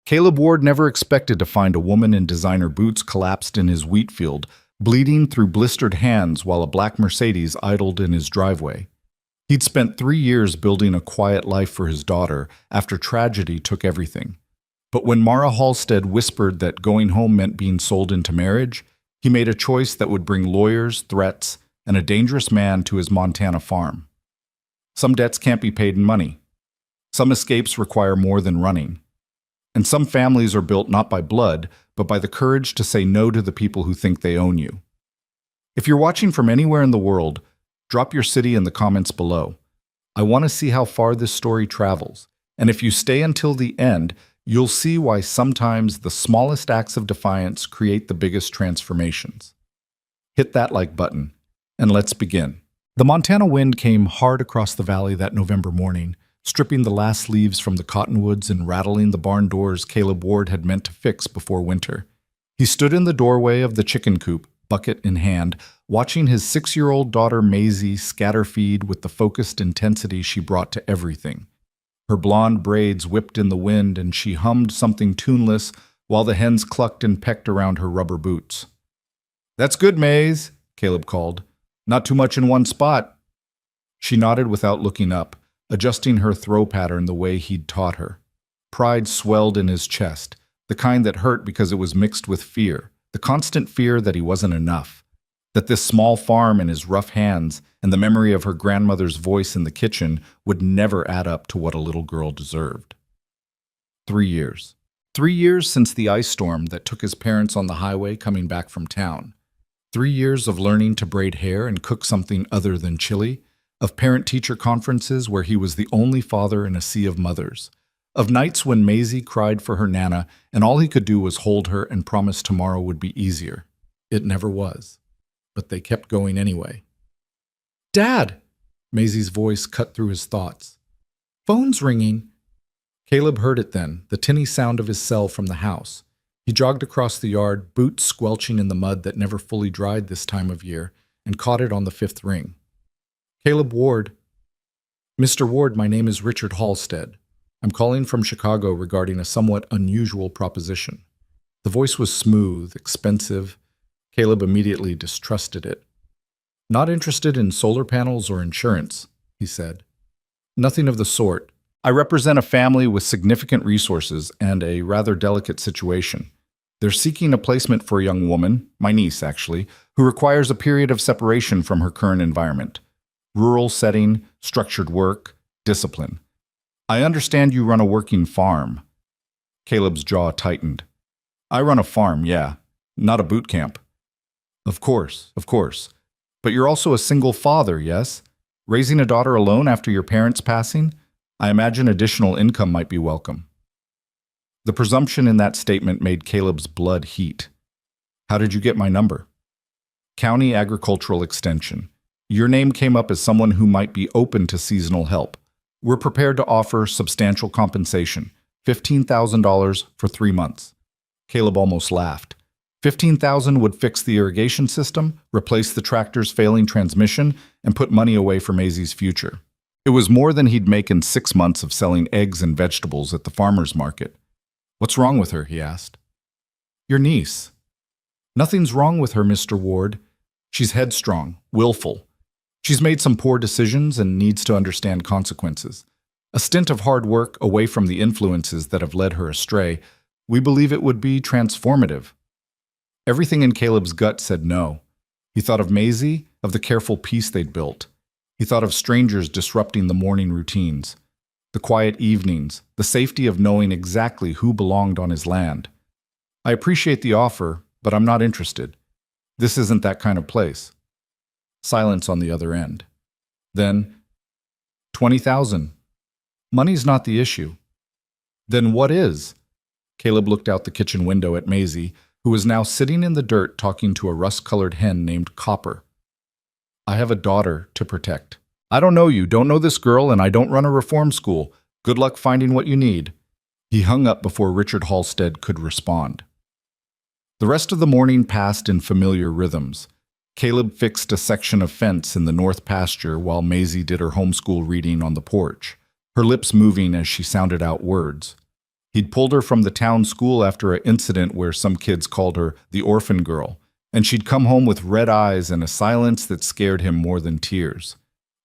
Caleb Ward never expected to find a woman in designer boots collapsed in his wheat field, bleeding through blistered hands while a black Mercedes idled in his driveway. He'd spent 3 years building a quiet life for his daughter after tragedy took everything. But when Mara Halstead whispered that going home meant being sold into marriage, he made a choice that would bring lawyers, threats, and a dangerous man to his Montana farm. Some debts can't be paid in money. Some escapes require more than running. And some families are built not by blood, but by the courage to say no to the people who think they own you. If you're watching from anywhere in the world, drop your city in the comments below. I want to see how far this story travels. And if you stay until the end, you'll see why sometimes the smallest acts of defiance create the biggest transformations. Hit that like button, and let's begin. The Montana wind came hard across the valley that November morning, stripping the last leaves from the cottonwoods and rattling the barn doors Caleb Ward had meant to fix before winter. He stood in the doorway of the chicken coop, bucket in hand, watching his 6-year-old daughter Maisie scatter feed with the focused intensity she brought to everything. Her blonde braids whipped in the wind, and she hummed something tuneless while the hens clucked and pecked around her rubber boots. "That's good, Maze," Caleb called. "Not too much in one spot." She nodded without looking up, adjusting her throw pattern the way he'd taught her. Pride swelled in his chest, the kind that hurt because it was mixed with fear, the constant fear that he wasn't enough, that this small farm in his rough hands and the memory of her grandmother's voice in the kitchen would never add up to what a little girl deserved. 3 years. 3 years since the ice storm that took his parents on the highway coming back from town. 3 years of learning to braid hair and cook something other than chili, of parent-teacher conferences where he was the only father in a sea of mothers, of nights when Maisie cried for her Nana and all he could do was hold her and promise tomorrow would be easier. It never was. But they kept going anyway. "Dad!" Maisie's voice cut through his thoughts. "Phone's ringing." Caleb heard it then, the tinny sound of his cell from the house. He jogged across the yard, boots squelching in the mud that never fully dried this time of year, and caught it on the 5th ring. "Caleb Ward." "Mr. Ward, my name is Richard Halstead. I'm calling from Chicago regarding a somewhat unusual proposition." The voice was smooth, expensive. Caleb immediately distrusted it. "Not interested in solar panels or insurance," he said. "Nothing of the sort. I represent a family with significant resources and a rather delicate situation. They're seeking a placement for a young woman, my niece actually, who requires a period of separation from her current environment. Rural setting, structured work, discipline. I understand you run a working farm." Caleb's jaw tightened. "I run a farm, yeah. Not a boot camp." Of course. But you're also a single father, yes? Raising a daughter alone after your parents' passing? I imagine additional income might be welcome." The presumption in that statement made Caleb's blood heat. "How did you get my number?" "County Agricultural Extension. Your name came up as someone who might be open to seasonal help. We're prepared to offer substantial compensation, $15,000 for 3 months. Caleb almost laughed. $15,000 would fix the irrigation system, replace the tractor's failing transmission, and put money away for Maisie's future. It was more than he'd make in 6 months of selling eggs and vegetables at the farmer's market. "What's wrong with her?" he asked. "Your niece." "Nothing's wrong with her, Mr. Ward. She's headstrong, willful. She's made some poor decisions and needs to understand consequences. A stint of hard work away from the influences that have led her astray, we believe it would be transformative." Everything in Caleb's gut said no. He thought of Maisie, of the careful peace they'd built. He thought of strangers disrupting the morning routines, the quiet evenings, the safety of knowing exactly who belonged on his land. "I appreciate the offer, but I'm not interested. This isn't that kind of place." Silence on the other end. Then, "20,000. Money's not the issue." "Then what is?" Caleb looked out the kitchen window at Maisie, who was now sitting in the dirt talking to a rust-colored hen named Copper. "I have a daughter to protect. I don't know you, don't know this girl, and I don't run a reform school. Good luck finding what you need." He hung up before Richard Halstead could respond. The rest of the morning passed in familiar rhythms. Caleb fixed a section of fence in the north pasture while Maisie did her homeschool reading on the porch, her lips moving as she sounded out words. He'd pulled her from the town school after an incident where some kids called her the orphan girl, and she'd come home with red eyes and a silence that scared him more than tears.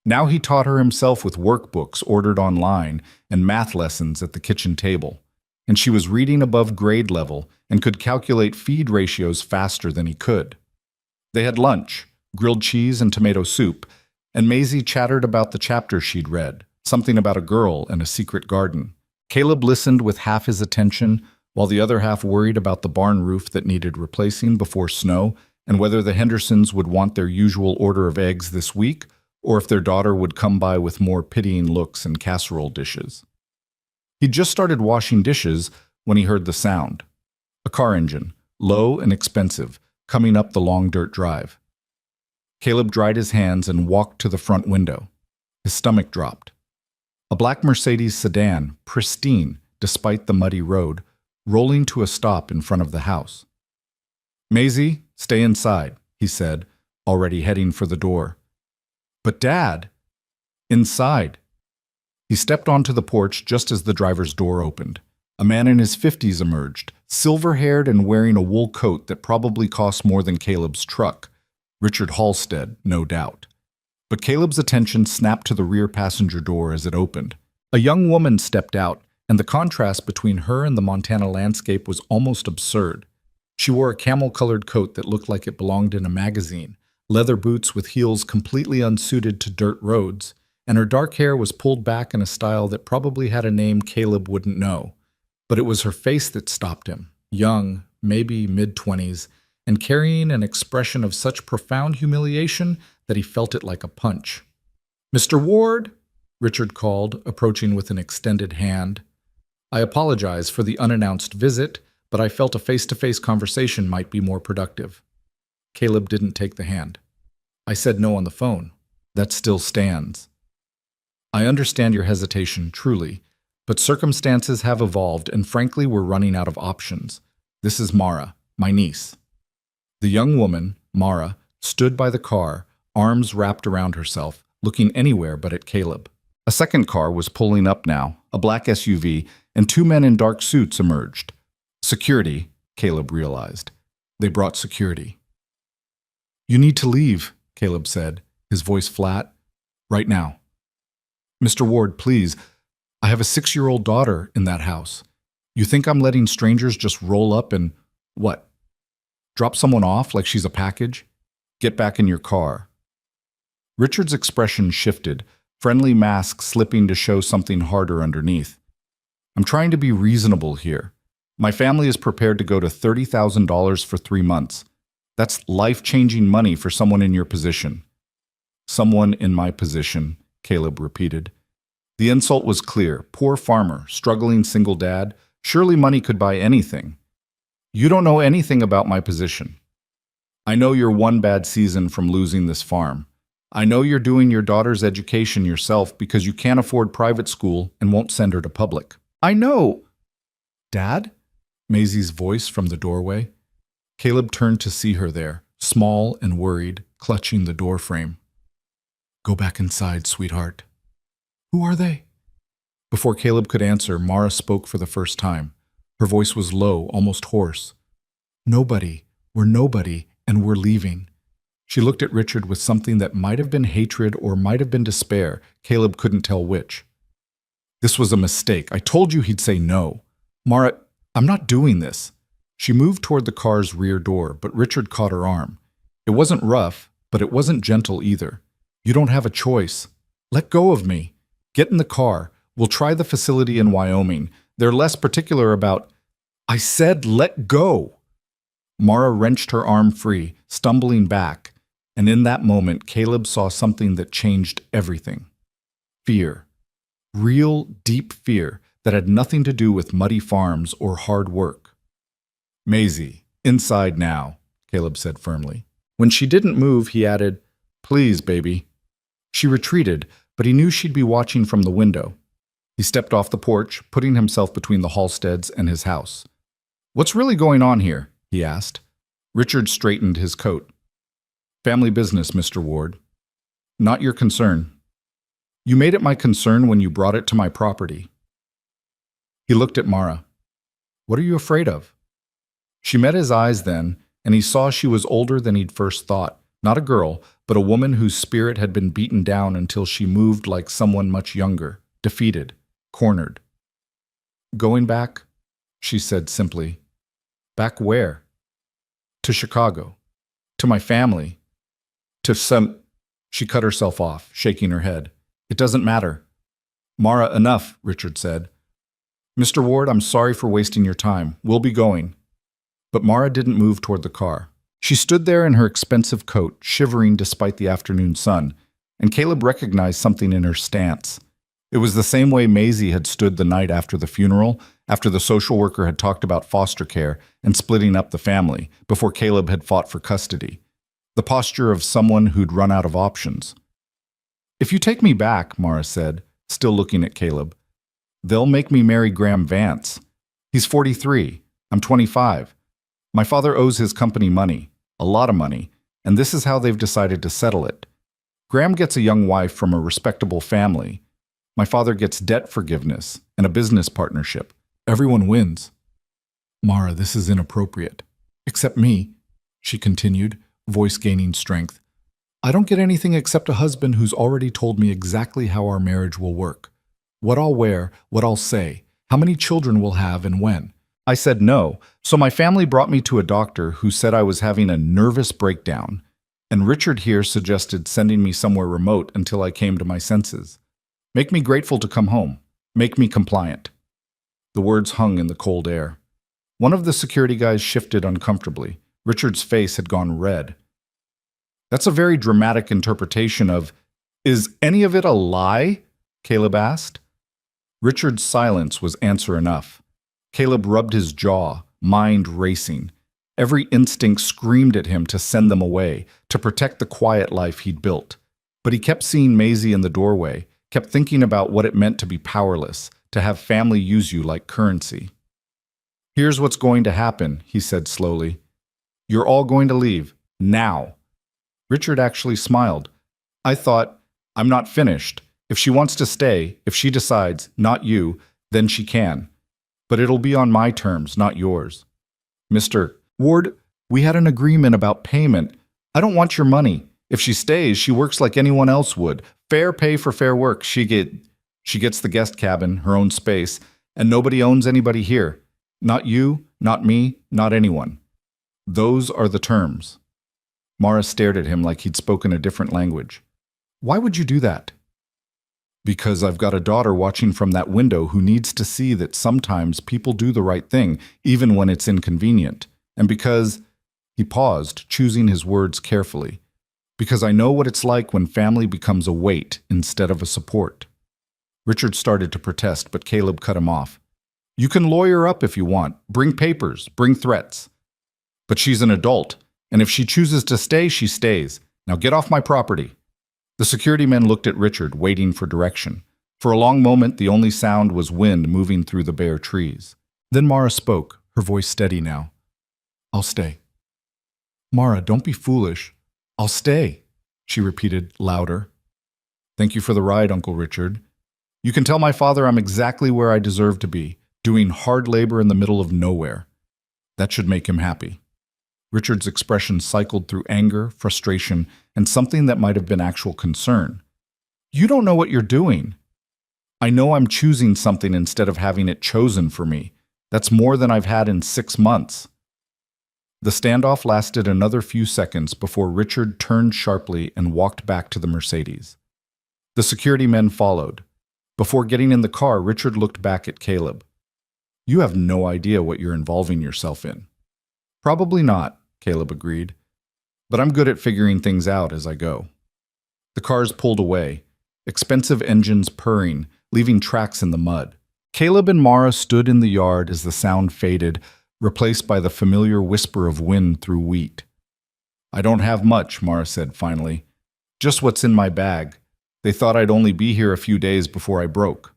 Now he taught her himself with workbooks ordered online and math lessons at the kitchen table, and she was reading above grade level and could calculate feed ratios faster than he could. They had lunch, grilled cheese and tomato soup, and Maisie chattered about the chapter she'd read, something about a girl and a secret garden. Caleb listened with half his attention, while the other half worried about the barn roof that needed replacing before snow and whether the Hendersons would want their usual order of eggs this week or if their daughter would come by with more pitying looks and casserole dishes. He'd just started washing dishes when he heard the sound. A car engine, low and expensive, coming up the long dirt drive. Caleb dried his hands and walked to the front window. His stomach dropped. A black Mercedes sedan, pristine despite the muddy road, rolling to a stop in front of the house. "Maisie, stay inside," he said, already heading for the door. "But Dad!" "Inside." He stepped onto the porch just as the driver's door opened. A man in his 50s emerged, silver-haired and wearing a wool coat that probably cost more than Caleb's truck. Richard Halstead, no doubt. But Caleb's attention snapped to the rear passenger door as it opened. A young woman stepped out, and the contrast between her and the Montana landscape was almost absurd. She wore a camel-colored coat that looked like it belonged in a magazine, leather boots with heels completely unsuited to dirt roads, and her dark hair was pulled back in a style that probably had a name Caleb wouldn't know. But it was her face that stopped him, young, maybe mid-20s, and carrying an expression of such profound humiliation that he felt it like a punch. "Mr. Ward," Richard called, approaching with an extended hand. "I apologize for the unannounced visit, but I felt a face-to-face conversation might be more productive." Caleb didn't take the hand. "I said no on the phone. That still stands." "I understand your hesitation, truly, but circumstances have evolved and frankly we're running out of options. This is Mara, my niece." The young woman, Mara, stood by the car, arms wrapped around herself, looking anywhere but at Caleb. A second car was pulling up now, a black SUV, and two men in dark suits emerged. Security, Caleb realized. They brought security. "You need to leave," Caleb said, his voice flat. "Right now." "Mr. Ward, please. I have a 6-year-old daughter in that house. You think I'm letting strangers just roll up and, what, drop someone off like she's a package? Get back in your car." Richard's expression shifted, friendly mask slipping to show something harder underneath. "I'm trying to be reasonable here. My family is prepared to go to $30,000 for 3 months. That's life-changing money for someone in your position." "Someone in my position," Caleb repeated. The insult was clear. Poor farmer, struggling single dad. Surely money could buy anything. "You don't know anything about my position. I know you're one bad season from losing this farm. I know you're doing your daughter's education yourself because you can't afford private school and won't send her to public. I know." "Dad?" Maisie's voice from the doorway. Caleb turned to see her there, small and worried, clutching the door frame. "Go back inside, sweetheart." "Who are they?" Before Caleb could answer, Mara spoke for the first time. Her voice was low, almost hoarse. "Nobody. We're nobody, and we're leaving." She looked at Richard with something that might have been hatred or might have been despair. Caleb couldn't tell which. "This was a mistake. I told you he'd say no. Mara, I'm not doing this." She moved toward the car's rear door, but Richard caught her arm. It wasn't rough, but it wasn't gentle either. "You don't have a choice. Let go of me. Get in the car. We'll try the facility in Wyoming. They're less particular about—" "I said let go!" Mara wrenched her arm free, stumbling back, and in that moment Caleb saw something that changed everything. Fear. Real, deep fear that had nothing to do with muddy farms or hard work. "Maisie, inside now," Caleb said firmly. When she didn't move, he added, "Please, baby." She retreated, but he knew she'd be watching from the window. He stepped off the porch, putting himself between the Halsteads and his house. "What's really going on here?" he asked. Richard straightened his coat. "Family business, Mr. Ward. Not your concern. You made it my concern when you brought it to my property." He looked at Mara. What are you afraid of? She met his eyes then, and he saw she was older than he'd first thought. Not a girl, but a woman whose spirit had been beaten down until she moved like someone much younger, defeated, cornered. Going back, she said simply. Back where? To Chicago. To my family. To some... She cut herself off, shaking her head. It doesn't matter. Mara, enough, Richard said. Mr. Ward, I'm sorry for wasting your time. We'll be going. But Mara didn't move toward the car. She stood there in her expensive coat, shivering despite the afternoon sun, and Caleb recognized something in her stance. It was the same way Maisie had stood the night after the funeral, after the social worker had talked about foster care and splitting up the family, before Caleb had fought for custody. The posture of someone who'd run out of options. If you take me back, Mara said, still looking at Caleb, they'll make me marry Graham Vance. He's 43. I'm 25. My father owes his company money, a lot of money, and this is how they've decided to settle it. Graham gets a young wife from a respectable family. My father gets debt forgiveness and a business partnership. Everyone wins. Mara, this is inappropriate. Except me, she continued, voice gaining strength. I don't get anything except a husband who's already told me exactly how our marriage will work. What I'll wear, what I'll say, how many children we'll have and when. I said no, so my family brought me to a doctor who said I was having a nervous breakdown, and Richard here suggested sending me somewhere remote until I came to my senses. Make me grateful to come home. Make me compliant. The words hung in the cold air. One of the security guys shifted uncomfortably. Richard's face had gone red. That's a very dramatic interpretation of, is any of it a lie? Caleb asked. Richard's silence was answer enough. Caleb rubbed his jaw, mind racing. Every instinct screamed at him to send them away, to protect the quiet life he'd built. But he kept seeing Maisie in the doorway, kept thinking about what it meant to be powerless, to have family use you like currency. Here's what's going to happen, he said slowly. You're all going to leave, now. Richard actually smiled. I thought, I'm not finished. If she wants to stay, if she decides, not you, then she can. But it'll be on my terms, not yours. Mr. Ward, we had an agreement about payment. I don't want your money. If she stays, she works like anyone else would. Fair pay for fair work. She gets the guest cabin, her own space, and nobody owns anybody here. Not you, not me, not anyone. Those are the terms. Mara stared at him like he'd spoken a different language. Why would you do that? Because I've got a daughter watching from that window who needs to see that sometimes people do the right thing, even when it's inconvenient. And because, he paused, choosing his words carefully, because I know what it's like when family becomes a weight instead of a support. Richard started to protest, but Caleb cut him off. You can lawyer up if you want, bring papers, bring threats. But she's an adult, and if she chooses to stay, she stays. Now get off my property. The security men looked at Richard, waiting for direction. For a long moment, the only sound was wind moving through the bare trees. Then Mara spoke, her voice steady now. I'll stay. Mara, don't be foolish. I'll stay, she repeated, louder. Thank you for the ride, Uncle Richard. You can tell my father I'm exactly where I deserve to be, doing hard labor in the middle of nowhere. That should make him happy. Richard's expression cycled through anger, frustration, and something that might have been actual concern. You don't know what you're doing. I know I'm choosing something instead of having it chosen for me. That's more than I've had in 6 months. The standoff lasted another few seconds before Richard turned sharply and walked back to the Mercedes. The security men followed. Before getting in the car, Richard looked back at Caleb. You have no idea what you're involving yourself in. Probably not, Caleb agreed. But I'm good at figuring things out as I go. The cars pulled away, expensive engines purring, leaving tracks in the mud. Caleb and Mara stood in the yard as the sound faded, replaced by the familiar whisper of wind through wheat. I don't have much, Mara said finally. Just what's in my bag. They thought I'd only be here a few days before I broke.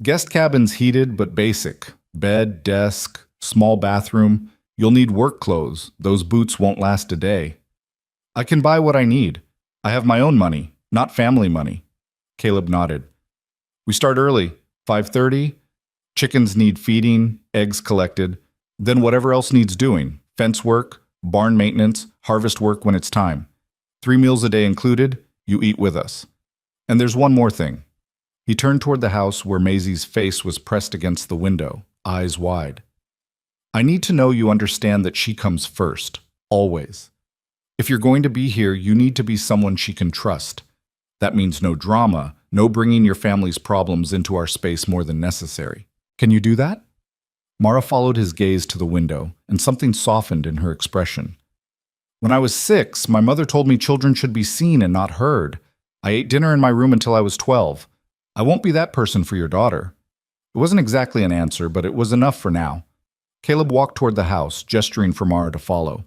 Guest cabin's heated but basic. Bed, desk, small bathroom. You'll need work clothes. Those boots won't last a day. I can buy what I need. I have my own money, not family money. Caleb nodded. We start early, 5:30. Chickens need feeding, eggs collected, then whatever else needs doing, fence work, barn maintenance, harvest work when it's time. 3 meals a day included, you eat with us. And there's one more thing. He turned toward the house where Maisie's face was pressed against the window, eyes wide. I need to know you understand that she comes first, always. If you're going to be here, you need to be someone she can trust. That means no drama, no bringing your family's problems into our space more than necessary. Can you do that? Mara followed his gaze to the window, and something softened in her expression. When I was 6, my mother told me children should be seen and not heard. I ate dinner in my room until I was 12. I won't be that person for your daughter. It wasn't exactly an answer, but it was enough for now. Caleb walked toward the house, gesturing for Mara to follow.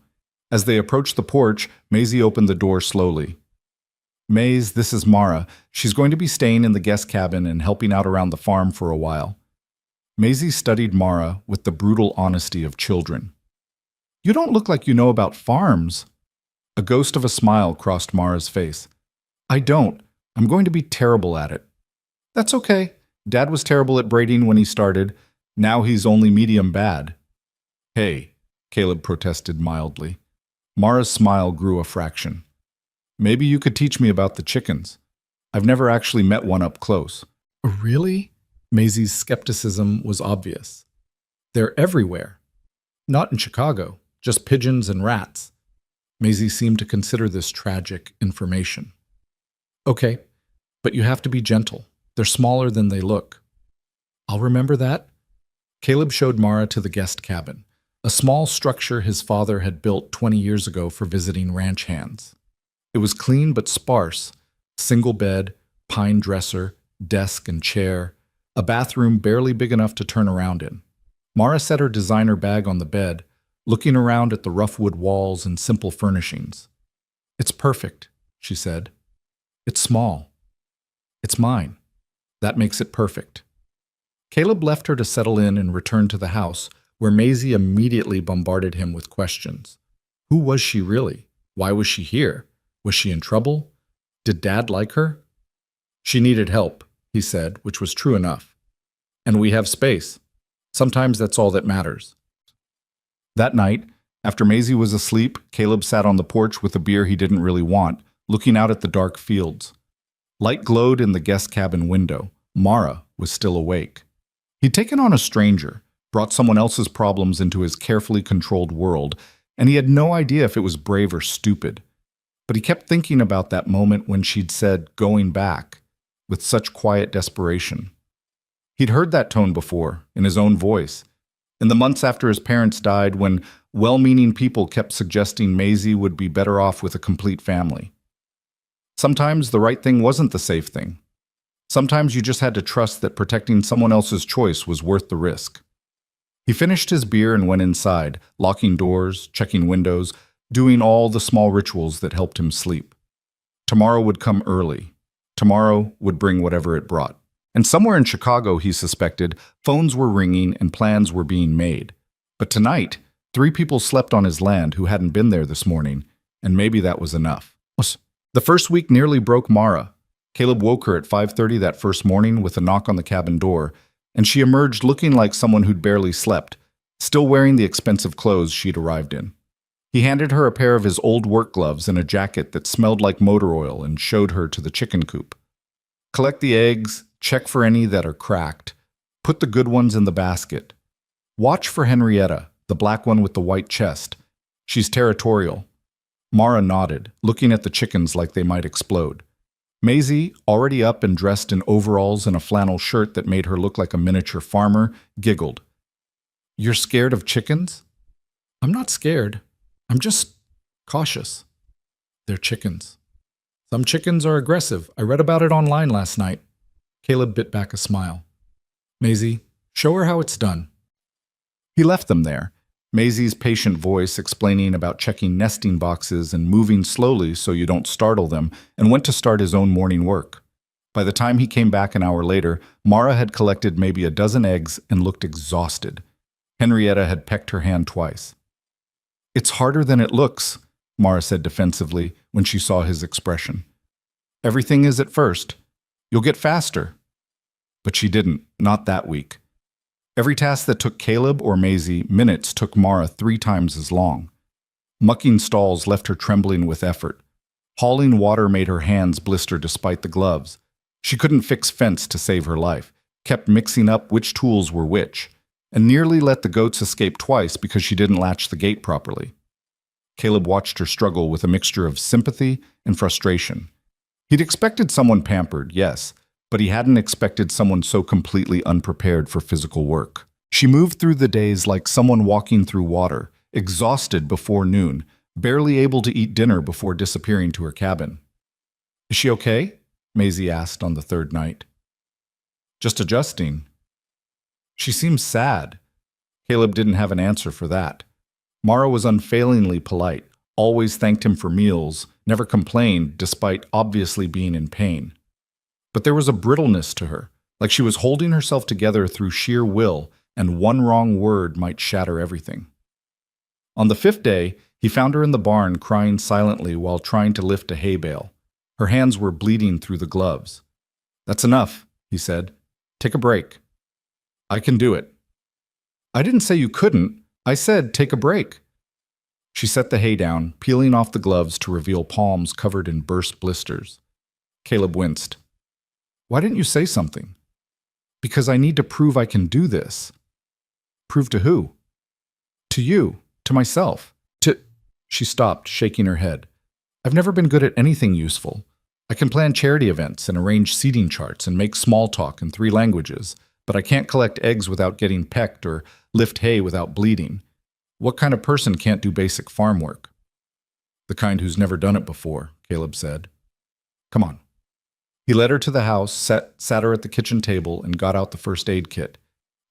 As they approached the porch, Maisie opened the door slowly. Maze, this is Mara. She's going to be staying in the guest cabin and helping out around the farm for a while. Maisie studied Mara with the brutal honesty of children. You don't look like you know about farms. A ghost of a smile crossed Mara's face. I don't. I'm going to be terrible at it. That's okay. Dad was terrible at braiding when he started. Now he's only medium bad. Hey, Caleb protested mildly. Mara's smile grew a fraction. Maybe you could teach me about the chickens. I've never actually met one up close. Really? Maisie's skepticism was obvious. They're everywhere. Not in Chicago, just pigeons and rats. Maisie seemed to consider this tragic information. Okay, but you have to be gentle. They're smaller than they look. I'll remember that. Caleb showed Mara to the guest cabin, a small structure his father had built 20 years ago for visiting ranch hands. It was clean but sparse, single bed, pine dresser, desk and chair, a bathroom barely big enough to turn around in. Mara set her designer bag on the bed, looking around at the rough wood walls and simple furnishings. It's perfect, she said. It's small. It's mine. That makes it perfect. Caleb left her to settle in and returned to the house, where Maisie immediately bombarded him with questions. Who was she really? Why was she here? Was she in trouble? Did Dad like her? She needed help, he said, which was true enough. And we have space. Sometimes that's all that matters. That night, after Maisie was asleep, Caleb sat on the porch with a beer he didn't really want, looking out at the dark fields. Light glowed in the guest cabin window. Mara was still awake. He'd taken on a stranger, brought someone else's problems into his carefully controlled world, and he had no idea if it was brave or stupid. But he kept thinking about that moment when she'd said, going back, with such quiet desperation. He'd heard that tone before, in his own voice, in the months after his parents died, when well-meaning people kept suggesting Maisie would be better off with a complete family. Sometimes the right thing wasn't the safe thing. Sometimes you just had to trust that protecting someone else's choice was worth the risk. He finished his beer and went inside, locking doors, checking windows, doing all the small rituals that helped him sleep. Tomorrow would come early. Tomorrow would bring whatever it brought. And somewhere in Chicago, he suspected, phones were ringing and plans were being made. But tonight, 3 people slept on his land who hadn't been there this morning, and maybe that was enough. The first week nearly broke Mara. Caleb woke her at 5:30 that first morning with a knock on the cabin door, and she emerged looking like someone who'd barely slept, still wearing the expensive clothes she'd arrived in. He handed her a pair of his old work gloves and a jacket that smelled like motor oil and showed her to the chicken coop. Collect the eggs, check for any that are cracked. Put the good ones in the basket. Watch for Henrietta, the black one with the white chest. She's territorial. Mara nodded, looking at the chickens like they might explode. Maisie, already up and dressed in overalls and a flannel shirt that made her look like a miniature farmer, giggled. You're scared of chickens? I'm not scared. I'm just cautious. They're chickens. Some chickens are aggressive. I read about it online last night. Caleb bit back a smile. Maisie, show her how it's done. He left them there, Maisie's patient voice explaining about checking nesting boxes and moving slowly so you don't startle them, and went to start his own morning work. By the time he came back an hour later, Mara had collected maybe a dozen eggs and looked exhausted. Henrietta had pecked her hand twice. It's harder than it looks, Mara said defensively when she saw his expression. Everything is at first. You'll get faster. But she didn't, not that week. Every task that took Caleb or Maisie minutes took Mara 3 times as long. Mucking stalls left her trembling with effort. Hauling water made her hands blister despite the gloves. She couldn't fix fence to save her life, kept mixing up which tools were which, and nearly let the goats escape twice because she didn't latch the gate properly. Caleb watched her struggle with a mixture of sympathy and frustration. He'd expected someone pampered, yes, but he hadn't expected someone so completely unprepared for physical work. She moved through the days like someone walking through water, exhausted before noon, barely able to eat dinner before disappearing to her cabin. "Is she okay?" Maisie asked on the 3rd night. "Just adjusting." "She seems sad." Caleb didn't have an answer for that. Mara was unfailingly polite, always thanked him for meals, never complained despite obviously being in pain. But there was a brittleness to her, like she was holding herself together through sheer will, and one wrong word might shatter everything. On the 5th day, he found her in the barn crying silently while trying to lift a hay bale. Her hands were bleeding through the gloves. "That's enough," he said. "Take a break." "I can do it." "I didn't say you couldn't. I said take a break." She set the hay down, peeling off the gloves to reveal palms covered in burst blisters. Caleb winced. "Why didn't you say something?" "Because I need to prove I can do this." "Prove to who?" "To you. To myself. To—" She stopped, shaking her head. "I've never been good at anything useful. I can plan charity events and arrange seating charts and make small talk in 3 languages, but I can't collect eggs without getting pecked or lift hay without bleeding. What kind of person can't do basic farm work?" "The kind who's never done it before," Caleb said. "Come on." He led her to the house, sat her at the kitchen table, and got out the first aid kit.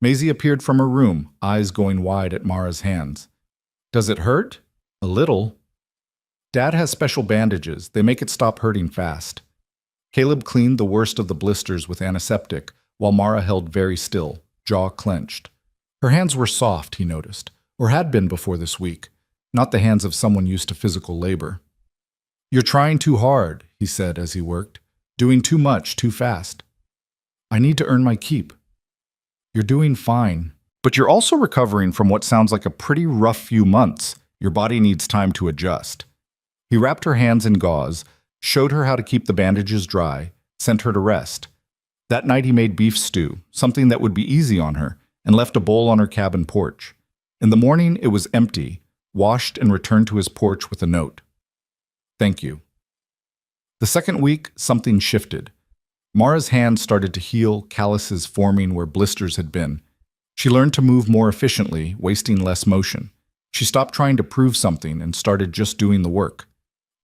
Maisie appeared from her room, eyes going wide at Mara's hands. "Does it hurt?" "A little." "Dad has special bandages. They make it stop hurting fast." Caleb cleaned the worst of the blisters with antiseptic, while Mara held very still, jaw clenched. Her hands were soft, he noticed, or had been before this week, not the hands of someone used to physical labor. "You're trying too hard," he said as he worked. "Doing too much, too fast." "I need to earn my keep." "You're doing fine. But you're also recovering from what sounds like a pretty rough few months. Your body needs time to adjust." He wrapped her hands in gauze, showed her how to keep the bandages dry, sent her to rest. That night he made beef stew, something that would be easy on her, and left a bowl on her cabin porch. In the morning it was empty, washed and returned to his porch with a note. "Thank you." The 2nd week, something shifted. Mara's hands started to heal, calluses forming where blisters had been. She learned to move more efficiently, wasting less motion. She stopped trying to prove something and started just doing the work.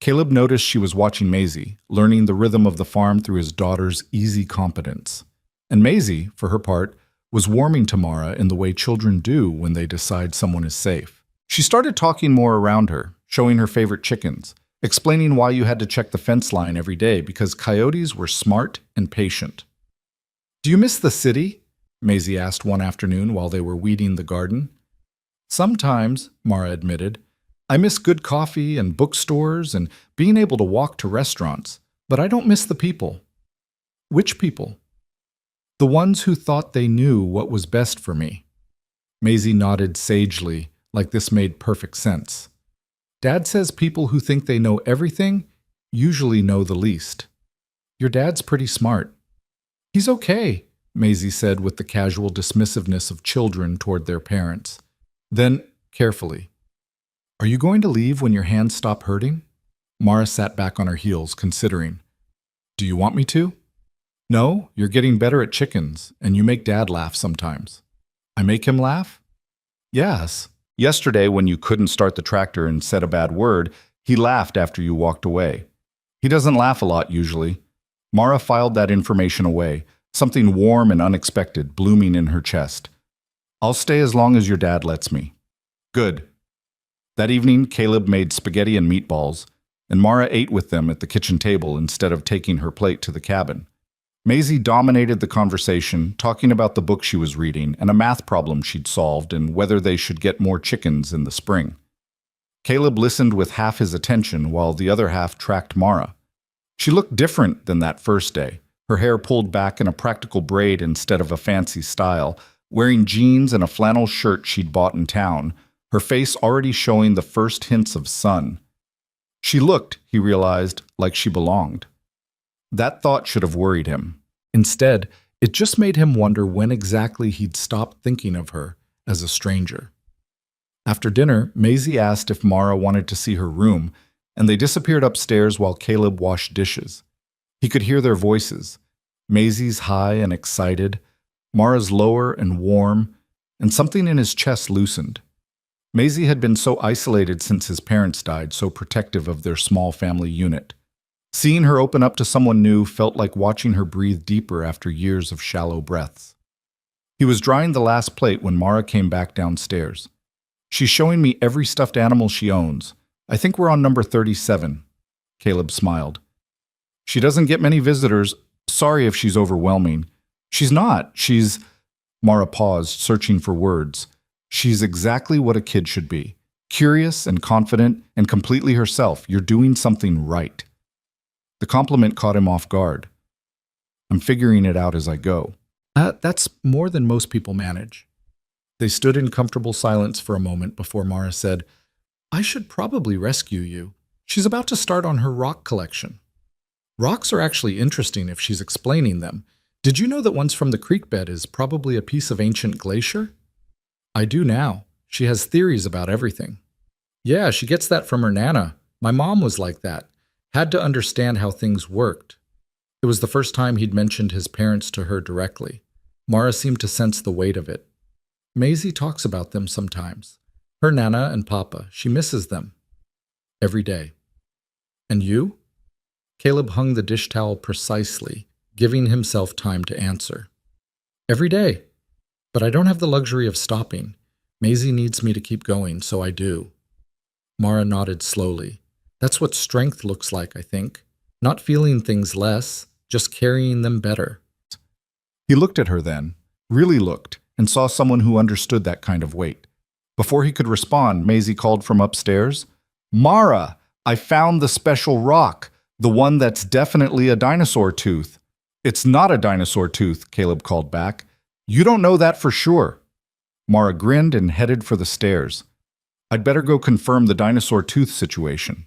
Caleb noticed she was watching Maisie, learning the rhythm of the farm through his daughter's easy competence. And Maisie, for her part, was warming to Mara in the way children do when they decide someone is safe. She started talking more around her, showing her favorite chickens, explaining why you had to check the fence line every day because coyotes were smart and patient. "Do you miss the city?" Maisie asked one afternoon while they were weeding the garden. "Sometimes," Mara admitted. "I miss good coffee and bookstores and being able to walk to restaurants, but I don't miss the people." "Which people?" "The ones who thought they knew what was best for me." Maisie nodded sagely, like this made perfect sense. "Dad says people who think they know everything usually know the least." "Your dad's pretty smart." "He's okay," Maisie said with the casual dismissiveness of children toward their parents. Then, carefully, "Are you going to leave when your hands stop hurting?" Mara sat back on her heels, considering. "Do you want me to?" "No, you're getting better at chickens, and you make Dad laugh sometimes." "I make him laugh?" "Yes. Yesterday, when you couldn't start the tractor and said a bad word, he laughed after you walked away. He doesn't laugh a lot usually." Mara filed that information away, something warm and unexpected blooming in her chest. "I'll stay as long as your dad lets me." "Good." That evening, Caleb made spaghetti and meatballs, and Mara ate with them at the kitchen table instead of taking her plate to the cabin. Maisie dominated the conversation, talking about the book she was reading and a math problem she'd solved and whether they should get more chickens in the spring. Caleb listened with half his attention while the other half tracked Mara. She looked different than that first day, her hair pulled back in a practical braid instead of a fancy style, wearing jeans and a flannel shirt she'd bought in town, her face already showing the first hints of sun. She looked, he realized, like she belonged. That thought should have worried him. Instead, it just made him wonder when exactly he'd stopped thinking of her as a stranger. After dinner, Maisie asked if Mara wanted to see her room, and they disappeared upstairs while Caleb washed dishes. He could hear their voices, Maisie's high and excited, Mara's lower and warm, and something in his chest loosened. Maisie had been so isolated since his parents died, so protective of their small family unit. Seeing her open up to someone new felt like watching her breathe deeper after years of shallow breaths. He was drying the last plate when Mara came back downstairs. "She's showing me every stuffed animal she owns. I think we're on number 37. Caleb smiled. "She doesn't get many visitors. Sorry if she's overwhelming." "She's not. She's—" Mara paused, searching for words. "She's exactly what a kid should be. Curious and confident and completely herself. You're doing something right." The compliment caught him off guard. "I'm figuring it out as I go." That's more than most people manage." They stood in comfortable silence for a moment before Mara said, "I should probably rescue you. She's about to start on her rock collection." "Rocks are actually interesting if she's explaining them. Did you know that one's from the creek bed is probably a piece of ancient glacier?" "I do now. She has theories about everything." "Yeah, she gets that from her nana. My mom was like that. Had to understand how things worked." It was the first time he'd mentioned his parents to her directly. Mara seemed to sense the weight of it. "Maisie talks about them sometimes. Her nana and papa, she misses them. Every day." "And you?" Caleb hung the dish towel precisely, giving himself time to answer. "Every day. But I don't have the luxury of stopping. Maisie needs me to keep going, so I do." Mara nodded slowly. "That's what strength looks like, I think. Not feeling things less, just carrying them better." He looked at her then, really looked, and saw someone who understood that kind of weight. Before he could respond, Maisie called from upstairs, "Mara, I found the special rock, the one that's definitely a dinosaur tooth." "It's not a dinosaur tooth," Caleb called back. "You don't know that for sure." Mara grinned and headed for the stairs. "I'd better go confirm the dinosaur tooth situation."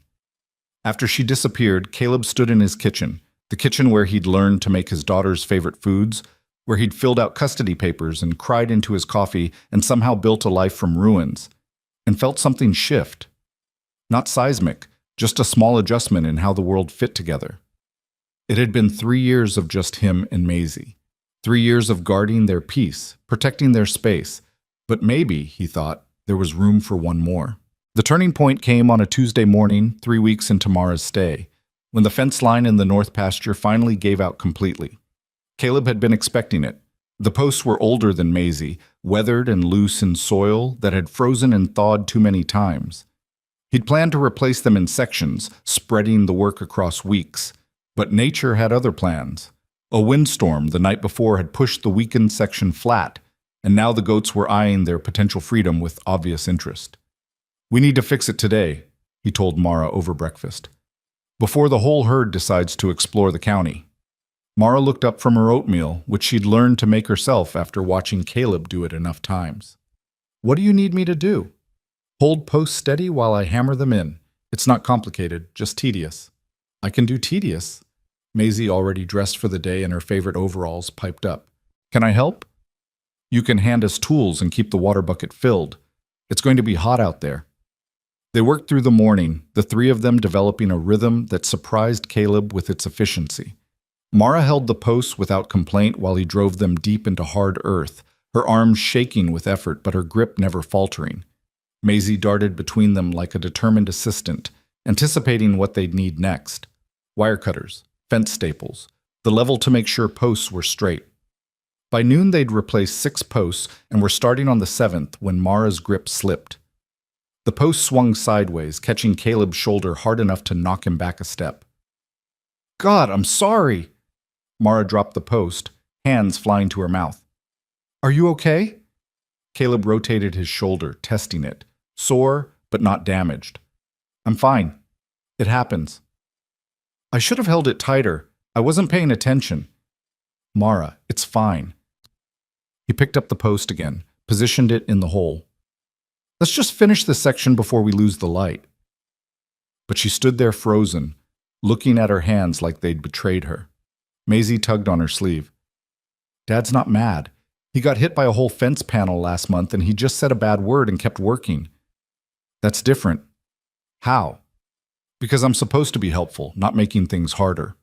After she disappeared, Caleb stood in his kitchen, the kitchen where he'd learned to make his daughter's favorite foods, where he'd filled out custody papers and cried into his coffee and somehow built a life from ruins, and felt something shift. Not seismic, just a small adjustment in how the world fit together. It had been 3 years of just him and Maisie. 3 years of guarding their peace, protecting their space. But maybe, he thought, there was room for one more. The turning point came on a Tuesday morning, 3 weeks into Mara's stay, when the fence line in the north pasture finally gave out completely. Caleb had been expecting it. The posts were older than Maisie, weathered and loose in soil that had frozen and thawed too many times. He'd planned to replace them in sections, spreading the work across weeks. But nature had other plans. A windstorm the night before had pushed the weakened section flat, and now the goats were eyeing their potential freedom with obvious interest. "We need to fix it today," he told Mara over breakfast, "before the whole herd decides to explore the county." Mara looked up from her oatmeal, which she'd learned to make herself after watching Caleb do it enough times. "What do you need me to do?" "Hold posts steady while I hammer them in. It's not complicated, just tedious." "I can do tedious." Maisie, already dressed for the day in her favorite overalls, piped up. "Can I help?" "You can hand us tools and keep the water bucket filled. It's going to be hot out there." They worked through the morning, the three of them developing a rhythm that surprised Caleb with its efficiency. Mara held the posts without complaint while he drove them deep into hard earth, her arms shaking with effort but her grip never faltering. Maisie darted between them like a determined assistant, anticipating what they'd need next. Wire cutters, fence staples, the level to make sure posts were straight. By noon they'd replaced 6 posts and were starting on the 7th when Mara's grip slipped. The post swung sideways, catching Caleb's shoulder hard enough to knock him back a step. "God, I'm sorry!" Mara dropped the post, hands flying to her mouth. "Are you okay?" Caleb rotated his shoulder, testing it. Sore, but not damaged. "I'm fine. It happens." "I should have held it tighter. I wasn't paying attention." "Mara, it's fine." He picked up the post again, positioned it in the hole. Let's just finish this section before we lose the light. But she stood there frozen, looking at her hands like they'd betrayed her. Maisie tugged on her sleeve. Dad's not mad. He got hit by a whole fence panel last month and he just said a bad word and kept working. That's different. How? Because I'm supposed to be helpful, not making things harder.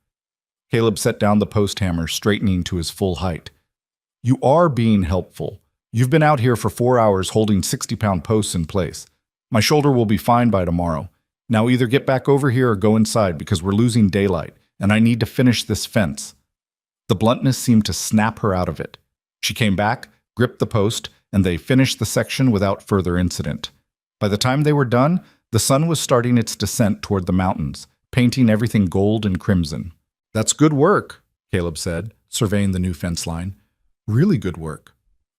Caleb set down the post hammer, straightening to his full height. You are being helpful. You've been out here for 4 hours holding 60-pound posts in place. My shoulder will be fine by tomorrow. Now either get back over here or go inside because we're losing daylight, and I need to finish this fence. The bluntness seemed to snap her out of it. She came back, gripped the post, and they finished the section without further incident. By the time they were done, the sun was starting its descent toward the mountains, painting everything gold and crimson. That's good work, Caleb said, surveying the new fence line. Really good work.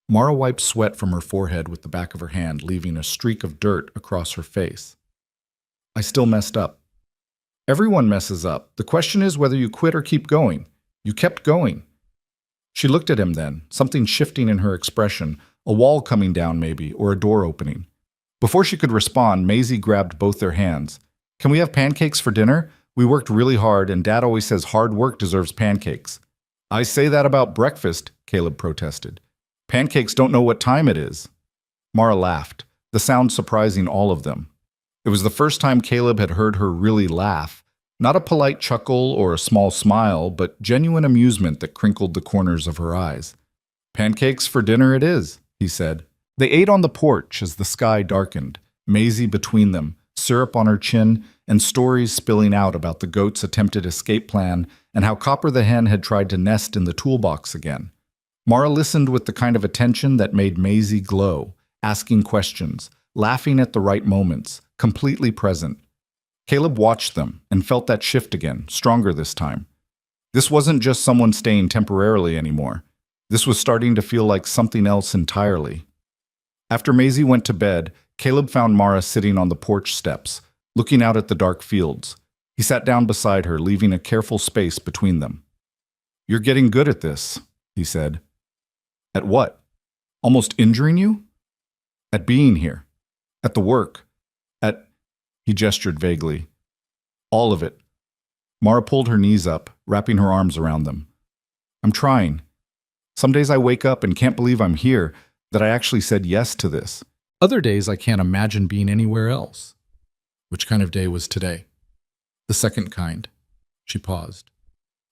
Mara wiped sweat from her forehead with the back of her hand, leaving a streak of dirt across her face. I still messed up. Everyone messes up. The question is whether you quit or keep going. You kept going. She looked at him then, something shifting in her expression, a wall coming down maybe, or a door opening. Before she could respond, Maisie grabbed both their hands. Can we have pancakes for dinner? We worked really hard, and Dad always says hard work deserves pancakes. I say that about breakfast, Caleb protested. Pancakes don't know what time it is. Mara laughed, the sound surprising all of them. It was the first time Caleb had heard her really laugh, not a polite chuckle or a small smile, but genuine amusement that crinkled the corners of her eyes. Pancakes for dinner it is, he said. They ate on the porch as the sky darkened, Maisie between them, syrup on her chin, and stories spilling out about the goat's attempted escape plan and how Copper the hen had tried to nest in the toolbox again. Mara listened with the kind of attention that made Maisie glow, asking questions, laughing at the right moments, completely present. Caleb watched them and felt that shift again, stronger this time. This wasn't just someone staying temporarily anymore. This was starting to feel like something else entirely. After Maisie went to bed, Caleb found Mara sitting on the porch steps, looking out at the dark fields. He sat down beside her, leaving a careful space between them. You're getting good at this, he said. At what? Almost injuring you? At being here. At the work. He gestured vaguely. All of it. Mara pulled her knees up, wrapping her arms around them. I'm trying. Some days I wake up and can't believe I'm here, that I actually said yes to this. Other days I can't imagine being anywhere else. Which kind of day was today? The second kind. She paused.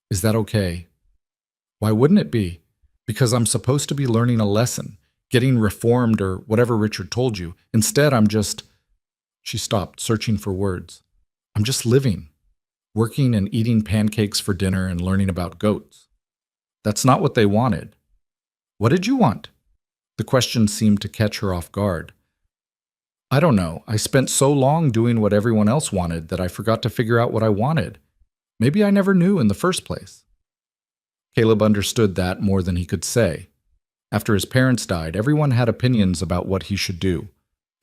Is that okay? Why wouldn't it be? Because I'm supposed to be learning a lesson, getting reformed or whatever Richard told you. Instead, I'm just... She stopped, searching for words. I'm just living, working and eating pancakes for dinner and learning about goats. That's not what they wanted. What did you want? The question seemed to catch her off guard. I don't know. I spent so long doing what everyone else wanted that I forgot to figure out what I wanted. Maybe I never knew in the first place. Caleb understood that more than he could say. After his parents died, everyone had opinions about what he should do.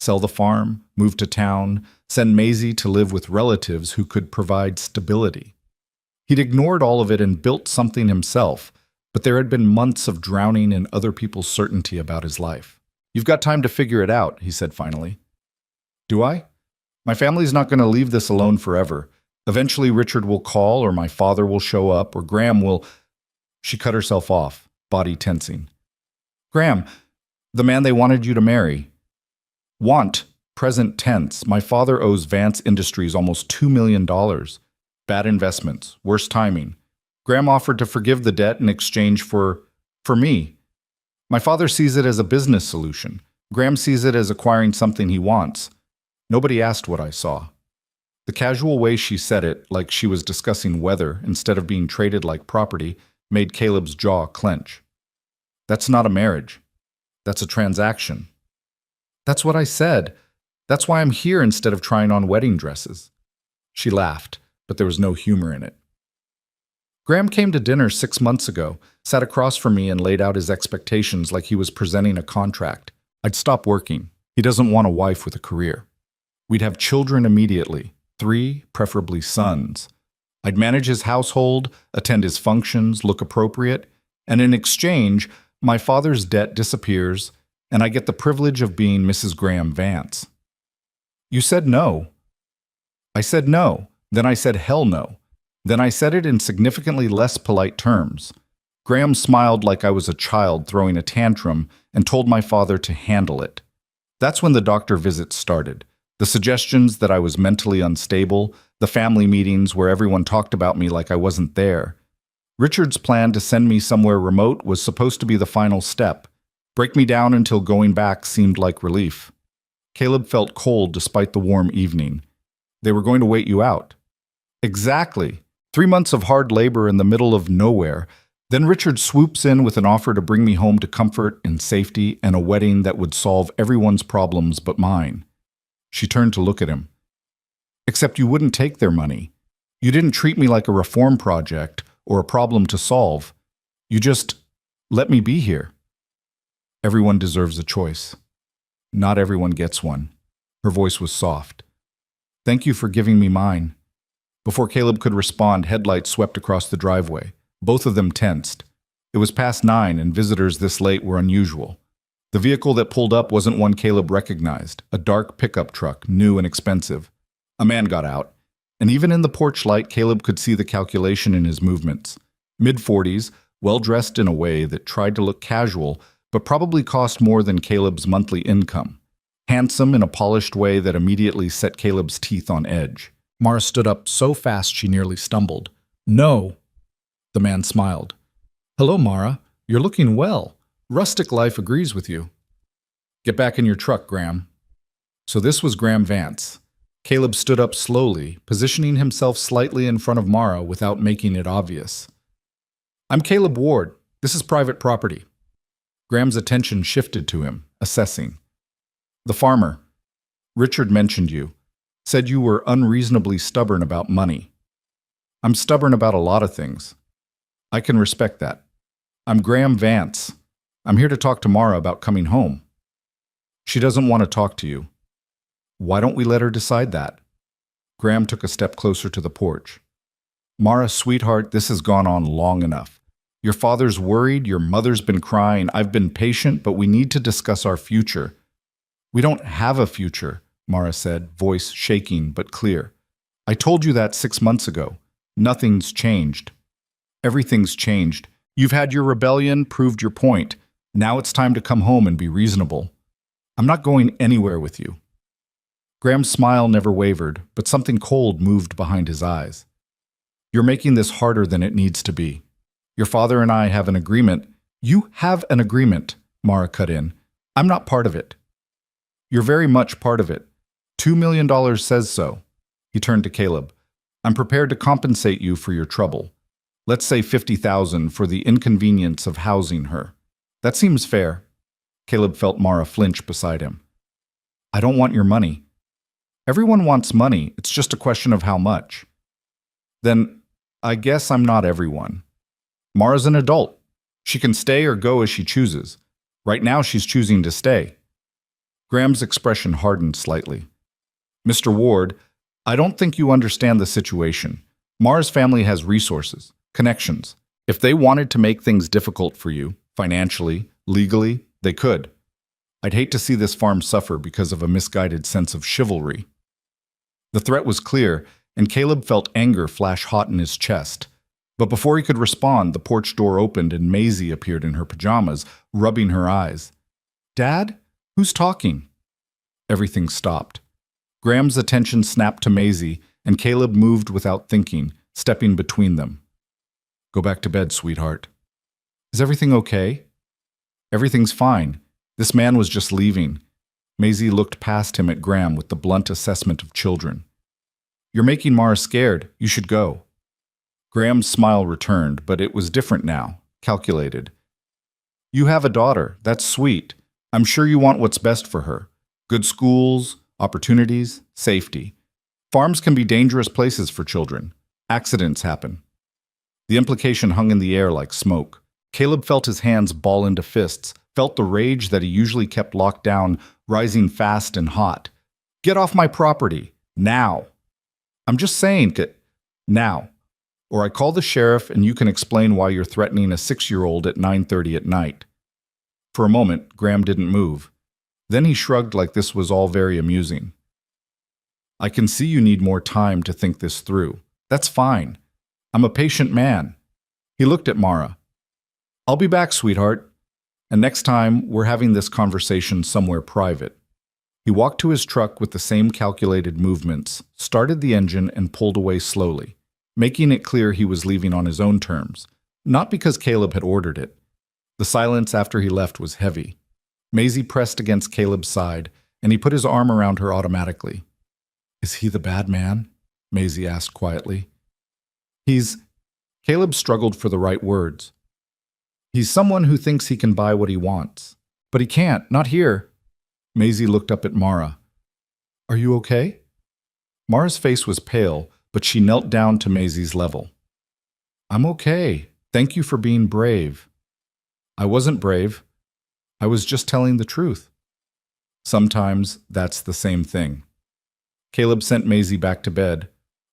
Sell the farm, move to town, send Maisie to live with relatives who could provide stability. He'd ignored all of it and built something himself, but there had been months of drowning in other people's certainty about his life. You've got time to figure it out, he said finally. Do I? My family's not going to leave this alone forever. Eventually Richard will call, or my father will show up, or Graham will... She cut herself off, body tensing. Graham, the man they wanted you to marry. Want, present tense. My father owes Vance Industries almost $2 million. Bad investments, worse timing. Graham offered to forgive the debt in exchange for me. My father sees it as a business solution. Graham sees it as acquiring something he wants. Nobody asked what I saw. The casual way she said it, like she was discussing weather instead of being traded like property, made Caleb's jaw clench. That's not a marriage. That's a transaction. That's what I said. That's why I'm here instead of trying on wedding dresses. She laughed, but there was no humor in it. Graham came to dinner 6 months ago, sat across from me and laid out his expectations like he was presenting a contract. I'd stop working. He doesn't want a wife with a career. We'd have children immediately, 3, preferably sons. I'd manage his household, attend his functions, look appropriate, and in exchange, My father's debt disappears, and I get the privilege of being Mrs. Graham Vance. You said no. I said no. Then I said hell no. Then I said it in significantly less polite terms. Graham smiled like I was a child throwing a tantrum and told my father to handle it. That's when the doctor visits started. The suggestions that I was mentally unstable, the family meetings where everyone talked about me like I wasn't there. Richard's plan to send me somewhere remote was supposed to be the final step. Break me down until going back seemed like relief. Caleb felt cold despite the warm evening. They were going to wait you out. Exactly. 3 months of hard labor in the middle of nowhere. Then Richard swoops in with an offer to bring me home to comfort and safety and a wedding that would solve everyone's problems but mine. She turned to look at him. Except you wouldn't take their money. You didn't treat me like a reform project or a problem to solve. You just let me be here. Everyone deserves a choice. Not everyone gets one. Her voice was soft. Thank you for giving me mine. Before Caleb could respond, headlights swept across the driveway. Both of them tensed. It was past 9, and visitors this late were unusual. The vehicle that pulled up wasn't one Caleb recognized, a dark pickup truck, new and expensive. A man got out, and even in the porch light, Caleb could see the calculation in his movements. Mid-40s, well-dressed in a way that tried to look casual, but probably cost more than Caleb's monthly income. Handsome in a polished way that immediately set Caleb's teeth on edge. Mara stood up so fast she nearly stumbled. No. The man smiled. Hello, Mara. You're looking well. Rustic life agrees with you. Get back in your truck, Graham. So this was Graham Vance. Caleb stood up slowly, positioning himself slightly in front of Mara without making it obvious. I'm Caleb Ward. This is private property. Graham's attention shifted to him, assessing. The farmer. Richard mentioned you. Said you were unreasonably stubborn about money. I'm stubborn about a lot of things. I can respect that. I'm Graham Vance. I'm here to talk to Mara about coming home. She doesn't want to talk to you. Why don't we let her decide that? Graham took a step closer to the porch. Mara, sweetheart, this has gone on long enough. Your father's worried, your mother's been crying, I've been patient, but we need to discuss our future. We don't have a future, Mara said, voice shaking but clear. I told you that 6 months ago. Nothing's changed. Everything's changed. You've had your rebellion, proved your point. Now it's time to come home and be reasonable. I'm not going anywhere with you. Graham's smile never wavered, but something cold moved behind his eyes. You're making this harder than it needs to be. Your father and I have an agreement. You have an agreement, Mara cut in. I'm not part of it. You're very much part of it. $2 million says so. He turned to Caleb. I'm prepared to compensate you for your trouble. Let's say $50,000 for the inconvenience of housing her. That seems fair. Caleb felt Mara flinch beside him. I don't want your money. Everyone wants money. It's just a question of how much. Then I guess I'm not everyone. Mara's an adult. She can stay or go as she chooses. Right now she's choosing to stay. Graham's expression hardened slightly. Mr. Ward, I don't think you understand the situation. Mara's family has resources, connections. If they wanted to make things difficult for you, financially, legally, they could. I'd hate to see this farm suffer because of a misguided sense of chivalry. The threat was clear, and Caleb felt anger flash hot in his chest. But before he could respond, the porch door opened and Maisie appeared in her pajamas, rubbing her eyes. Dad? Who's talking? Everything stopped. Graham's attention snapped to Maisie, and Caleb moved without thinking, stepping between them. Go back to bed, sweetheart. Is everything okay? Everything's fine. This man was just leaving. Maisie looked past him at Graham with the blunt assessment of children. You're making Mara scared. You should go. Graham's smile returned, but it was different now, calculated. You have a daughter. That's sweet. I'm sure you want what's best for her. Good schools, opportunities, safety. Farms can be dangerous places for children. Accidents happen. The implication hung in the air like smoke. Caleb felt his hands ball into fists, felt the rage that he usually kept locked down, rising fast and hot. Get off my property. Now. I'm just saying, now. Or I call the sheriff and you can explain why you're threatening a 6-year-old at 9:30 at night. For a moment, Graham didn't move. Then he shrugged like this was all very amusing. I can see you need more time to think this through. That's fine. I'm a patient man. He looked at Mara. I'll be back, sweetheart. And next time, we're having this conversation somewhere private. He walked to his truck with the same calculated movements, started the engine, and pulled away slowly, making it clear he was leaving on his own terms, not because Caleb had ordered it. The silence after he left was heavy. Maisie pressed against Caleb's side, and he put his arm around her automatically. Is he the bad man? Maisie asked quietly. Caleb struggled for the right words. He's someone who thinks he can buy what he wants. But he can't, not here. Maisie looked up at Mara. Are you okay? Mara's face was pale, but she knelt down to Maisie's level. I'm okay. Thank you for being brave. I wasn't brave. I was just telling the truth. Sometimes that's the same thing. Caleb sent Maisie back to bed,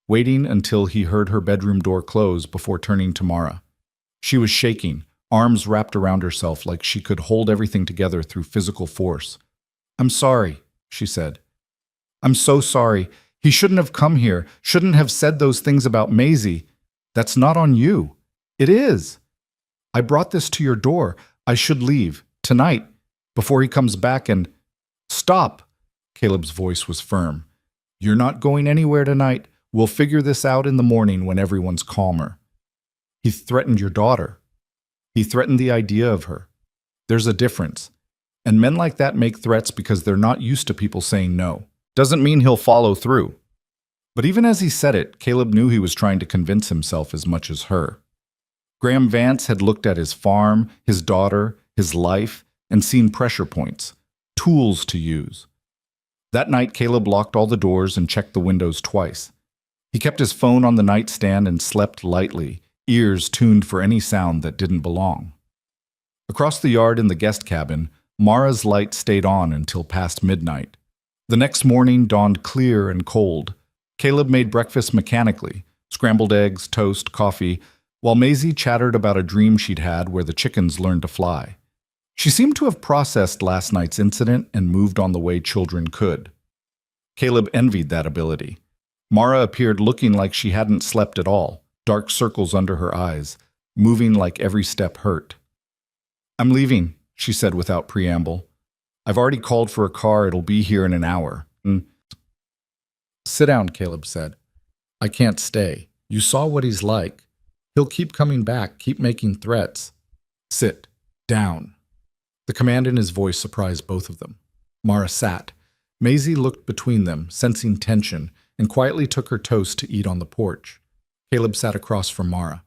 waiting until he heard her bedroom door close before turning to Mara. She was shaking, arms wrapped around herself like she could hold everything together through physical force. I'm sorry, she said. I'm so sorry. He shouldn't have come here, shouldn't have said those things about Maisie. That's not on you. It is. I brought this to your door. I should leave, tonight, before he comes back and… Stop! Caleb's voice was firm. You're not going anywhere tonight. We'll figure this out in the morning when everyone's calmer. He threatened your daughter. He threatened the idea of her. There's a difference. And men like that make threats because they're not used to people saying no. Doesn't mean he'll follow through. But even as he said it, Caleb knew he was trying to convince himself as much as her. Graham Vance had looked at his farm, his daughter, his life, and seen pressure points, tools to use. That night, Caleb locked all the doors and checked the windows twice. He kept his phone on the nightstand and slept lightly, ears tuned for any sound that didn't belong. Across the yard in the guest cabin, Mara's light stayed on until past midnight. The next morning dawned clear and cold. Caleb made breakfast mechanically, scrambled eggs, toast, coffee, while Maisie chattered about a dream she'd had where the chickens learned to fly. She seemed to have processed last night's incident and moved on the way children could. Caleb envied that ability. Mara appeared looking like she hadn't slept at all, dark circles under her eyes, moving like every step hurt. I'm leaving, she said without preamble. I've already called for a car. It'll be here in an hour. Sit down, Caleb said. I can't stay. You saw what he's like. He'll keep coming back, keep making threats. Sit down. The command in his voice surprised both of them. Mara sat. Maisie looked between them, sensing tension, and quietly took her toast to eat on the porch. Caleb sat across from Mara.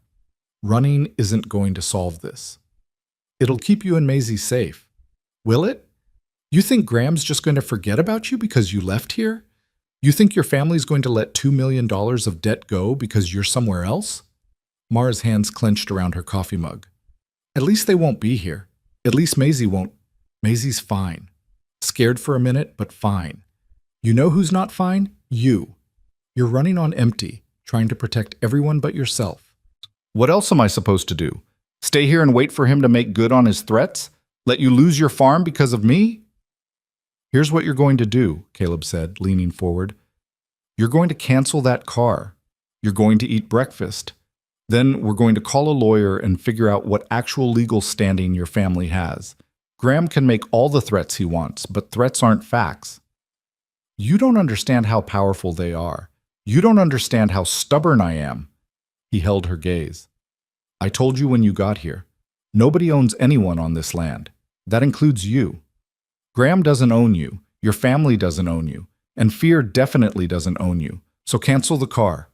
Running isn't going to solve this. It'll keep you and Maisie safe. Will it? You think Graham's just going to forget about you because you left here? You think your family's going to let $2 million of debt go because you're somewhere else? Mara's hands clenched around her coffee mug. At least they won't be here. At least Maisie won't. Maisie's fine. Scared for a minute, but fine. You know who's not fine? You. You're running on empty, trying to protect everyone but yourself. What else am I supposed to do? Stay here and wait for him to make good on his threats? Let you lose your farm because of me? Here's what you're going to do, Caleb said, leaning forward. You're going to cancel that car. You're going to eat breakfast. Then we're going to call a lawyer and figure out what actual legal standing your family has. Graham can make all the threats he wants, but threats aren't facts. You don't understand how powerful they are. You don't understand how stubborn I am. He held her gaze. I told you when you got here. Nobody owns anyone on this land. That includes you. Graham doesn't own you. Your family doesn't own you. And fear definitely doesn't own you. So cancel the car.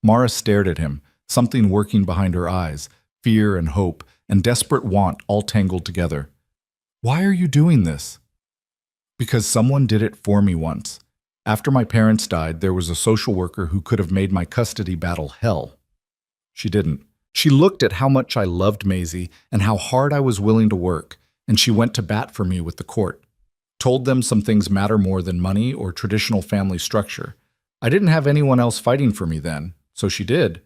Mara stared at him, something working behind her eyes, fear and hope, and desperate want all tangled together. Why are you doing this? Because someone did it for me once. After my parents died, there was a social worker who could have made my custody battle hell. She didn't. She looked at how much I loved Maisie and how hard I was willing to work, and she went to bat for me with the court. Told them some things matter more than money or traditional family structure. I didn't have anyone else fighting for me then, so she did.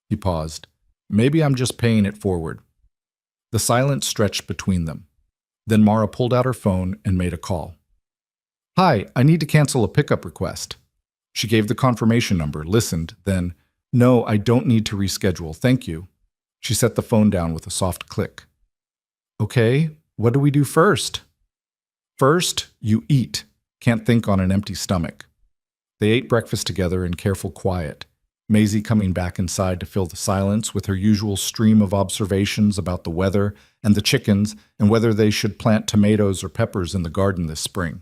He paused. Maybe I'm just paying it forward. The silence stretched between them. Then Mara pulled out her phone and made a call. "Hi, I need to cancel a pickup request." She gave the confirmation number, listened, then, "No, I don't need to reschedule, thank you." She set the phone down with a soft click. "Okay, what do we do first?" "First, you eat. Can't think on an empty stomach." They ate breakfast together in careful quiet, Maisie coming back inside to fill the silence with her usual stream of observations about the weather and the chickens and whether they should plant tomatoes or peppers in the garden this spring.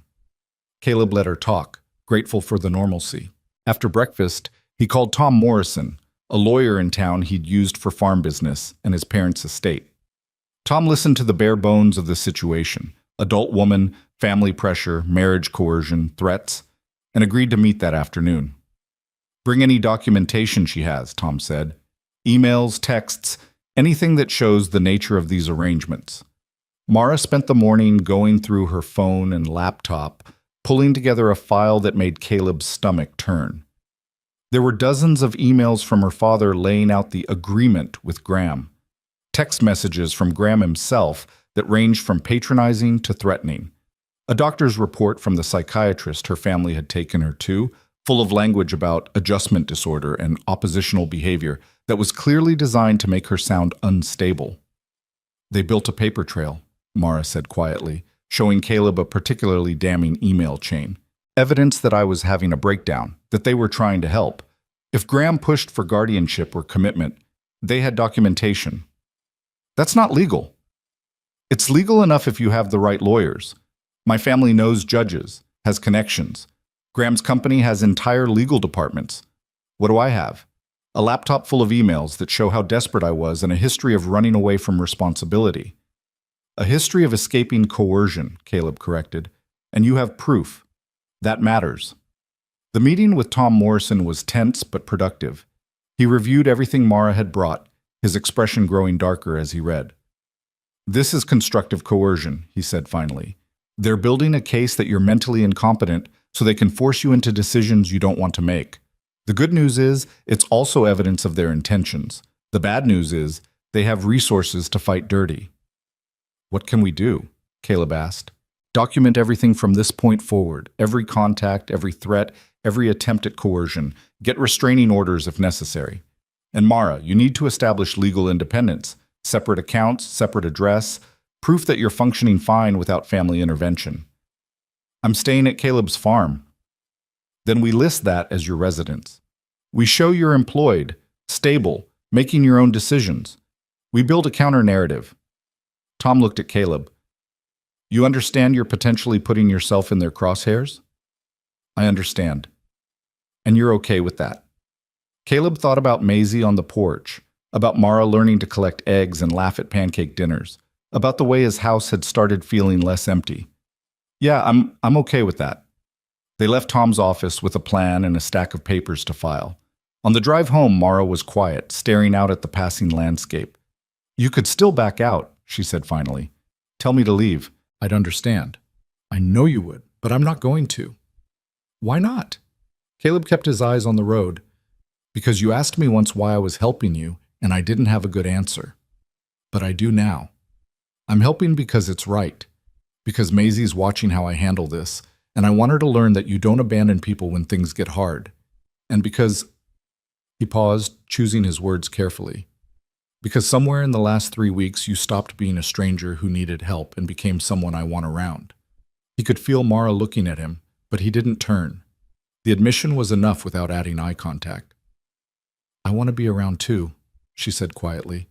Caleb let her talk, grateful for the normalcy. After breakfast, he called Tom Morrison, a lawyer in town he'd used for farm business and his parents' estate. Tom listened to the bare bones of the situation: adult woman, family pressure, marriage coercion, threats, and agreed to meet that afternoon. "Bring any documentation she has," Tom said. "Emails, texts, anything that shows the nature of these arrangements." Mara spent the morning going through her phone and laptop, pulling together a file that made Caleb's stomach turn. There were dozens of emails from her father laying out the agreement with Graham. Text messages from Graham himself that ranged from patronizing to threatening. A doctor's report from the psychiatrist her family had taken her to, full of language about adjustment disorder and oppositional behavior that was clearly designed to make her sound unstable. "They built a paper trail," Mara said quietly, showing Caleb a particularly damning email chain. "Evidence that I was having a breakdown, that they were trying to help. If Graham pushed for guardianship or commitment, they had documentation." "That's not legal." "It's legal enough if you have the right lawyers. My family knows judges, has connections. Graham's company has entire legal departments. What do I have? A laptop full of emails that show how desperate I was and a history of running away from responsibility." "A history of escaping coercion," Caleb corrected. "And you have proof. That matters." The meeting with Tom Morrison was tense but productive. He reviewed everything Mara had brought, his expression growing darker as he read. "This is constructive coercion," he said finally. "They're building a case that you're mentally incompetent so they can force you into decisions you don't want to make. The good news is, it's also evidence of their intentions. The bad news is, they have resources to fight dirty." "What can we do?" Caleb asked. "Document everything from this point forward, every contact, every threat, every attempt at coercion. Get restraining orders if necessary. And Mara, you need to establish legal independence, separate accounts, separate address, proof that you're functioning fine without family intervention." "I'm staying at Caleb's farm." "Then we list that as your residence. We show you're employed, stable, making your own decisions. We build a counter-narrative." Tom looked at Caleb. "You understand you're potentially putting yourself in their crosshairs?" "I understand." "And you're okay with that?" Caleb thought about Maisie on the porch, about Mara learning to collect eggs and laugh at pancake dinners, about the way his house had started feeling less empty. "Yeah, I'm okay with that." They left Tom's office with a plan and a stack of papers to file. On the drive home, Mara was quiet, staring out at the passing landscape. "You could still back out," she said finally. "Tell me to leave. I'd understand." "I know you would, but I'm not going to." "Why not?" Caleb kept his eyes on the road. "Because you asked me once why I was helping you, and I didn't have a good answer. But I do now. I'm helping because it's right. Because Maisie's watching how I handle this, and I want her to learn that you don't abandon people when things get hard. And because—" He paused, choosing his words carefully. "Because somewhere in the last 3 weeks you stopped being a stranger who needed help and became someone I want around." He could feel Mara looking at him, but he didn't turn. The admission was enough without adding eye contact. "I want to be around too," she said quietly.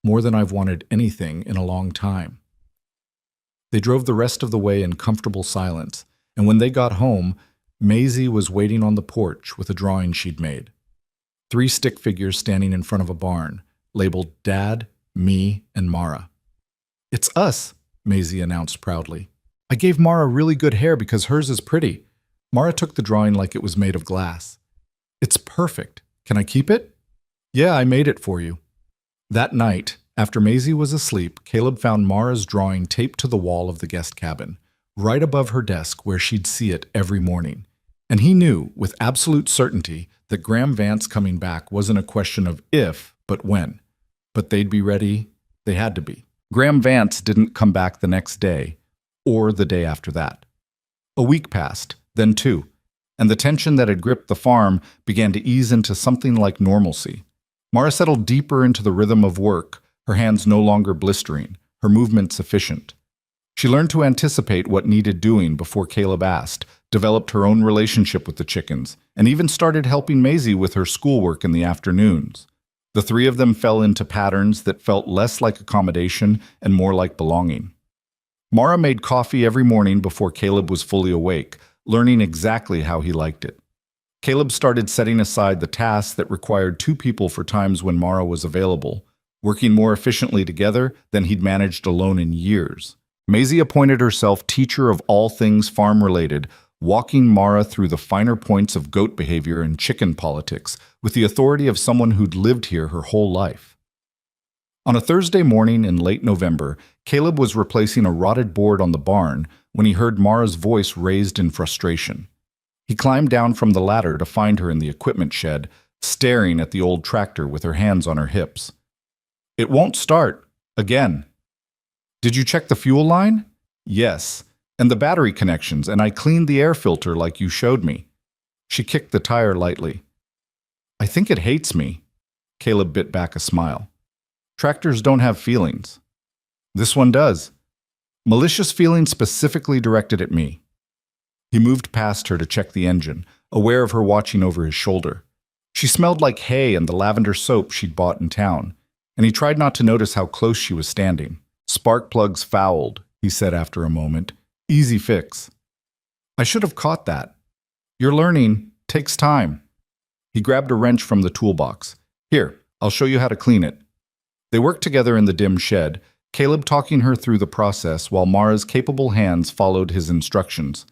"More than I've wanted anything in a long time." They drove the rest of the way in comfortable silence, and when they got home, Maisie was waiting on the porch with a drawing she'd made. 3 stick figures standing in front of a barn, labeled Dad, me, and Mara. "It's us," Maisie announced proudly. "I gave Mara really good hair because hers is pretty." Mara took the drawing like it was made of glass. "It's perfect. Can I keep it?" "Yeah, I made it for you." That night, after Maisie was asleep, Caleb found Mara's drawing taped to the wall of the guest cabin, right above her desk where she'd see it every morning. And he knew, with absolute certainty, that Graham Vance coming back wasn't a question of if, but when. But they'd be ready. They had to be. Graham Vance didn't come back the next day, or the day after that. A week passed, then two, and the tension that had gripped the farm began to ease into something like normalcy. Mara settled deeper into the rhythm of work, her hands no longer blistering, her movements efficient. She learned to anticipate what needed doing before Caleb asked, developed her own relationship with the chickens, and even started helping Maisie with her schoolwork in the afternoons. The three of them fell into patterns that felt less like accommodation and more like belonging. Mara made coffee every morning before Caleb was fully awake, learning exactly how he liked it. Caleb started setting aside the tasks that required two people for times when Mara was available, working more efficiently together than he'd managed alone in years. Maisie appointed herself teacher of all things farm-related, walking Mara through the finer points of goat behavior and chicken politics with the authority of someone who'd lived here her whole life. On a Thursday morning in late November, Caleb was replacing a rotted board on the barn when he heard Mara's voice raised in frustration. He climbed down from the ladder to find her in the equipment shed, staring at the old tractor with her hands on her hips. "It won't start. Again." "Did you check the fuel line?" "Yes. And the battery connections, and I cleaned the air filter like you showed me." She kicked the tire lightly. "I think it hates me." Caleb bit back a smile. "Tractors don't have feelings." "This one does. Malicious feelings specifically directed at me." He moved past her to check the engine, aware of her watching over his shoulder. She smelled like hay and the lavender soap she'd bought in town, and he tried not to notice how close she was standing. "Spark plugs fouled," he said after a moment. "Easy fix." "I should have caught that." "You're learning. Takes time." He grabbed a wrench from the toolbox. "Here, I'll show you how to clean it." They worked together in the dim shed, Caleb talking her through the process while Mara's capable hands followed his instructions.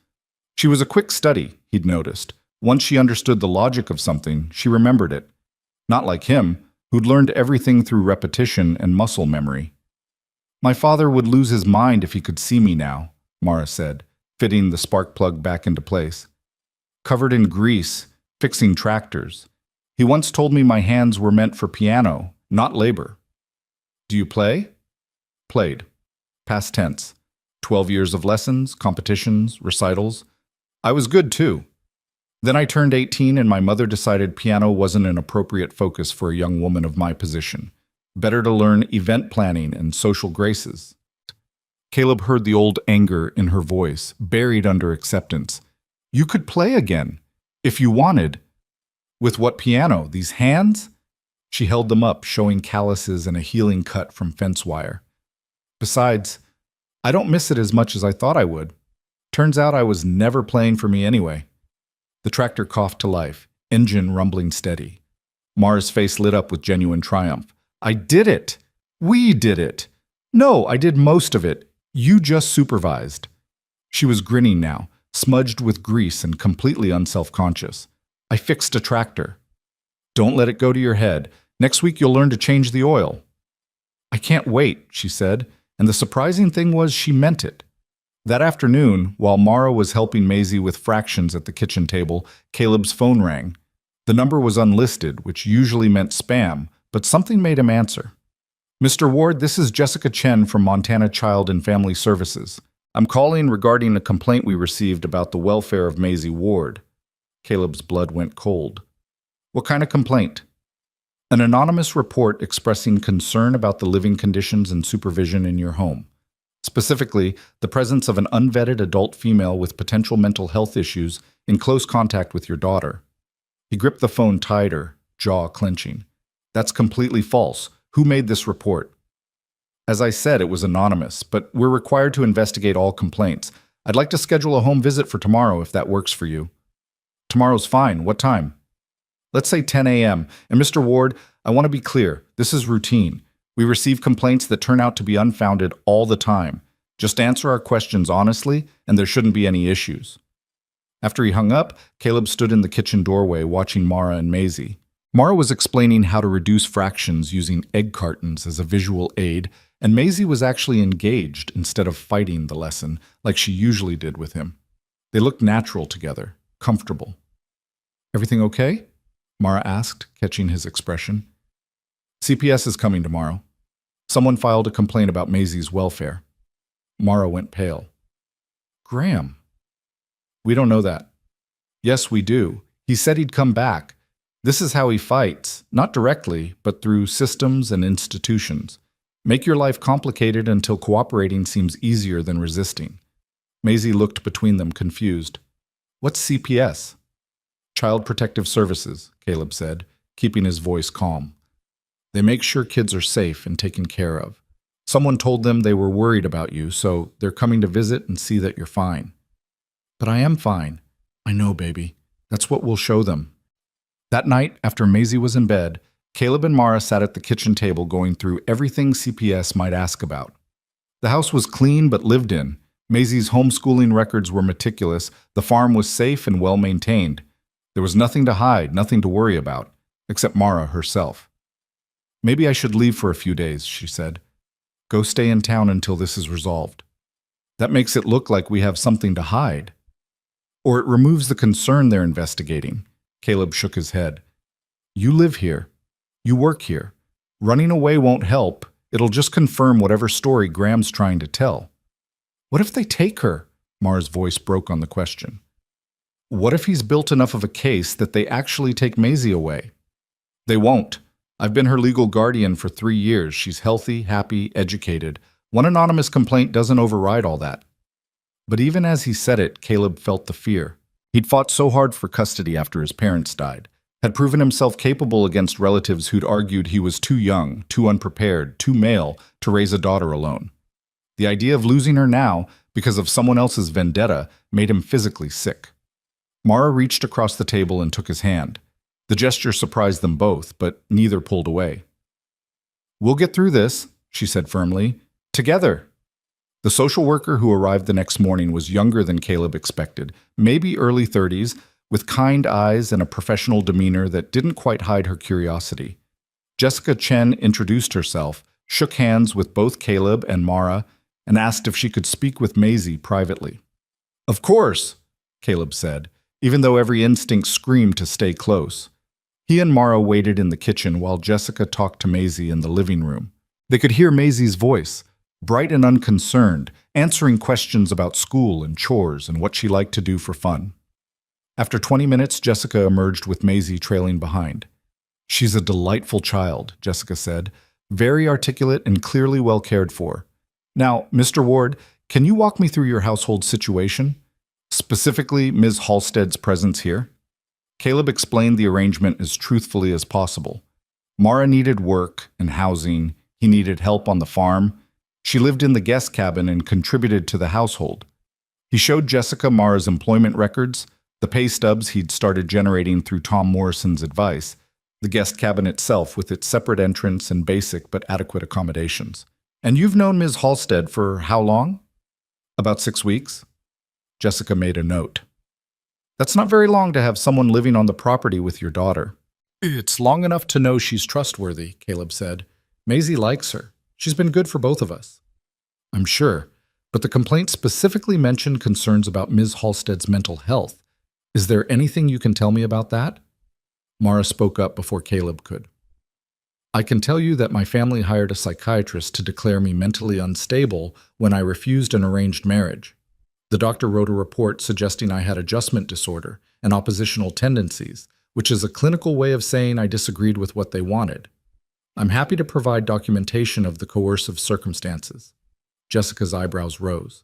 She was a quick study, he'd noticed. Once she understood the logic of something, she remembered it. Not like him, who'd learned everything through repetition and muscle memory. "My father would lose his mind if he could see me now," Mara said, fitting the spark plug back into place. "Covered in grease, fixing tractors. He once told me my hands were meant for piano, not labor." "Do you play?" "Played. Past tense. 12 years of lessons, competitions, recitals. I was good too. Then I turned 18 and my mother decided piano wasn't an appropriate focus for a young woman of my position. Better to learn event planning and social graces." Caleb heard the old anger in her voice, buried under acceptance. "You could play again, if you wanted." "With what piano? These hands?" She held them up, showing calluses and a healing cut from fence wire. "Besides, I don't miss it as much as I thought I would. Turns out I was never playing for me anyway." The tractor coughed to life, engine rumbling steady. Mara's face lit up with genuine triumph. "I did it! We did it! No, I did most of it. You just supervised." She was grinning now, smudged with grease and completely unself-conscious. "I fixed a tractor." "Don't let it go to your head. Next week you'll learn to change the oil." "I can't wait," she said, and the surprising thing was she meant it. That afternoon, while Mara was helping Maisie with fractions at the kitchen table, Caleb's phone rang. The number was unlisted, which usually meant spam, but something made him answer. "Mr. Ward, this is Jessica Chen from Montana Child and Family Services. I'm calling regarding a complaint we received about the welfare of Maisie Ward." Caleb's blood went cold. "What kind of complaint?" "An anonymous report expressing concern about the living conditions and supervision in your home. Specifically, the presence of an unvetted adult female with potential mental health issues in close contact with your daughter." He gripped the phone tighter, jaw clenching. "That's completely false. Who made this report?" "As I said, it was anonymous, but we're required to investigate all complaints. I'd like to schedule a home visit for tomorrow if that works for you." "Tomorrow's fine. What time?" "Let's say 10 a.m. And Mr. Ward, I want to be clear. This is routine. We receive complaints that turn out to be unfounded all the time. Just answer our questions honestly, and there shouldn't be any issues." After he hung up, Caleb stood in the kitchen doorway watching Mara and Maisie. Mara was explaining how to reduce fractions using egg cartons as a visual aid, and Maisie was actually engaged instead of fighting the lesson like she usually did with him. They looked natural together, comfortable. "Everything okay?" Mara asked, catching his expression. "CPS is coming tomorrow." Someone filed a complaint about Maisie's welfare. Mara went pale. Graham. We don't know that. Yes, we do. He said he'd come back. This is how he fights, not directly, but through systems and institutions. Make your life complicated until cooperating seems easier than resisting. Maisie looked between them, confused. What's CPS? Child Protective Services, Caleb said, keeping his voice calm. They make sure kids are safe and taken care of. Someone told them they were worried about you, so they're coming to visit and see that you're fine. But I am fine. I know, baby. That's what we'll show them. That night, after Maisie was in bed, Caleb and Mara sat at the kitchen table going through everything CPS might ask about. The house was clean but lived in. Maisie's homeschooling records were meticulous. The farm was safe and well maintained. There was nothing to hide, nothing to worry about, except Mara herself. Maybe I should leave for a few days, she said. Go stay in town until this is resolved. That makes it look like we have something to hide. Or it removes the concern they're investigating. Caleb shook his head. You live here. You work here. Running away won't help. It'll just confirm whatever story Graham's trying to tell. What if they take her? Mara's voice broke on the question. What if he's built enough of a case that they actually take Maisie away? They won't. I've been her legal guardian for 3 years. She's healthy, happy, educated. One anonymous complaint doesn't override all that. But even as he said it, Caleb felt the fear. He'd fought so hard for custody after his parents died, had proven himself capable against relatives who'd argued he was too young, too unprepared, too male to raise a daughter alone. The idea of losing her now, because of someone else's vendetta, made him physically sick. Mara reached across the table and took his hand. The gesture surprised them both, but neither pulled away. We'll get through this, she said firmly. Together. The social worker who arrived the next morning was younger than Caleb expected, maybe early 30s, with kind eyes and a professional demeanor that didn't quite hide her curiosity. Jessica Chen introduced herself, shook hands with both Caleb and Mara, and asked if she could speak with Maisie privately. Of course, Caleb said, even though every instinct screamed to stay close. He and Mara waited in the kitchen while Jessica talked to Maisie in the living room. They could hear Maisie's voice, bright and unconcerned, answering questions about school and chores and what she liked to do for fun. After 20 minutes, Jessica emerged with Maisie trailing behind. She's a delightful child, Jessica said, very articulate and clearly well cared for. Now, Mr. Ward, can you walk me through your household situation? Specifically, Ms. Halstead's presence here? Caleb explained the arrangement as truthfully as possible. Mara needed work and housing. He needed help on the farm. She lived in the guest cabin and contributed to the household. He showed Jessica Mara's employment records, the pay stubs he'd started generating through Tom Morrison's advice, the guest cabin itself with its separate entrance and basic but adequate accommodations. And you've known Ms. Halstead for how long? About 6 weeks. Jessica made a note. That's not very long to have someone living on the property with your daughter. It's long enough to know she's trustworthy, Caleb said. Maisie likes her. She's been good for both of us. I'm sure, but the complaint specifically mentioned concerns about Ms. Halstead's mental health. Is there anything you can tell me about that? Mara spoke up before Caleb could. I can tell you that my family hired a psychiatrist to declare me mentally unstable when I refused an arranged marriage. The doctor wrote a report suggesting I had adjustment disorder and oppositional tendencies, which is a clinical way of saying I disagreed with what they wanted. I'm happy to provide documentation of the coercive circumstances. Jessica's eyebrows rose.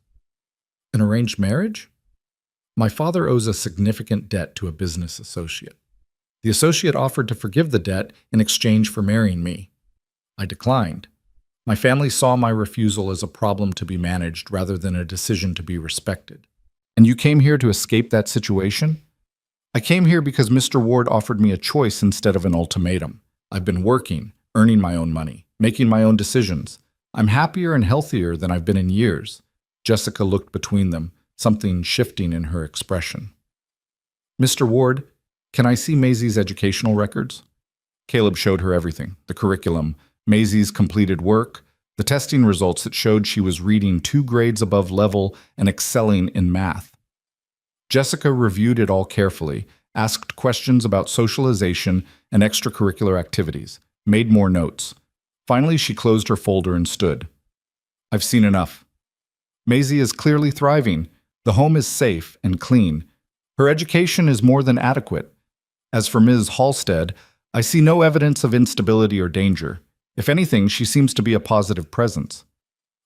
An arranged marriage? My father owes a significant debt to a business associate. The associate offered to forgive the debt in exchange for marrying me. I declined. My family saw my refusal as a problem to be managed rather than a decision to be respected. And you came here to escape that situation? I came here because Mr. Ward offered me a choice instead of an ultimatum. I've been working, earning my own money, making my own decisions. I'm happier and healthier than I've been in years. Jessica looked between them, something shifting in her expression. Mr. Ward, can I see Maisie's educational records? Caleb showed her everything, the curriculum, Maisie's completed work, the testing results that showed she was reading 2 grades above level and excelling in math. Jessica reviewed it all carefully, asked questions about socialization and extracurricular activities, made more notes. Finally, she closed her folder and stood. I've seen enough. Maisie is clearly thriving. The home is safe and clean. Her education is more than adequate. As for Ms. Halstead, I see no evidence of instability or danger. If anything, she seems to be a positive presence.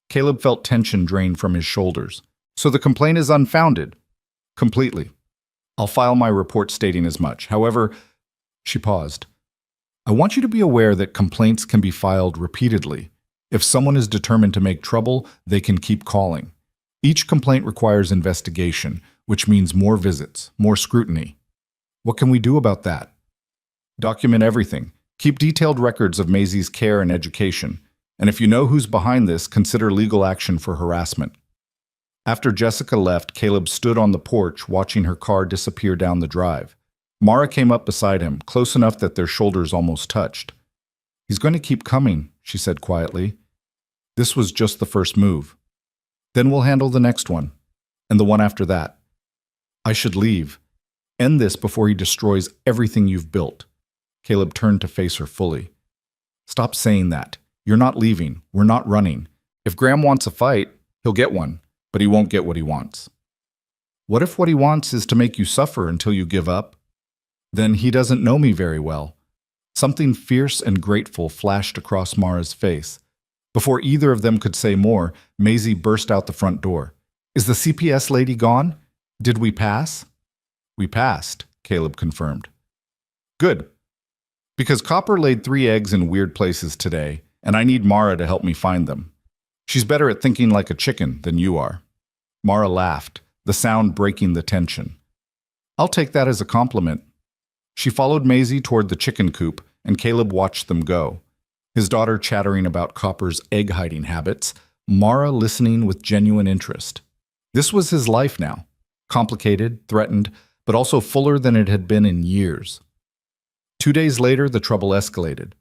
Caleb felt tension drain from his shoulders. So the complaint is unfounded? Completely. I'll file my report stating as much. However, she paused. I want you to be aware that complaints can be filed repeatedly. If someone is determined to make trouble, they can keep calling. Each complaint requires investigation, which means more visits, more scrutiny. What can we do about that? Document everything. Keep detailed records of Maisie's care and education. And if you know who's behind this, consider legal action for harassment. After Jessica left, Caleb stood on the porch watching her car disappear down the drive. Mara came up beside him, close enough that their shoulders almost touched. He's going to keep coming, she said quietly. This was just the first move. Then we'll handle the next one, and the one after that. I should leave. End this before he destroys everything you've built. Caleb turned to face her fully. Stop saying that. You're not leaving. We're not running. If Graham wants a fight, he'll get one, but he won't get what he wants. What if what he wants is to make you suffer until you give up? Then he doesn't know me very well. Something fierce and grateful flashed across Mara's face. Before either of them could say more, Maisie burst out the front door. Is the CPS lady gone? Did we pass? We passed, Caleb confirmed. Good. Because Copper laid 3 eggs in weird places today, and I need Mara to help me find them. She's better at thinking like a chicken than you are. Mara laughed, the sound breaking the tension. I'll take that as a compliment. She followed Maisie toward the chicken coop, and Caleb watched them go. His daughter chattering about Copper's egg-hiding habits, Mara listening with genuine interest. This was his life now. Complicated, threatened, but also fuller than it had been in years. 2 days later, the trouble escalated.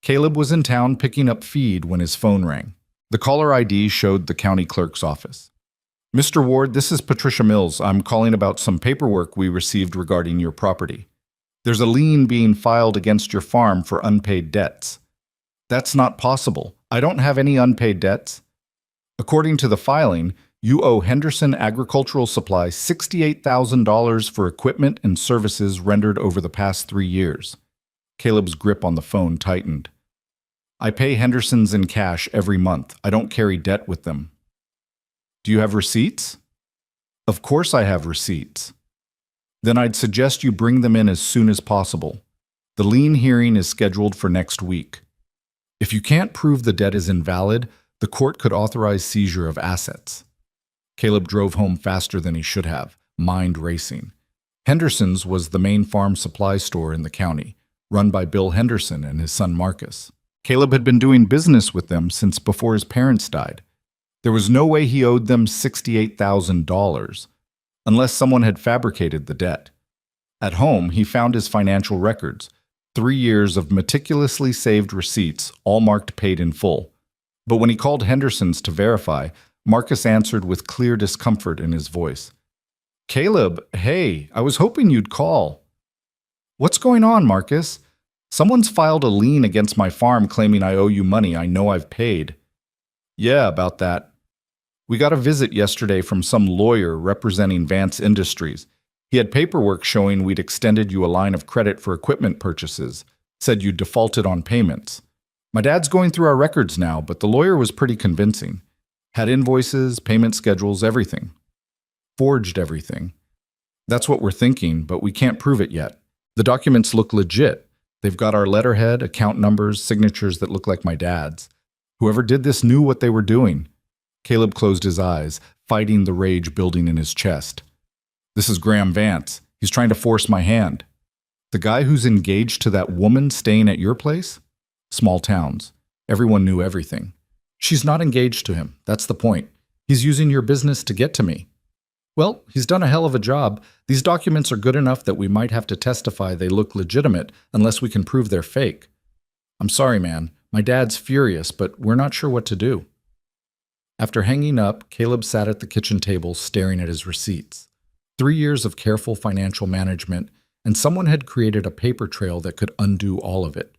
Caleb was in town picking up feed when his phone rang. The caller ID showed the county clerk's office. Mr. Ward, this is Patricia Mills. I'm calling about some paperwork we received regarding your property. There's a lien being filed against your farm for unpaid debts. That's not possible. I don't have any unpaid debts. According to the filing, you owe Henderson Agricultural Supply $68,000 for equipment and services rendered over the past 3 years. Caleb's grip on the phone tightened. I pay Hendersons in cash every month. I don't carry debt with them. Do you have receipts? Of course I have receipts. Then I'd suggest you bring them in as soon as possible. The lien hearing is scheduled for next week. If you can't prove the debt is invalid, the court could authorize seizure of assets. Caleb drove home faster than he should have, mind racing. Henderson's was the main farm supply store in the county, run by Bill Henderson and his son Marcus. Caleb had been doing business with them since before his parents died. There was no way he owed them $68,000, unless someone had fabricated the debt. At home, he found his financial records, 3 years of meticulously saved receipts, all marked paid in full. But when he called Henderson's to verify, Marcus answered with clear discomfort in his voice. Caleb, hey, I was hoping you'd call. What's going on, Marcus? Someone's filed a lien against my farm claiming I owe you money I know I've paid. Yeah, about that. We got a visit yesterday from some lawyer representing Vance Industries. He had paperwork showing we'd extended you a line of credit for equipment purchases, said you defaulted on payments. My dad's going through our records now, but the lawyer was pretty convincing. Had invoices, payment schedules, everything. Forged everything. That's what we're thinking, but we can't prove it yet. The documents look legit. They've got our letterhead, account numbers, signatures that look like my dad's. Whoever did this knew what they were doing. Caleb closed his eyes, fighting the rage building in his chest. This is Graham Vance. He's trying to force my hand. The guy who's engaged to that woman staying at your place? Small towns. Everyone knew everything. She's not engaged to him. That's the point. He's using your business to get to me. Well, he's done a hell of a job. These documents are good enough that we might have to testify they look legitimate unless we can prove they're fake. I'm sorry, man. My dad's furious, but we're not sure what to do. After hanging up, Caleb sat at the kitchen table staring at his receipts. 3 years of careful financial management, and someone had created a paper trail that could undo all of it.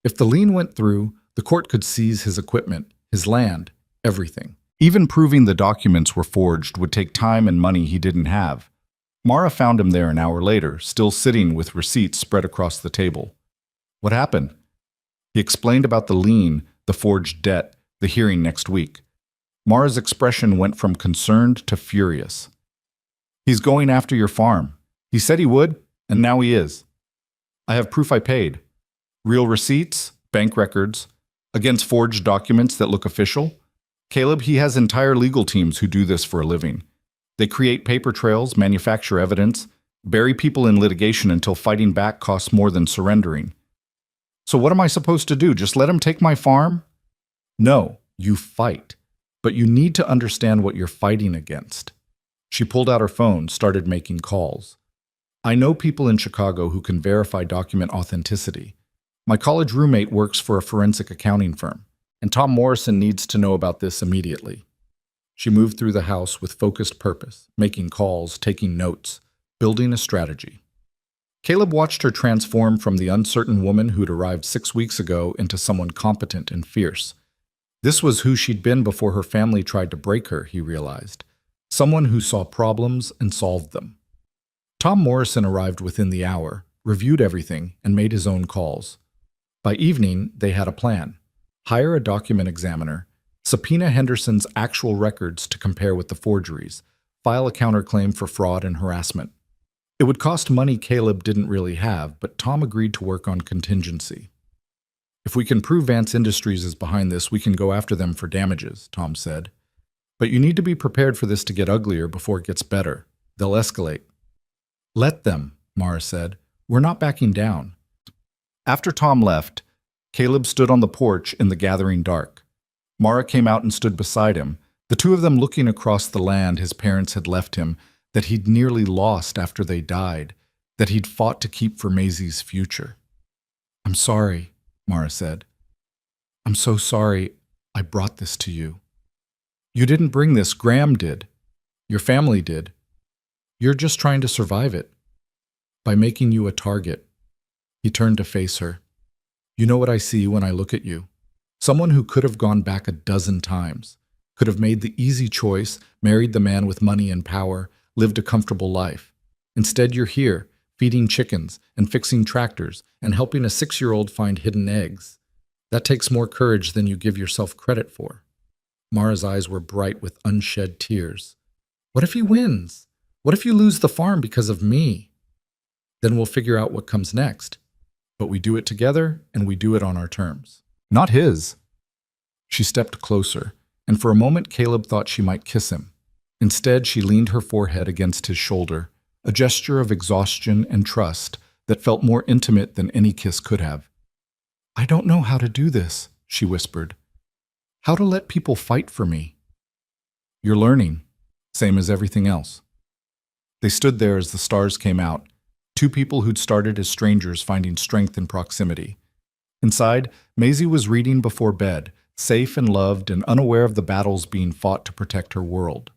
If the lien went through, The court could seize his equipment, his land, everything. Even proving the documents were forged would take time and money he didn't have. Mara found him there an hour later, still sitting with receipts spread across the table. What happened? He explained about the lien, the forged debt, the hearing next week. Mara's expression went from concerned to furious. He's going after your farm. He said he would, and now he is. I have proof I paid. Real receipts, bank records, against forged documents that look official. Caleb, he has entire legal teams who do this for a living. They create paper trails, manufacture evidence, bury people in litigation until fighting back costs more than surrendering. So what am I supposed to do? Just let him take my farm? No, you fight. But you need to understand what you're fighting against. She pulled out her phone, started making calls. I know people in Chicago who can verify document authenticity. My college roommate works for a forensic accounting firm, and Tom Morrison needs to know about this immediately. She moved through the house with focused purpose, making calls, taking notes, building a strategy. Caleb watched her transform from the uncertain woman who'd arrived 6 weeks ago into someone competent and fierce. This was who she'd been before her family tried to break her, he realized. Someone who saw problems and solved them. Tom Morrison arrived within the hour, reviewed everything, and made his own calls. By evening, they had a plan. Hire a document examiner, subpoena Henderson's actual records to compare with the forgeries, file a counterclaim for fraud and harassment. It would cost money Caleb didn't really have, but Tom agreed to work on contingency. If we can prove Vance Industries is behind this, we can go after them for damages, Tom said. But you need to be prepared for this to get uglier before it gets better. They'll escalate. Let them, Mara said. We're not backing down. After Tom left, Caleb stood on the porch in the gathering dark. Mara came out and stood beside him, the two of them looking across the land his parents had left him, that he'd nearly lost after they died, that he'd fought to keep for Maisie's future. I'm sorry, Mara said. I'm so sorry I brought this to you. You didn't bring this, Graham did. Your family did. You're just trying to survive it. By making you a target. He turned to face her. You know what I see when I look at you? Someone who could have gone back a dozen times, could have made the easy choice, married the man with money and power, lived a comfortable life. Instead, you're here, feeding chickens and fixing tractors and helping a 6-year-old find hidden eggs. That takes more courage than you give yourself credit for. Mara's eyes were bright with unshed tears. What if he wins? What if you lose the farm because of me? Then we'll figure out what comes next. But we do it together, and we do it on our terms. Not his. She stepped closer, and for a moment Caleb thought she might kiss him. Instead, she leaned her forehead against his shoulder, a gesture of exhaustion and trust that felt more intimate than any kiss could have. I don't know how to do this, she whispered. How to let people fight for me. You're learning, same as everything else. They stood there as the stars came out, two people who'd started as strangers finding strength in proximity. Inside, Maisie was reading before bed, safe and loved and unaware of the battles being fought to protect her world.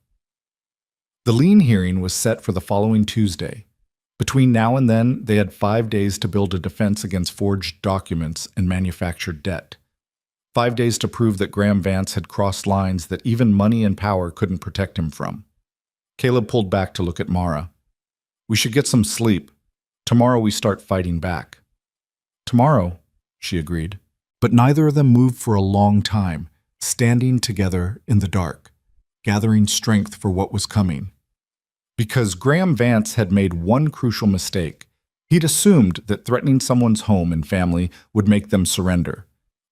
The lien hearing was set for the following Tuesday. Between now and then, they had 5 days to build a defense against forged documents and manufactured debt. 5 days to prove that Graham Vance had crossed lines that even money and power couldn't protect him from. Caleb pulled back to look at Mara. We should get some sleep. Tomorrow we start fighting back. Tomorrow, she agreed. But neither of them moved for a long time, standing together in the dark, gathering strength for what was coming. Because Graham Vance had made one crucial mistake. He'd assumed that threatening someone's home and family would make them surrender.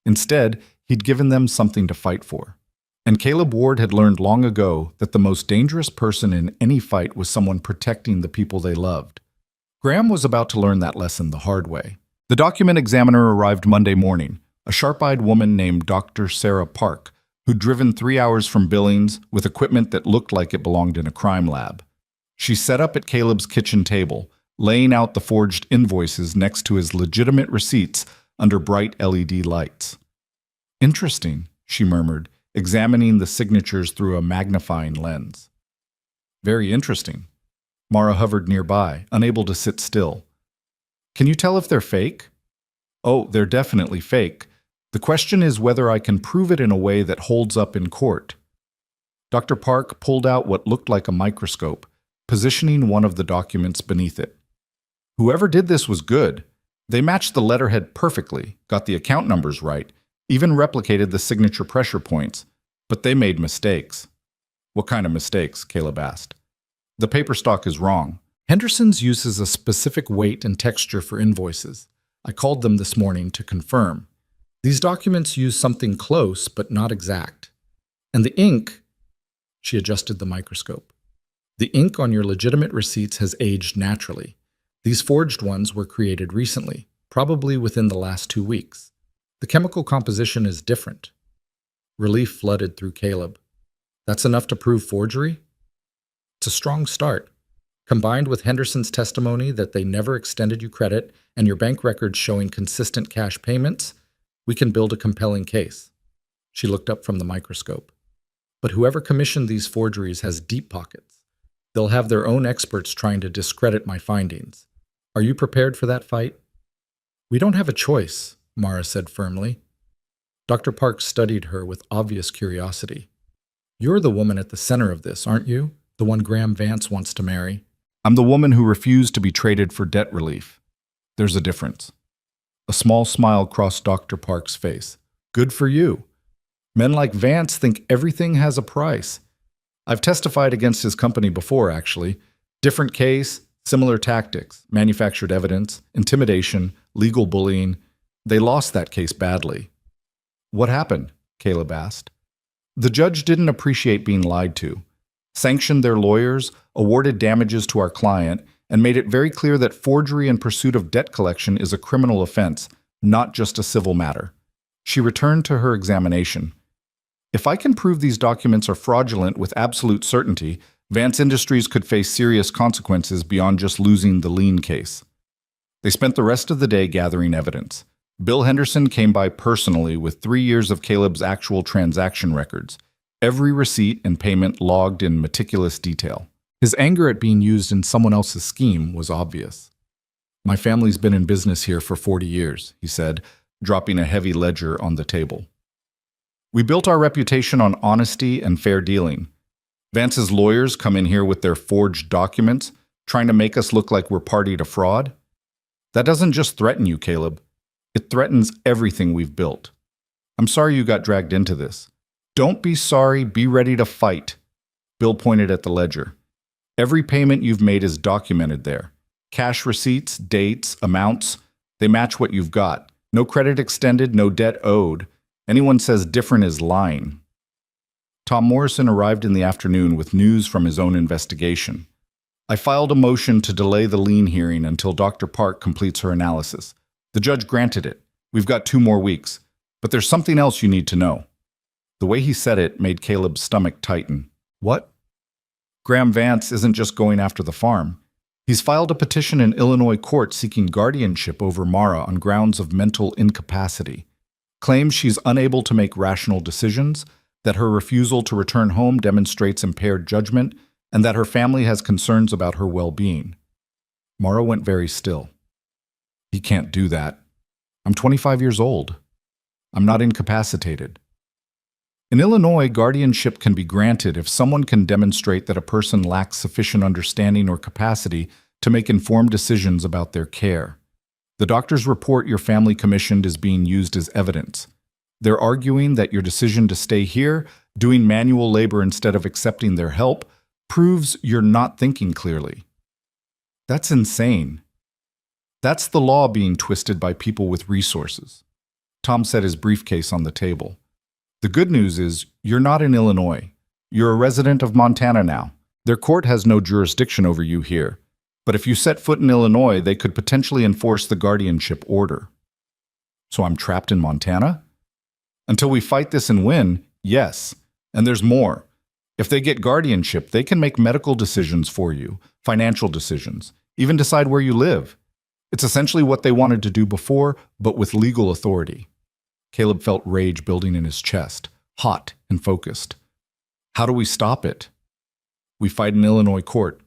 Instead, he'd given them something to fight for. And Caleb Ward had learned long ago that the most dangerous person in any fight was someone protecting the people they loved. Graham was about to learn that lesson the hard way. The document examiner arrived Monday morning, a sharp-eyed woman named Dr. Sarah Park, who'd driven 3 hours from Billings with equipment that looked like it belonged in a crime lab. She set up at Caleb's kitchen table, laying out the forged invoices next to his legitimate receipts under bright LED lights. Interesting, she murmured, examining the signatures through a magnifying lens. Very interesting. Mara hovered nearby, unable to sit still. Can you tell if they're fake? Oh, they're definitely fake. The question is whether I can prove it in a way that holds up in court. Dr. Park pulled out what looked like a microscope, positioning one of the documents beneath it. Whoever did this was good. They matched the letterhead perfectly, got the account numbers right, even replicated the signature pressure points, but they made mistakes. What kind of mistakes? Caleb asked. The paper stock is wrong. Henderson's uses a specific weight and texture for invoices. I called them this morning to confirm. These documents use something close but not exact. And the ink, she adjusted the microscope. The ink on your legitimate receipts has aged naturally. These forged ones were created recently, probably within the last 2 weeks. The chemical composition is different. Relief flooded through Caleb. That's enough to prove forgery? It's a strong start. Combined with Henderson's testimony that they never extended you credit and your bank records showing consistent cash payments, we can build a compelling case. She looked up from the microscope. But whoever commissioned these forgeries has deep pockets. They'll have their own experts trying to discredit my findings. Are you prepared for that fight? We don't have a choice, Mara said firmly. Dr. Park studied her with obvious curiosity. You're the woman at the center of this, aren't you? The one Graham Vance wants to marry. I'm the woman who refused to be traded for debt relief. There's a difference. A small smile crossed Dr. Park's face. Good for you. Men like Vance think everything has a price. I've testified against his company before, actually. Different case, similar tactics, manufactured evidence, intimidation, legal bullying. They lost that case badly. What happened? Caleb asked. The judge didn't appreciate being lied to, sanctioned their lawyers, awarded damages to our client, and made it very clear that forgery in pursuit of debt collection is a criminal offense, not just a civil matter. She returned to her examination. If I can prove these documents are fraudulent with absolute certainty, Vance Industries could face serious consequences beyond just losing the lien case. They spent the rest of the day gathering evidence. Bill Henderson came by personally with 3 years of Caleb's actual transaction records, every receipt and payment logged in meticulous detail. His anger at being used in someone else's scheme was obvious. My family's been in business here for 40 years, he said, dropping a heavy ledger on the table. We built our reputation on honesty and fair dealing. Vance's lawyers come in here with their forged documents, trying to make us look like we're party to fraud. That doesn't just threaten you, Caleb. It threatens everything we've built. I'm sorry you got dragged into this. Don't be sorry, be ready to fight. Bill pointed at the ledger. Every payment you've made is documented there. Cash receipts, dates, amounts, they match what you've got. No credit extended, no debt owed. Anyone says different is lying. Tom Morrison arrived in the afternoon with news from his own investigation. I filed a motion to delay the lien hearing until Dr. Park completes her analysis. The judge granted it. We've got 2 more weeks. But there's something else you need to know. The way he said it made Caleb's stomach tighten. What? Graham Vance isn't just going after the farm. He's filed a petition in Illinois court seeking guardianship over Mara on grounds of mental incapacity. Claims she's unable to make rational decisions, that her refusal to return home demonstrates impaired judgment, and that her family has concerns about her well-being. Mara went very still. He can't do that. I'm 25 years old. I'm not incapacitated. In Illinois, guardianship can be granted if someone can demonstrate that a person lacks sufficient understanding or capacity to make informed decisions about their care. The doctor's report your family commissioned is being used as evidence. They're arguing that your decision to stay here, doing manual labor instead of accepting their help, proves you're not thinking clearly. That's insane. That's the law being twisted by people with resources. Tom set his briefcase on the table. The good news is you're not in Illinois. You're a resident of Montana now. Their court has no jurisdiction over you here. But if you set foot in Illinois, they could potentially enforce the guardianship order. So I'm trapped in Montana? Until we fight this and win, yes. And there's more. If they get guardianship, they can make medical decisions for you, financial decisions, even decide where you live. It's essentially what they wanted to do before, but with legal authority. Caleb felt rage building in his chest, hot and focused. How do we stop it? We fight in Illinois court,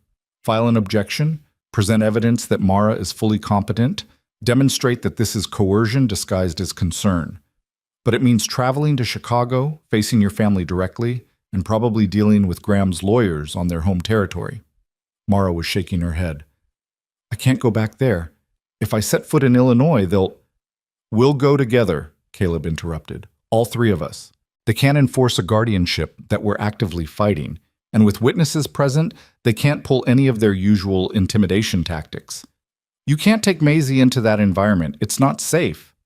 file an objection, present evidence that Mara is fully competent, demonstrate that this is coercion disguised as concern. but it means traveling to Chicago, facing your family directly, and probably dealing with Graham's lawyers on their home territory. Mara was shaking her head. I can't go back there. If I set foot in Illinois, they'll... We'll go together, Caleb interrupted. All three of us. They can't enforce a guardianship that we're actively fighting, and with witnesses present, they can't pull any of their usual intimidation tactics. You can't take Maisie into that environment. It's not safe.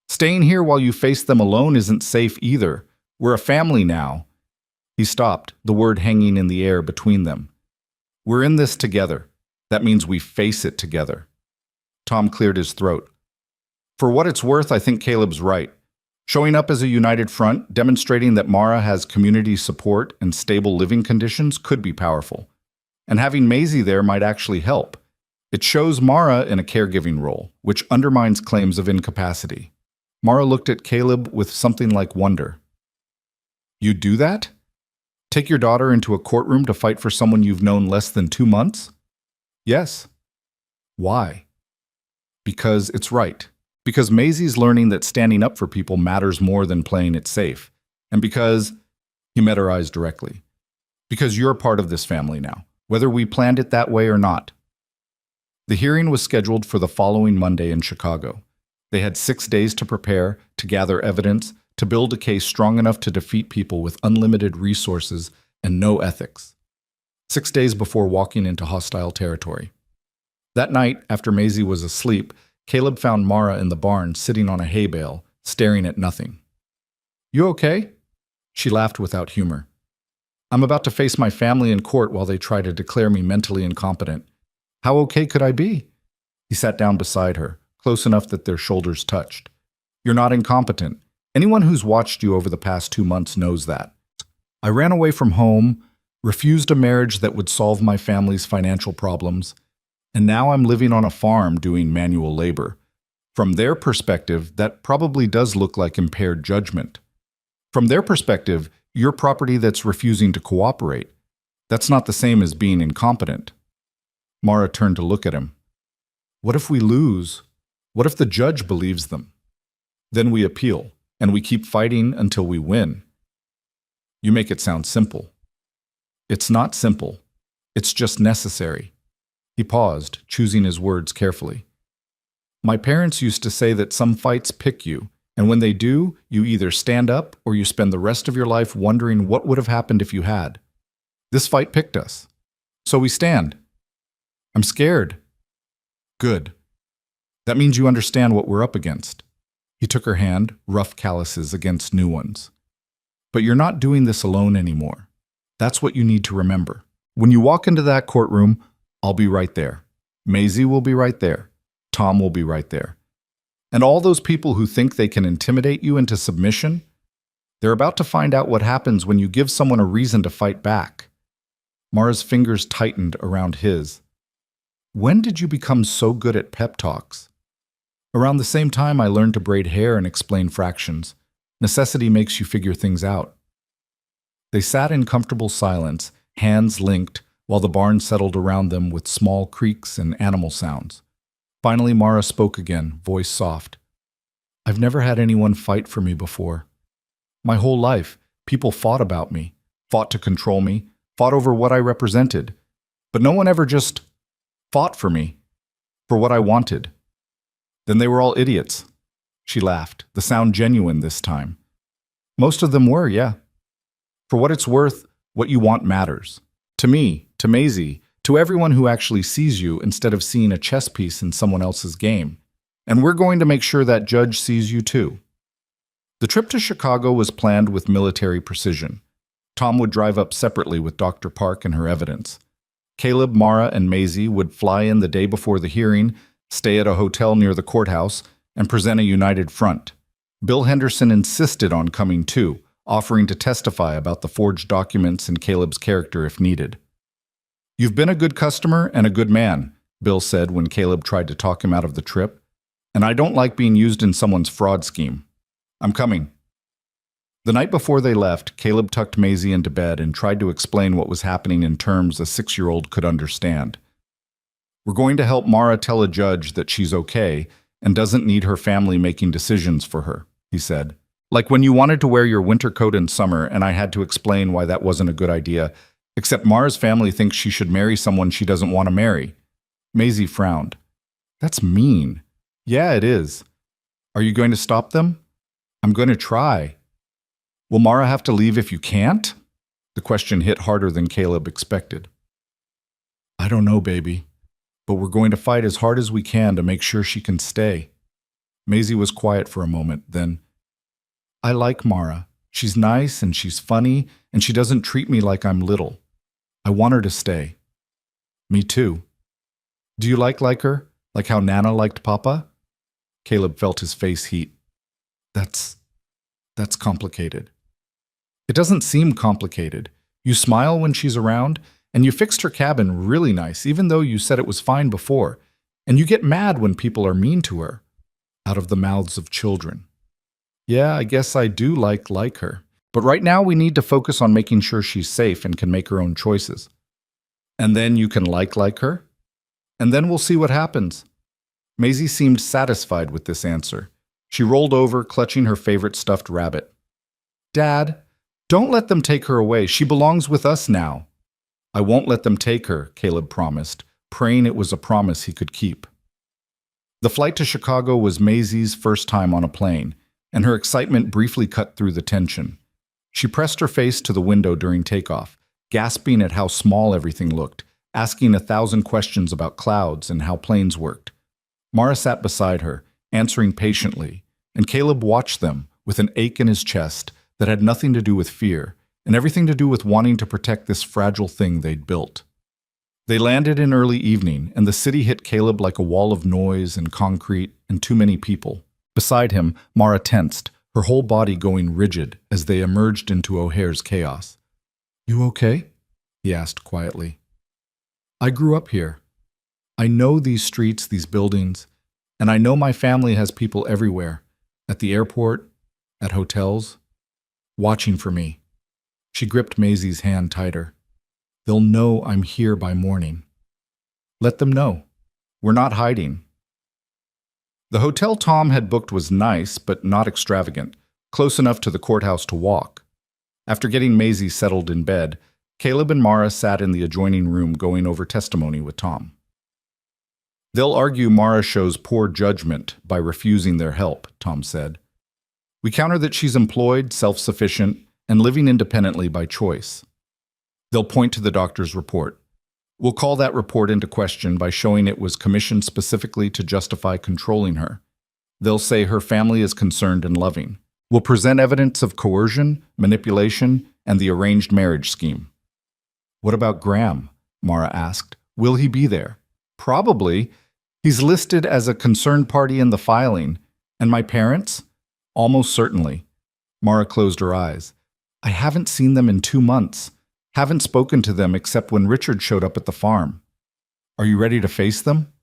Staying here while you face them alone isn't safe either. We're a family now. He stopped, the word hanging in the air between them. We're in this together. That means we face it together. Tom cleared his throat. For what it's worth, I think Caleb's right. Showing up as a united front, demonstrating that Mara has community support and stable living conditions could be powerful. And having Maisie there might actually help. It shows Mara in a caregiving role, which undermines claims of incapacity. Mara looked at Caleb with something like wonder. You'd do that? Take your daughter into a courtroom to fight for someone you've known less than 2 months? Yes. Why? Because it's right. Because Maisie's learning that standing up for people matters more than playing it safe. And because, he met her eyes directly, because you're part of this family now, whether we planned it that way or not. The hearing was scheduled for the following Monday in Chicago. They had 6 days to prepare, to gather evidence, to build a case strong enough to defeat people with unlimited resources and no ethics. 6 days before walking into hostile territory. That night, after Maisie was asleep, Caleb found Mara in the barn sitting on a hay bale, staring at nothing. You okay? She laughed without humor. I'm about to face my family in court while they try to declare me mentally incompetent. How okay could I be? He sat down beside her, close enough that their shoulders touched. You're not incompetent. Anyone who's watched you over the past 2 months knows that. I ran away from home, refused a marriage that would solve my family's financial problems, and now I'm living on a farm doing manual labor. From their perspective, that probably does look like impaired judgment. From their perspective, you're property that's refusing to cooperate. That's not the same as being incompetent. Mara turned to look at him. What if we lose? What if the judge believes them? Then we appeal, and we keep fighting until we win. You make it sound simple. It's not simple. It's just necessary. He paused, choosing his words carefully. My parents used to say that some fights pick you, and when they do, you either stand up or you spend the rest of your life wondering what would have happened if you had. This fight picked us. So we stand. I'm scared. Good. That means you understand what we're up against. He took her hand, rough calluses against new ones. But you're not doing this alone anymore. That's what you need to remember. When you walk into that courtroom, I'll be right there. Maisie will be right there. Tom will be right there. And all those people who think they can intimidate you into submission, they're about to find out what happens when you give someone a reason to fight back. Mara's fingers tightened around his. When did you become so good at pep talks? Around the same time I learned to braid hair and explain fractions. Necessity makes you figure things out. They sat in comfortable silence, hands linked, while the barn settled around them with small creaks and animal sounds. Finally, Mara spoke again, voice soft. I've never had anyone fight for me before. My whole life, people fought about me, fought to control me, fought over what I represented. But no one ever just fought for me, for what I wanted. Then they were all idiots. She laughed, the sound genuine this time. Most of them were, yeah. For what it's worth, what you want matters. To me, to Maisie, to everyone who actually sees you instead of seeing a chess piece in someone else's game. And we're going to make sure that judge sees you too. The trip to Chicago was planned with military precision. Tom would drive up separately with Dr. Park and her evidence. Caleb, Mara, and Maisie would fly in the day before the hearing, stay at a hotel near the courthouse, and present a united front. Bill Henderson insisted on coming too, offering to testify about the forged documents and Caleb's character if needed. You've been a good customer and a good man, Bill said when Caleb tried to talk him out of the trip, and I don't like being used in someone's fraud scheme. I'm coming. The night before they left, Caleb tucked Maisie into bed and tried to explain what was happening in terms a 6-year-old could understand. We're going to help Mara tell a judge that she's okay and doesn't need her family making decisions for her, he said. Like when you wanted to wear your winter coat in summer and I had to explain why that wasn't a good idea, except Mara's family thinks she should marry someone she doesn't want to marry. Maisie frowned. That's mean. Yeah, it is. Are you going to stop them? I'm going to try. Will Mara have to leave if you can't? The question hit harder than Caleb expected. I don't know, baby, but we're going to fight as hard as we can to make sure she can stay. Maisie was quiet for a moment, then, I like Mara. She's nice and she's funny and she doesn't treat me like I'm little. I want her to stay. Me too. Do you like her? Like how Nana liked Papa? Caleb felt his face heat. That's complicated. It doesn't seem complicated. You smile when she's around, and you fixed her cabin really nice, even though you said it was fine before, and you get mad when people are mean to her. Out of the mouths of children. Yeah, I guess I do like her. But right now we need to focus on making sure she's safe and can make her own choices. And then you can like her? And then we'll see what happens. Maisie seemed satisfied with this answer. She rolled over, clutching her favorite stuffed rabbit. Dad, don't let them take her away. She belongs with us now. I won't let them take her, Caleb promised, praying it was a promise he could keep. The flight to Chicago was Maisie's first time on a plane, and her excitement briefly cut through the tension. She pressed her face to the window during takeoff, gasping at how small everything looked, asking 1,000 questions about clouds and how planes worked. Mara sat beside her, answering patiently, and Caleb watched them with an ache in his chest that had nothing to do with fear and everything to do with wanting to protect this fragile thing they'd built. They landed in early evening, and the city hit Caleb like a wall of noise and concrete and too many people. Beside him, Mara tensed, her whole body going rigid as they emerged into O'Hare's chaos. You okay? He asked quietly. I grew up here. I know these streets, these buildings, and I know my family has people everywhere, at the airport, at hotels, watching for me. She gripped Maisie's hand tighter. They'll know I'm here by morning. Let them know. We're not hiding. The hotel Tom had booked was nice, but not extravagant, close enough to the courthouse to walk. After getting Maisie settled in bed, Caleb and Mara sat in the adjoining room going over testimony with Tom. They'll argue Mara shows poor judgment by refusing their help, Tom said. We counter that she's employed, self-sufficient, and living independently by choice. They'll point to the doctor's report. We'll call that report into question by showing it was commissioned specifically to justify controlling her. They'll say her family is concerned and loving. We'll present evidence of coercion, manipulation, and the arranged marriage scheme. What about Graham? Mara asked. Will he be there? Probably. He's listed as a concerned party in the filing. And my parents? Almost certainly. Mara closed her eyes. I haven't seen them in 2 months. Haven't spoken to them except when Richard showed up at the farm. Are you ready to face them?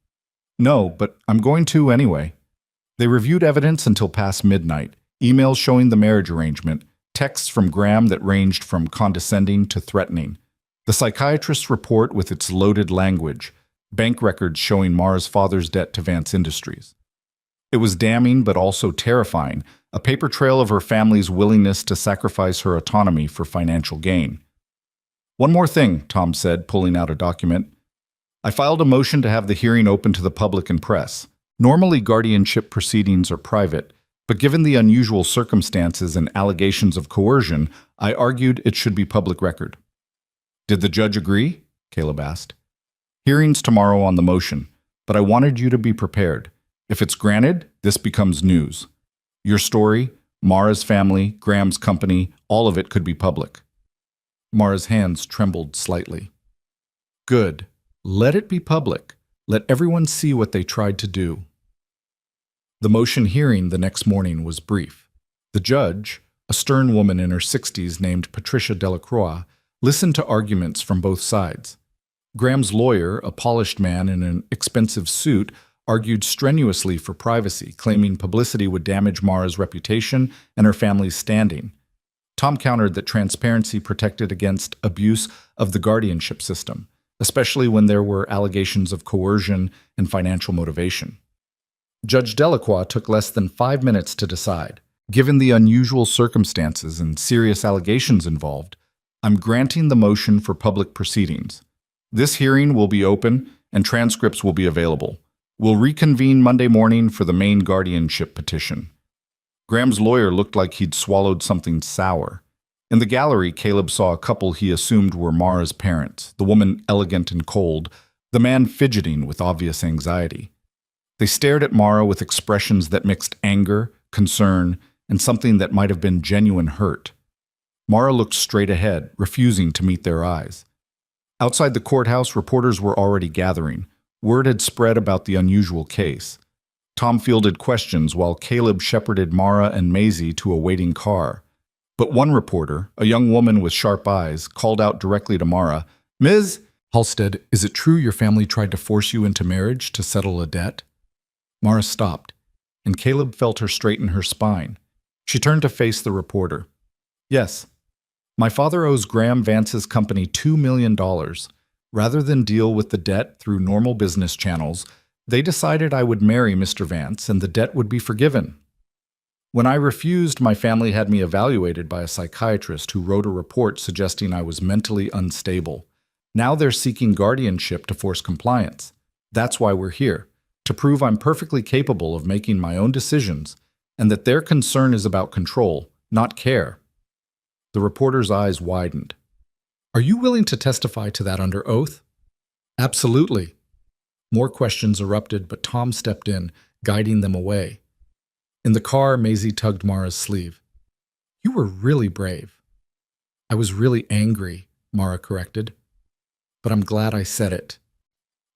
No, but I'm going to anyway. They reviewed evidence until past midnight, emails showing the marriage arrangement, texts from Graham that ranged from condescending to threatening, the psychiatrist's report with its loaded language, bank records showing Mara's father's debt to Vance Industries. It was damning but also terrifying, a paper trail of her family's willingness to sacrifice her autonomy for financial gain. One more thing, Tom said, pulling out a document. I filed a motion to have the hearing open to the public and press. Normally, guardianship proceedings are private, but given the unusual circumstances and allegations of coercion, I argued it should be public record. Did the judge agree? Caleb asked. Hearings tomorrow on the motion, but I wanted you to be prepared. If it's granted, this becomes news. Your story, Mara's family, Graham's company, all of it could be public. Mara's hands trembled slightly. Good. Let it be public. Let everyone see what they tried to do. The motion hearing the next morning was brief. The judge, a stern woman in her 60s named Patricia Delacroix, listened to arguments from both sides. Graham's lawyer, a polished man in an expensive suit, argued strenuously for privacy, claiming publicity would damage Mara's reputation and her family's standing. Tom countered that transparency protected against abuse of the guardianship system, especially when there were allegations of coercion and financial motivation. Judge Delacroix took less than 5 minutes to decide. Given the unusual circumstances and serious allegations involved, I'm granting the motion for public proceedings. This hearing will be open and transcripts will be available. We'll reconvene Monday morning for the main guardianship petition. Graham's lawyer looked like he'd swallowed something sour. In the gallery, Caleb saw a couple he assumed were Mara's parents, the woman elegant and cold, the man fidgeting with obvious anxiety. They stared at Mara with expressions that mixed anger, concern, and something that might have been genuine hurt. Mara looked straight ahead, refusing to meet their eyes. Outside the courthouse, reporters were already gathering. Word had spread about the unusual case. Tom fielded questions while Caleb shepherded Mara and Maisie to a waiting car. But one reporter, a young woman with sharp eyes, called out directly to Mara, "Ms. Halstead, is it true your family tried to force you into marriage to settle a debt?" Mara stopped, and Caleb felt her straighten her spine. She turned to face the reporter. "Yes. My father owes Graham Vance's company $2 million. Rather than deal with the debt through normal business channels, they decided I would marry Mr. Vance and the debt would be forgiven. When I refused, my family had me evaluated by a psychiatrist who wrote a report suggesting I was mentally unstable. Now they're seeking guardianship to force compliance. That's why we're here, to prove I'm perfectly capable of making my own decisions and that their concern is about control, not care." The reporter's eyes widened. "Are you willing to testify to that under oath?" "Absolutely." More questions erupted, but Tom stepped in, guiding them away. In the car, Maisie tugged Mara's sleeve. "You were really brave." "I was really angry," Mara corrected. "But I'm glad I said it."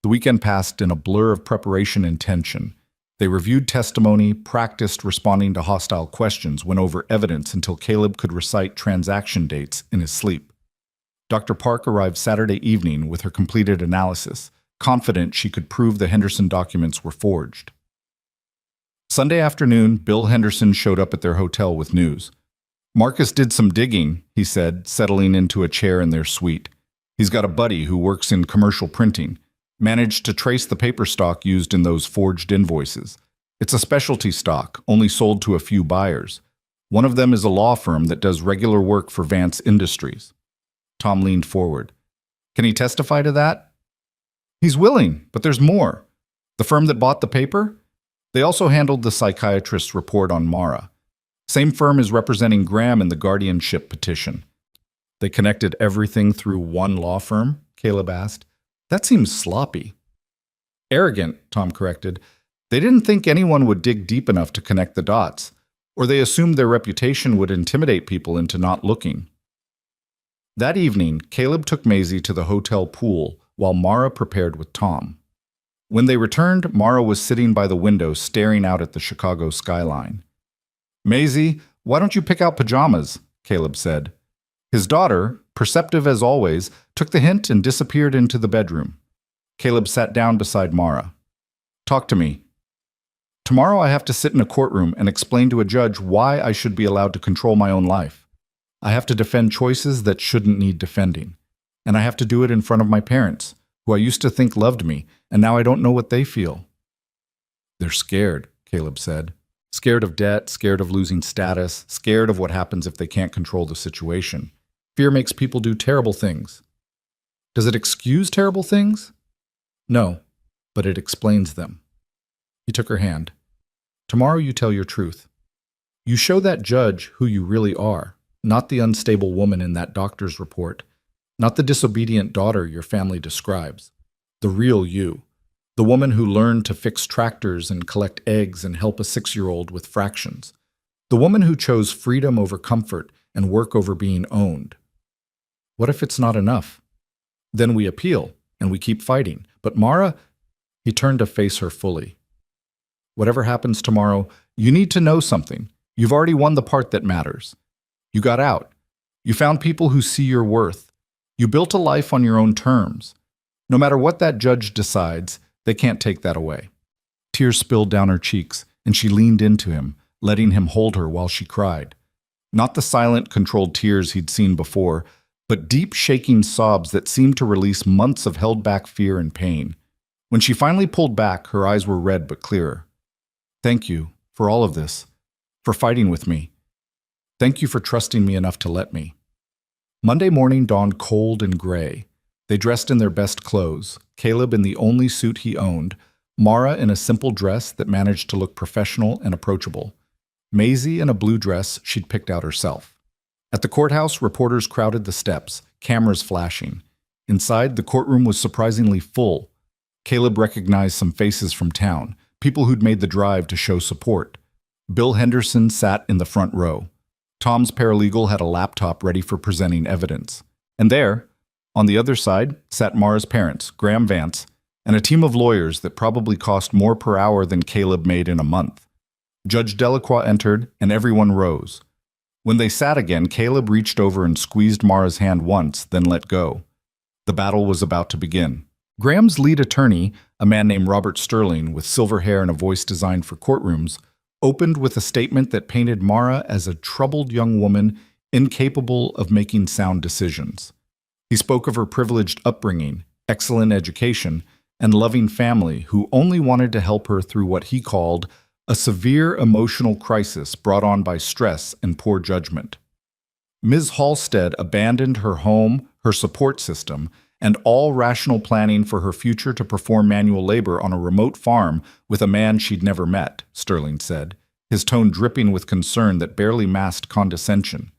The weekend passed in a blur of preparation and tension. They reviewed testimony, practiced responding to hostile questions, went over evidence until Caleb could recite transaction dates in his sleep. Dr. Park arrived Saturday evening with her completed analysis, confident she could prove the Henderson documents were forged. Sunday afternoon, Bill Henderson showed up at their hotel with news. "Marcus did some digging," he said, settling into a chair in their suite. "He's got a buddy who works in commercial printing. Managed to trace the paper stock used in those forged invoices. It's a specialty stock, only sold to a few buyers. One of them is a law firm that does regular work for Vance Industries." Tom leaned forward. "Can he testify to that?" "He's willing, but there's more. The firm that bought the paper? They also handled the psychiatrist's report on Mara. Same firm is representing Graham in the guardianship petition." "They connected everything through one law firm?" Caleb asked. "That seems sloppy." "Arrogant," Tom corrected. "They didn't think anyone would dig deep enough to connect the dots, or they assumed their reputation would intimidate people into not looking." That evening, Caleb took Maisie to the hotel pool while Mara prepared with Tom. When they returned, Mara was sitting by the window staring out at the Chicago skyline. "Maisie, why don't you pick out pajamas?" Caleb said. His daughter, perceptive as always, took the hint and disappeared into the bedroom. Caleb sat down beside Mara. "Talk to me. Tomorrow I have to sit in a courtroom and explain to a judge why I should be allowed to control my own life. I have to defend choices that shouldn't need defending. And I have to do it in front of my parents, who I used to think loved me, and now I don't know what they feel." "They're scared," Caleb said. "Scared of debt, scared of losing status, scared of what happens if they can't control the situation. Fear makes people do terrible things." "Does it excuse terrible things?" "No, but it explains them." He took her hand. "Tomorrow you tell your truth. You show that judge who you really are, not the unstable woman in that doctor's report, not the disobedient daughter your family describes. The real you. The woman who learned to fix tractors and collect eggs and help a 6-year-old with fractions. The woman who chose freedom over comfort and work over being owned. What if it's not enough? Then we appeal, and we keep fighting. But Mara," he turned to face her fully. "Whatever happens tomorrow, you need to know something. You've already won the part that matters. You got out. You found people who see your worth. You built a life on your own terms. No matter what that judge decides, they can't take that away." Tears spilled down her cheeks, and she leaned into him, letting him hold her while she cried. Not the silent, controlled tears he'd seen before, but deep, shaking sobs that seemed to release months of held-back fear and pain. When she finally pulled back, her eyes were red but clearer. "Thank you for all of this. for fighting with me. Thank you for trusting me enough to let me. Monday morning dawned cold and gray. They dressed in their best clothes, Caleb in the only suit he owned, Mara in a simple dress that managed to look professional and approachable, Maisie in a blue dress she'd picked out herself. At the courthouse, reporters crowded the steps, cameras flashing. Inside, the courtroom was surprisingly full. Caleb recognized some faces from town, people who'd made the drive to show support. Bill Henderson sat in the front row. Tom's paralegal had a laptop ready for presenting evidence. And there, on the other side, sat Mara's parents, Graham Vance, and a team of lawyers that probably cost more per hour than Caleb made in a month. Judge Delacroix entered, and everyone rose. When they sat again, Caleb reached over and squeezed Mara's hand once, then let go. The battle was about to begin. Graham's lead attorney, a man named Robert Sterling with silver hair and a voice designed for courtrooms, opened with a statement that painted Mara as a troubled young woman incapable of making sound decisions. He spoke of her privileged upbringing, excellent education, and loving family who only wanted to help her through what he called a severe emotional crisis brought on by stress and poor judgment. Ms. Halstead abandoned her home, her support system, and all rational planning for her future to perform manual labor on a remote farm with a man she'd never met, Sterling said, his tone dripping with concern that barely masked condescension.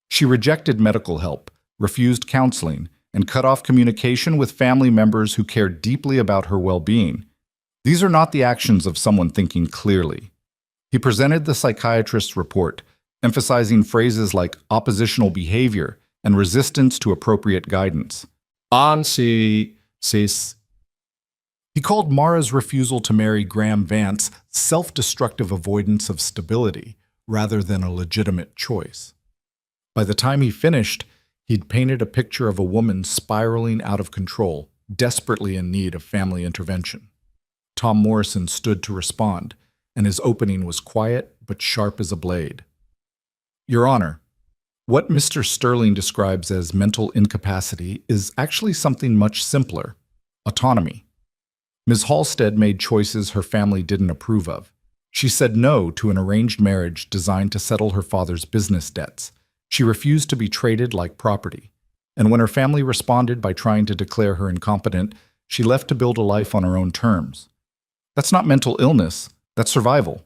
She rejected medical help, refused counseling, and cut off communication with family members who cared deeply about her well-being. These are not the actions of someone thinking clearly. He presented the psychiatrist's report, emphasizing phrases like oppositional behavior and resistance to appropriate guidance. He called Mara's refusal to marry Graham Vance self-destructive avoidance of stability rather than a legitimate choice. By the time he finished, he'd painted a picture of a woman spiraling out of control, desperately in need of family intervention. Tom Morrison stood to respond, and his opening was quiet but sharp as a blade. Your Honor, what Mr. Sterling describes as mental incapacity is actually something much simpler: autonomy. Ms. Halstead made choices her family didn't approve of. She said no to an arranged marriage designed to settle her father's business debts. She refused to be traded like property. And when her family responded by trying to declare her incompetent, she left to build a life on her own terms. That's not mental illness, that's survival.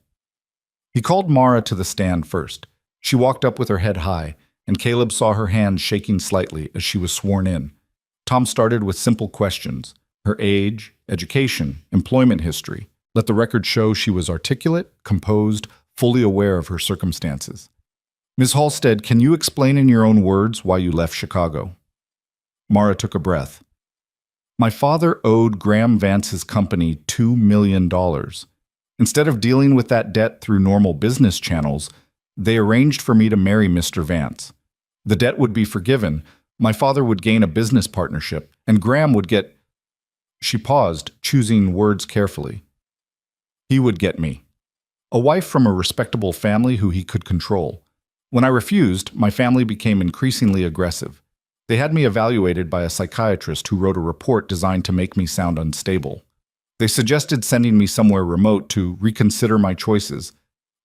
He called Mara to the stand first. She walked up with her head high, and Caleb saw her hands shaking slightly as she was sworn in. Tom started with simple questions: her age, education, employment history. Let the record show she was articulate, composed, fully aware of her circumstances. Ms. Halstead, can you explain in your own words why you left Chicago? Mara took a breath. My father owed Graham Vance's company $2 million. Instead of dealing with that debt through normal business channels, they arranged for me to marry Mr. Vance. The debt would be forgiven, my father would gain a business partnership, and Graham would get... She paused, choosing words carefully. He would get me. A wife from a respectable family who he could control. When I refused, my family became increasingly aggressive. They had me evaluated by a psychiatrist who wrote a report designed to make me sound unstable. They suggested sending me somewhere remote to reconsider my choices.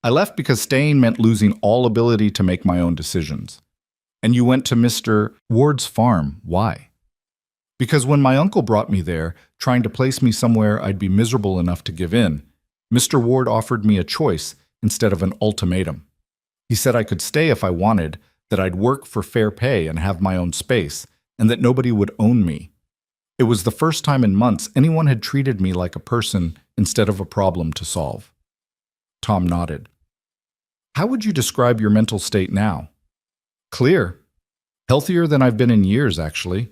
I left because staying meant losing all ability to make my own decisions. And you went to Mr. Ward's farm. Why? Because when my uncle brought me there, trying to place me somewhere I'd be miserable enough to give in, Mr. Ward offered me a choice instead of an ultimatum. He said I could stay if I wanted, that I'd work for fair pay and have my own space, and that nobody would own me. It was the first time in months anyone had treated me like a person instead of a problem to solve. Tom nodded. How would you describe your mental state now? Clear. Healthier than I've been in years, actually.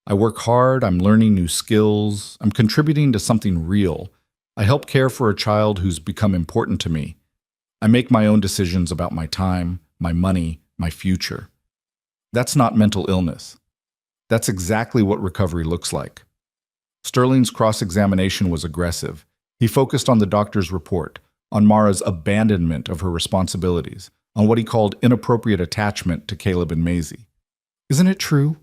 I work hard, I'm learning new skills, I'm contributing to something real. I help care for a child who's become important to me. I make my own decisions about my time, my money, my future. That's not mental illness. That's exactly what recovery looks like. Sterling's cross-examination was aggressive. He focused on the doctor's report, on Mara's abandonment of her responsibilities, on what he called inappropriate attachment to Caleb and Maisie. Isn't it true,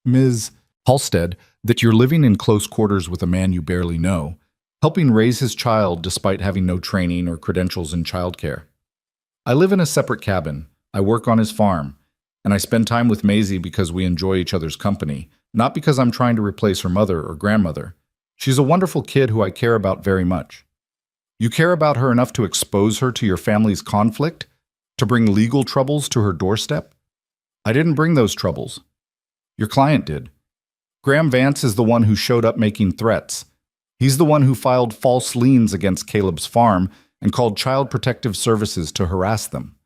Ms. Halstead, that you're living in close quarters with a man you barely know, helping raise his child despite having no training or credentials in childcare? I live in a separate cabin. I work on his farm. And I spend time with Maisie because we enjoy each other's company, not because I'm trying to replace her mother or grandmother. She's a wonderful kid who I care about very much. You care about her enough to expose her to your family's conflict? To bring legal troubles to her doorstep? I didn't bring those troubles. Your client did. Graham Vance is the one who showed up making threats. He's the one who filed false liens against Caleb's farm and called Child Protective Services to harass them.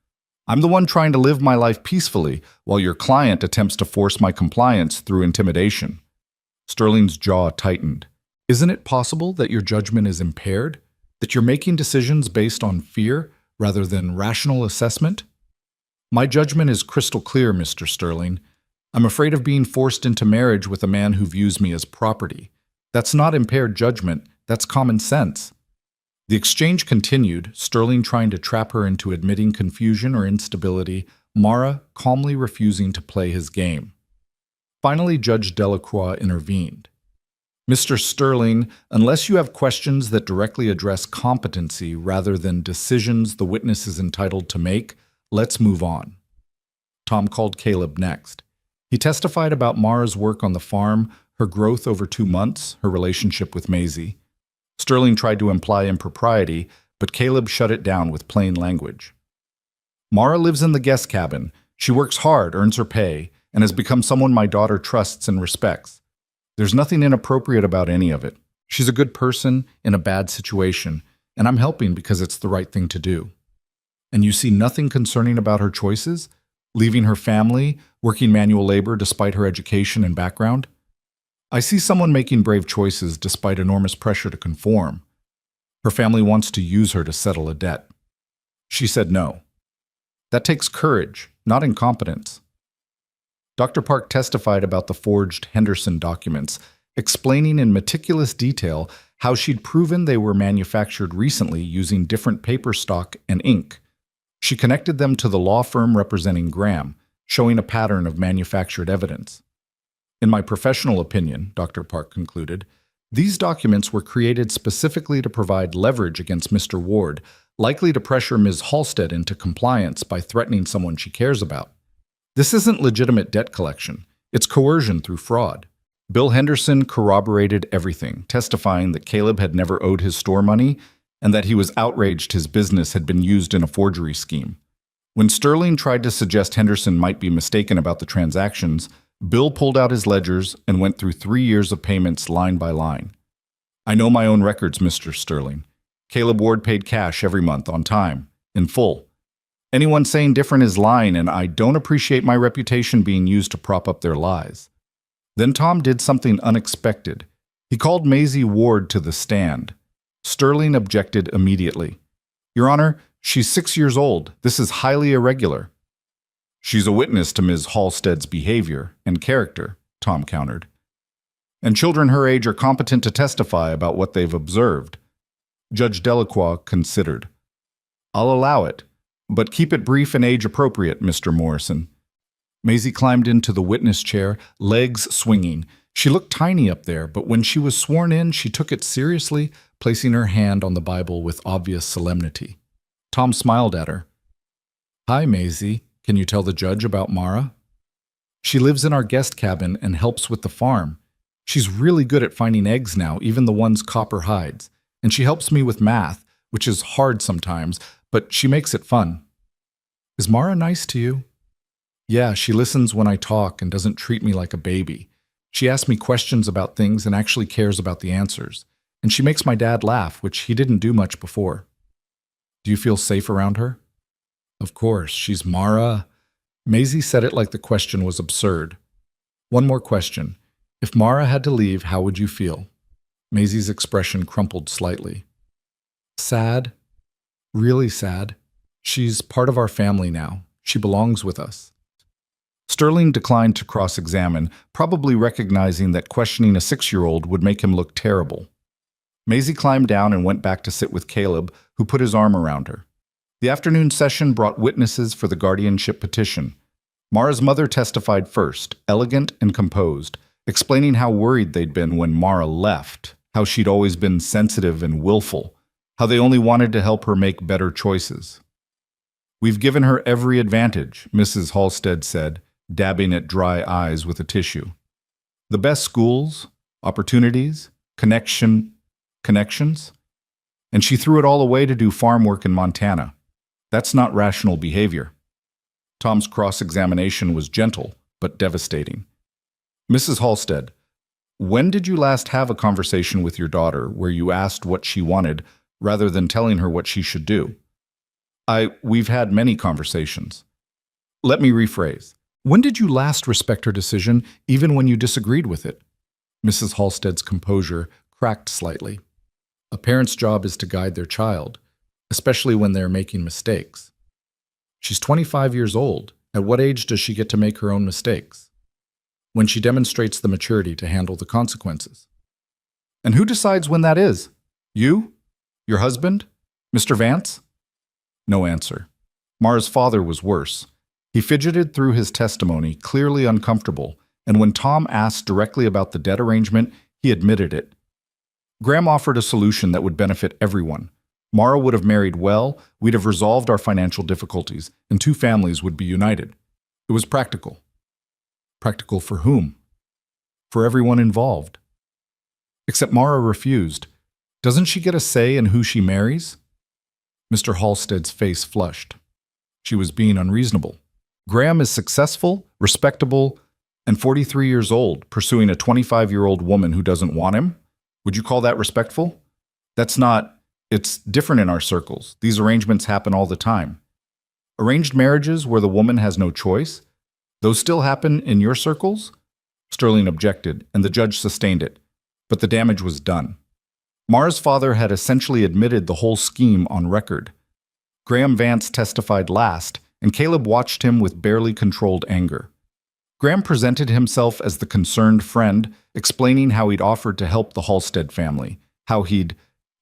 I'm the one trying to live my life peacefully while your client attempts to force my compliance through intimidation. Sterling's jaw tightened. Isn't it possible that your judgment is impaired? That you're making decisions based on fear rather than rational assessment? My judgment is crystal clear, Mr. Sterling. I'm afraid of being forced into marriage with a man who views me as property. That's not impaired judgment, that's common sense. The exchange continued, Sterling trying to trap her into admitting confusion or instability, Mara calmly refusing to play his game. Finally, Judge Delacroix intervened. Mr. Sterling, unless you have questions that directly address competency rather than decisions the witness is entitled to make, let's move on. Tom called Caleb next. He testified about Mara's work on the farm, her growth over 2 months, her relationship with Maisie. Sterling tried to imply impropriety, but Caleb shut it down with plain language. Mara lives in the guest cabin. She works hard, earns her pay, and has become someone my daughter trusts and respects. There's nothing inappropriate about any of it. She's a good person in a bad situation, and I'm helping because it's the right thing to do. And you see nothing concerning about her choices? Leaving her family, working manual labor despite her education and background? I see someone making brave choices despite enormous pressure to conform. Her family wants to use her to settle a debt. She said no. That takes courage, not incompetence. Dr. Park testified about the forged Henderson documents, explaining in meticulous detail how she'd proven they were manufactured recently using different paper stock and ink. She connected them to the law firm representing Graham, showing a pattern of manufactured evidence. In my professional opinion, Dr. Park concluded, these documents were created specifically to provide leverage against Mr. Ward, likely to pressure Ms. Halstead into compliance by threatening someone she cares about. This isn't legitimate debt collection. It's coercion through fraud. Bill Henderson corroborated everything, testifying that Caleb had never owed his store money and that he was outraged his business had been used in a forgery scheme. When Sterling tried to suggest Henderson might be mistaken about the transactions, Bill pulled out his ledgers and went through 3 years of payments line by line. I know my own records, Mr. Sterling. Caleb Ward paid cash every month on time, in full. Anyone saying different is lying, and I don't appreciate my reputation being used to prop up their lies. Then Tom did something unexpected. He called Maisie Ward to the stand. Sterling objected immediately. Your Honor, she's 6 years old. This is highly irregular. She's a witness to Ms. Halstead's behavior and character, Tom countered. And children her age are competent to testify about what they've observed. Judge Delacroix considered. I'll allow it, but keep it brief and age-appropriate, Mr. Morrison. Maisie climbed into the witness chair, legs swinging. She looked tiny up there, but when she was sworn in, she took it seriously, placing her hand on the Bible with obvious solemnity. Tom smiled at her. Hi, Maisie. Can you tell the judge about Mara? She lives in our guest cabin and helps with the farm. She's really good at finding eggs now, even the ones Copper hides. And she helps me with math, which is hard sometimes, but she makes it fun. Is Mara nice to you? Yeah, she listens when I talk and doesn't treat me like a baby. She asks me questions about things and actually cares about the answers. And she makes my dad laugh, which he didn't do much before. Do you feel safe around her? Of course, she's Mara. Maisie said it like the question was absurd. One more question. If Mara had to leave, how would you feel? Maisie's expression crumpled slightly. Sad. Really sad. She's part of our family now. She belongs with us. Sterling declined to cross-examine, probably recognizing that questioning a 6-year-old would make him look terrible. Maisie climbed down and went back to sit with Caleb, who put his arm around her. The afternoon session brought witnesses for the guardianship petition. Mara's mother testified first, elegant and composed, explaining how worried they'd been when Mara left, how she'd always been sensitive and willful, how they only wanted to help her make better choices. We've given her every advantage, Mrs. Halstead said, dabbing at dry eyes with a tissue. The best schools, opportunities, connections, and she threw it all away to do farm work in Montana. That's not rational behavior. Tom's cross-examination was gentle, but devastating. Mrs. Halstead, when did you last have a conversation with your daughter where you asked what she wanted rather than telling her what she should do? We've had many conversations. Let me rephrase. When did you last respect her decision, even when you disagreed with it? Mrs. Halstead's composure cracked slightly. A parent's job is to guide their child, especially when they're making mistakes. She's 25 years old. At what age does she get to make her own mistakes? When she demonstrates the maturity to handle the consequences. And who decides when that is? You? Your husband? Mr. Vance? No answer. Mara's father was worse. He fidgeted through his testimony, clearly uncomfortable, and when Tom asked directly about the debt arrangement, he admitted it. Graham offered a solution that would benefit everyone. Mara would have married well, we'd have resolved our financial difficulties, and two families would be united. It was practical. Practical for whom? For everyone involved. Except Mara refused. Doesn't she get a say in who she marries? Mr. Halstead's face flushed. She was being unreasonable. Graham is successful, respectable, and 43 years old, pursuing a 25-year-old woman who doesn't want him? Would you call that respectful? It's different in our circles. These arrangements happen all the time. Arranged marriages where the woman has no choice? Those still happen in your circles? Sterling objected, and the judge sustained it. But the damage was done. Mara's father had essentially admitted the whole scheme on record. Graham Vance testified last, and Caleb watched him with barely controlled anger. Graham presented himself as the concerned friend, explaining how he'd offered to help the Halstead family, how he'd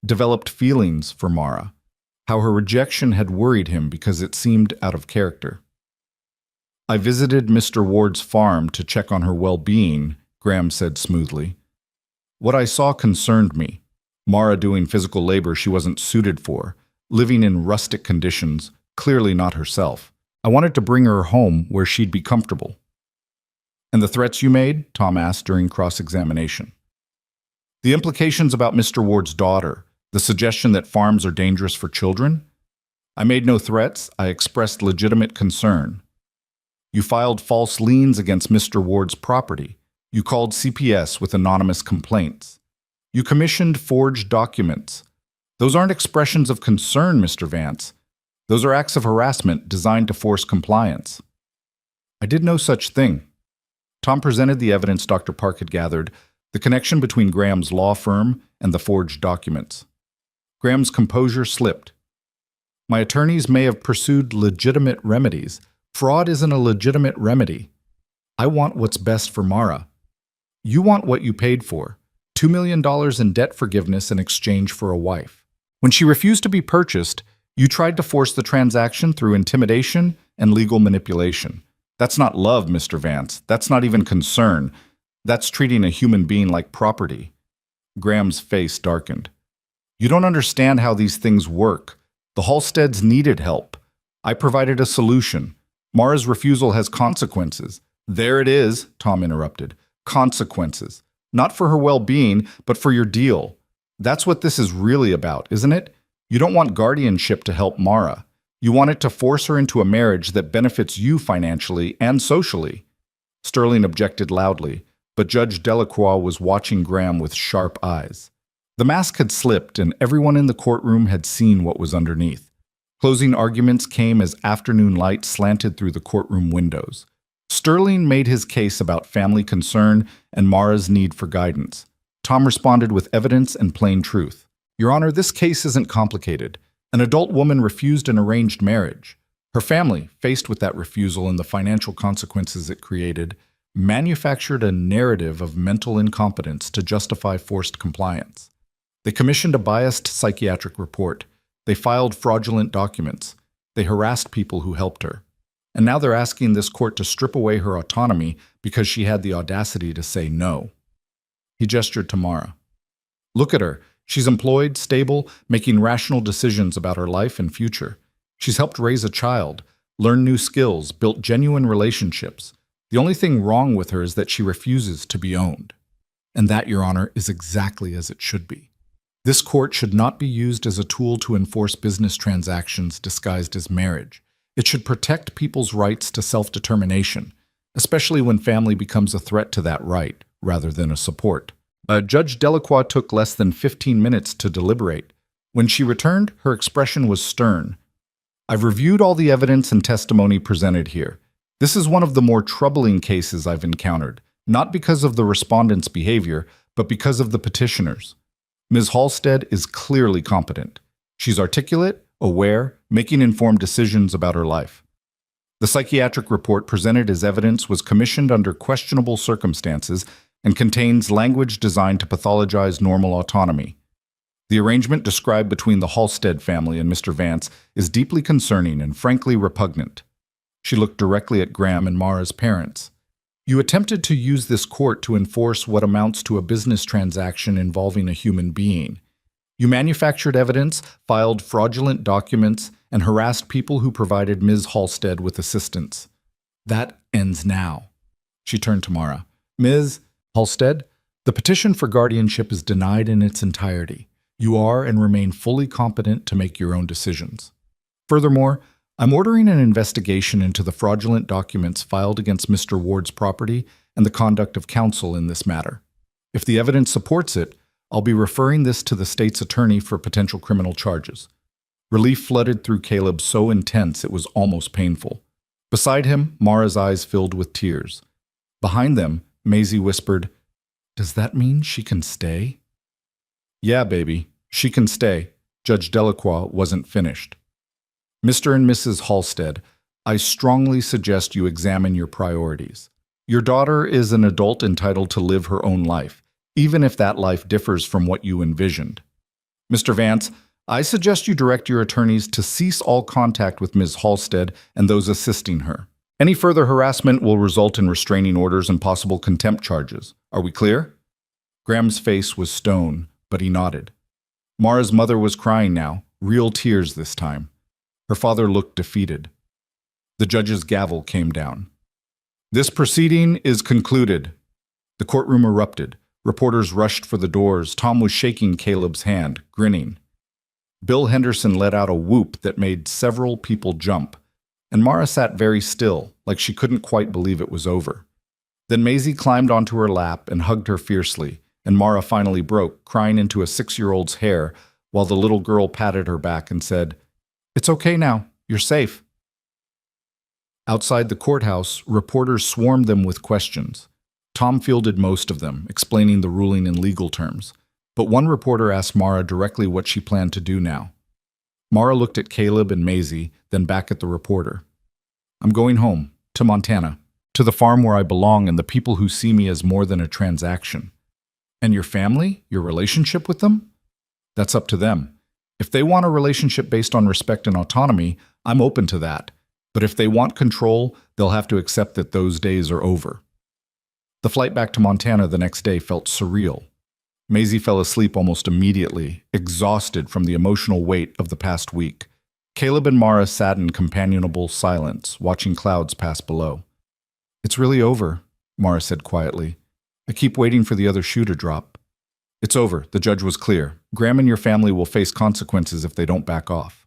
developed feelings for Mara, how her rejection had worried him because it seemed out of character. I visited Mr. Ward's farm to check on her well-being, Graham said smoothly. What I saw concerned me. Mara doing physical labor she wasn't suited for, living in rustic conditions, clearly not herself. I wanted to bring her home where she'd be comfortable. And the threats you made? Tom asked during cross-examination. The implications about Mr. Ward's daughter, the suggestion that farms are dangerous for children? I made no threats, I expressed legitimate concern. You filed false liens against Mr. Ward's property. You called CPS with anonymous complaints. You commissioned forged documents. Those aren't expressions of concern, Mr. Vance. Those are acts of harassment designed to force compliance. I did no such thing. Tom presented the evidence Dr. Park had gathered, the connection between Graham's law firm and the forged documents. Graham's composure slipped. My attorneys may have pursued legitimate remedies. Fraud isn't a legitimate remedy. I want what's best for Mara. You want what you paid for. $2 million in debt forgiveness in exchange for a wife. When she refused to be purchased, you tried to force the transaction through intimidation and legal manipulation. That's not love, Mr. Vance. That's not even concern. That's treating a human being like property. Graham's face darkened. You don't understand how these things work. The Halsteads needed help. I provided a solution. Mara's refusal has consequences. There it is, Tom interrupted. Consequences. Not for her well-being, but for your deal. That's what this is really about, isn't it? You don't want guardianship to help Mara. You want it to force her into a marriage that benefits you financially and socially. Sterling objected loudly, but Judge Delacroix was watching Graham with sharp eyes. The mask had slipped, and everyone in the courtroom had seen what was underneath. Closing arguments came as afternoon light slanted through the courtroom windows. Sterling made his case about family concern and Mara's need for guidance. Tom responded with evidence and plain truth. Your Honor, this case isn't complicated. An adult woman refused an arranged marriage. Her family, faced with that refusal and the financial consequences it created, manufactured a narrative of mental incompetence to justify forced compliance. They commissioned a biased psychiatric report. They filed fraudulent documents. They harassed people who helped her. And now they're asking this court to strip away her autonomy because she had the audacity to say no. He gestured to Mara. Look at her. She's employed, stable, making rational decisions about her life and future. She's helped raise a child, learn new skills, built genuine relationships. The only thing wrong with her is that she refuses to be owned. And that, Your Honor, is exactly as it should be. This court should not be used as a tool to enforce business transactions disguised as marriage. It should protect people's rights to self-determination, especially when family becomes a threat to that right rather than a support. Judge Delacroix took less than 15 minutes to deliberate. When she returned, her expression was stern. I've reviewed all the evidence and testimony presented here. This is one of the more troubling cases I've encountered, not because of the respondent's behavior, but because of the petitioners. Ms. Halstead is clearly competent. She's articulate, aware, making informed decisions about her life. The psychiatric report presented as evidence was commissioned under questionable circumstances and contains language designed to pathologize normal autonomy. The arrangement described between the Halstead family and Mr. Vance is deeply concerning and frankly repugnant. She looked directly at Graham and Mara's parents. You attempted to use this court to enforce what amounts to a business transaction involving a human being. You manufactured evidence, filed fraudulent documents, and harassed people who provided Ms. Halstead with assistance. That ends now. She turned to Mara. Ms. Halstead, the petition for guardianship is denied in its entirety. You are and remain fully competent to make your own decisions. Furthermore, I'm ordering an investigation into the fraudulent documents filed against Mr. Ward's property and the conduct of counsel in this matter. If the evidence supports it, I'll be referring this to the state's attorney for potential criminal charges. Relief flooded through Caleb so intense it was almost painful. Beside him, Mara's eyes filled with tears. Behind them, Maisie whispered, "Does that mean she can stay?" "Yeah, baby, she can stay." Judge Delacroix wasn't finished. Mr. and Mrs. Halstead, I strongly suggest you examine your priorities. Your daughter is an adult entitled to live her own life, even if that life differs from what you envisioned. Mr. Vance, I suggest you direct your attorneys to cease all contact with Ms. Halstead and those assisting her. Any further harassment will result in restraining orders and possible contempt charges. Are we clear? Graham's face was stone, but he nodded. Mara's mother was crying now, real tears this time. Her father looked defeated. The judge's gavel came down. This proceeding is concluded. The courtroom erupted. Reporters rushed for the doors. Tom was shaking Caleb's hand, grinning. Bill Henderson let out a whoop that made several people jump, and Mara sat very still, like she couldn't quite believe it was over. Then Maisie climbed onto her lap and hugged her fiercely, and Mara finally broke, crying into a 6-year-old's hair, while the little girl patted her back and said, "It's okay now. You're safe." Outside the courthouse, reporters swarmed them with questions. Tom fielded most of them, explaining the ruling in legal terms. But one reporter asked Mara directly what she planned to do now. Mara looked at Caleb and Maisie, then back at the reporter. "I'm going home, to Montana, to the farm where I belong and the people who see me as more than a transaction." "And your family? Your relationship with them?" "That's up to them. If they want a relationship based on respect and autonomy, I'm open to that. But if they want control, they'll have to accept that those days are over." The flight back to Montana the next day felt surreal. Maisie fell asleep almost immediately, exhausted from the emotional weight of the past week. Caleb and Mara sat in companionable silence, watching clouds pass below. "It's really over," Mara said quietly. "I keep waiting for the other shoe to drop." "It's over," the judge was clear. "Graham and your family will face consequences if they don't back off."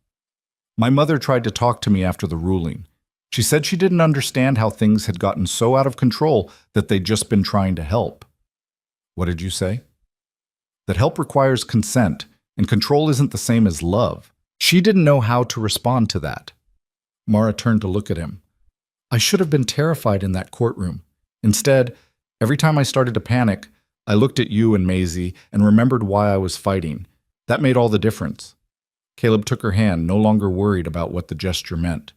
My mother tried to talk to me after the ruling. She said she didn't understand how things had gotten so out of control that they'd just been trying to help. "What did you say?" "That help requires consent, and control isn't the same as love." She didn't know how to respond to that. Mara turned to look at him. "I should have been terrified in that courtroom. Instead, every time I started to panic, I looked at you and Maisie and remembered why I was fighting. That made all the difference." Caleb took her hand, no longer worried about what the gesture meant.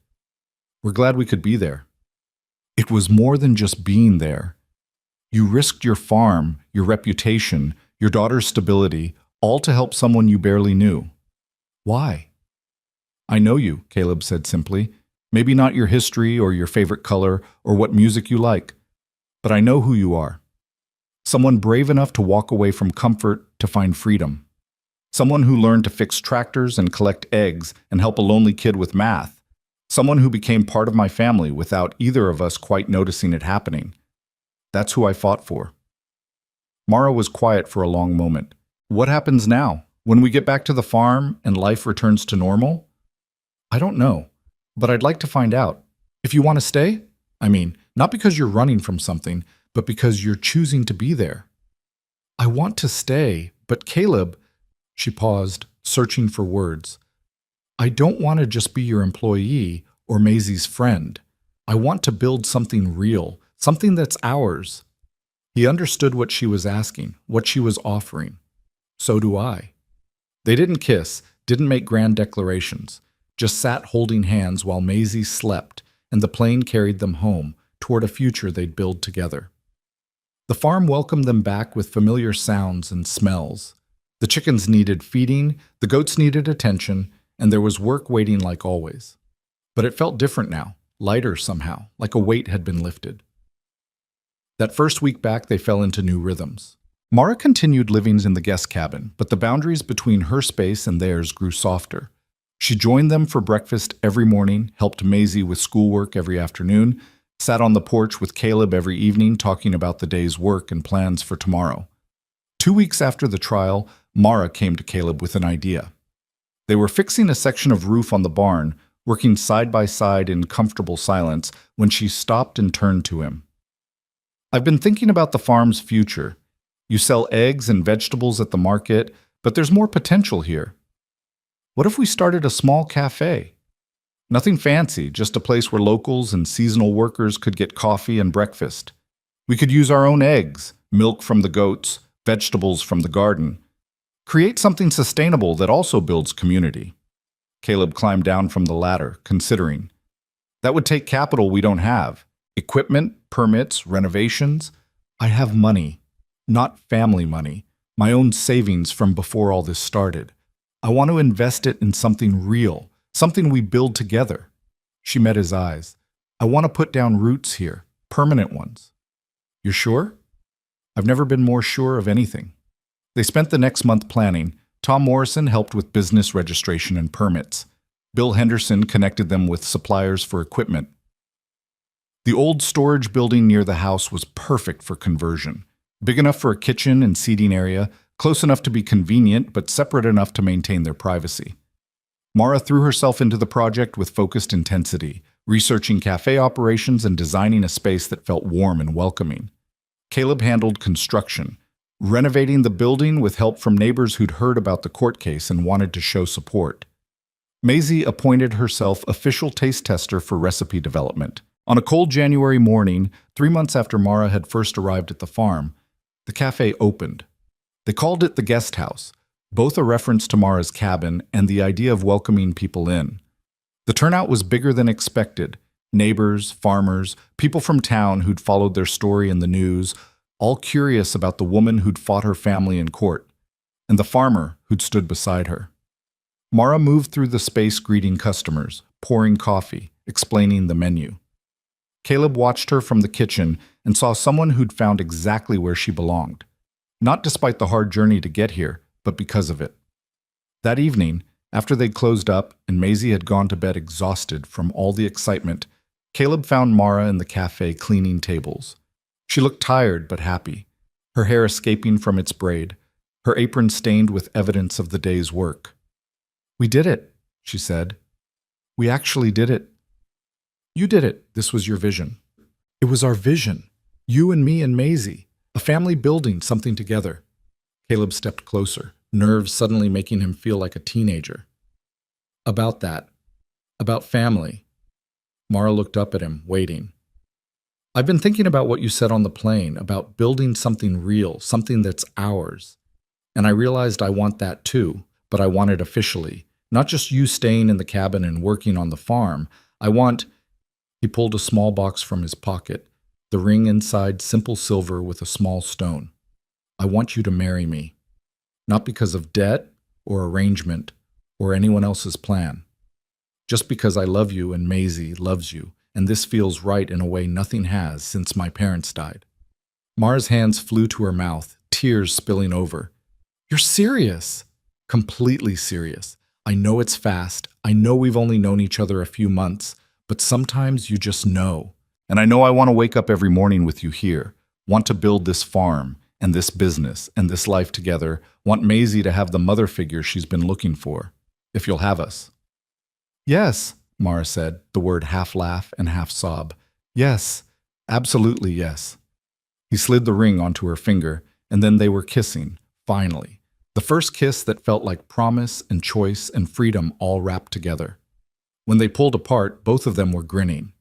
"We're glad we could be there." "It was more than just being there. You risked your farm, your reputation, your daughter's stability, all to help someone you barely knew. Why?" "I know you," Caleb said simply. "Maybe not your history or your favorite color or what music you like, but I know who you are. Someone brave enough to walk away from comfort to find freedom." Someone who learned to fix tractors and collect eggs and help a lonely kid with math. Someone who became part of my family without either of us quite noticing it happening. That's who I fought for. Mara was quiet for a long moment. What happens now? When we get back to the farm and life returns to normal? I don't know, but I'd like to find out. If you want to stay? I mean, not because you're running from something, but because you're choosing to be there. I want to stay, but Caleb, she paused, searching for words. I don't want to just be your employee or Maisie's friend. I want to build something real, something that's ours. He understood what she was asking, what she was offering. So do I. They didn't kiss, didn't make grand declarations, just sat holding hands while Maisie slept and the plane carried them home toward a future they'd build together. The farm welcomed them back with familiar sounds and smells. The chickens needed feeding, the goats needed attention, and there was work waiting like always. But it felt different now, lighter somehow, like a weight had been lifted. That first week back, they fell into new rhythms. Mara continued living in the guest cabin, but the boundaries between her space and theirs grew softer. She joined them for breakfast every morning, helped Maisie with schoolwork every afternoon, sat on the porch with Caleb every evening talking about the day's work and plans for tomorrow. 2 weeks after the trial, Mara came to Caleb with an idea. They were fixing a section of roof on the barn, working side by side in comfortable silence, when she stopped and turned to him. I've been thinking about the farm's future. You sell eggs and vegetables at the market, but there's more potential here. What if we started a small cafe? Nothing fancy, just a place where locals and seasonal workers could get coffee and breakfast. We could use our own eggs, milk from the goats, vegetables from the garden. Create something sustainable that also builds community. Caleb climbed down from the ladder, considering. That would take capital we don't have. Equipment, permits, renovations. I have money, not family money, my own savings from before all this started. I want to invest it in something real, something we build together. She met his eyes. I want to put down roots here, permanent ones. You're sure? I've never been more sure of anything. They spent the next month planning. Tom Morrison helped with business registration and permits. Bill Henderson connected them with suppliers for equipment. The old storage building near the house was perfect for conversion. Big enough for a kitchen and seating area, close enough to be convenient, but separate enough to maintain their privacy. Mara threw herself into the project with focused intensity, researching cafe operations and designing a space that felt warm and welcoming. Caleb handled construction, renovating the building with help from neighbors who'd heard about the court case and wanted to show support. Maisie appointed herself official taste tester for recipe development. On a cold January morning, 3 months after Mara had first arrived at the farm, the cafe opened. They called it the guest house, both a reference to Mara's cabin and the idea of welcoming people in. The turnout was bigger than expected. Neighbors, farmers, people from town who'd followed their story in the news, all curious about the woman who'd fought her family in court, and the farmer who'd stood beside her. Mara moved through the space greeting customers, pouring coffee, explaining the menu. Caleb watched her from the kitchen and saw someone who'd found exactly where she belonged. Not despite the hard journey to get here, but because of it. That evening, after they'd closed up and Maisie had gone to bed exhausted from all the excitement, Caleb found Mara in the cafe cleaning tables. She looked tired but happy, her hair escaping from its braid, her apron stained with evidence of the day's work. "We did it," she said. "We actually did it." "You did it. This was your vision." "It was our vision. You and me and Maisie. A family building something together." Caleb stepped closer, nerves suddenly making him feel like a teenager. "About that. About family." Mara looked up at him, waiting. "I've been thinking about what you said on the plane, about building something real, something that's ours. And I realized I want that too, but I want it officially. Not just you staying in the cabin and working on the farm. I want..." He pulled a small box from his pocket, the ring inside simple silver with a small stone. "I want you to marry me. Not because of debt or arrangement or anyone else's plan. Just because I love you and Maisie loves you, and this feels right in a way nothing has since my parents died." Mara's hands flew to her mouth, tears spilling over. "You're serious?" Completely serious. I know it's fast. I know we've only known each other a few months, but sometimes you just know. And I know I want to wake up every morning with you here, want to build this farm and this business and this life together, want Maisie to have the mother figure she's been looking for, if you'll have us. Yes, Mara said, the word half laugh and half sob. Yes, absolutely yes. He slid the ring onto her finger, and then they were kissing, finally. The first kiss that felt like promise and choice and freedom all wrapped together. When they pulled apart, both of them were grinning.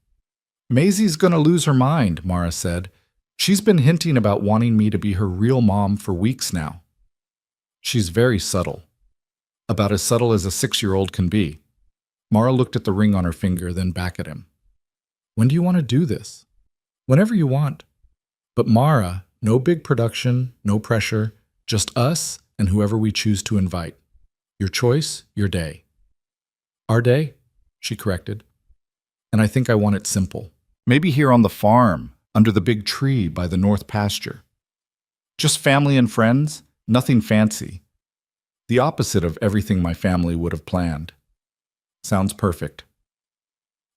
Maisie's gonna lose her mind, Mara said. She's been hinting about wanting me to be her real mom for weeks now. She's very subtle. About as subtle as a 6-year-old can be. Mara looked at the ring on her finger, then back at him. When do you want to do this? Whenever you want. But Mara, no big production, no pressure, just us and whoever we choose to invite. Your choice, your day. Our day, she corrected. And I think I want it simple. Maybe here on the farm, under the big tree by the north pasture. Just family and friends, nothing fancy. The opposite of everything my family would have planned. Sounds perfect.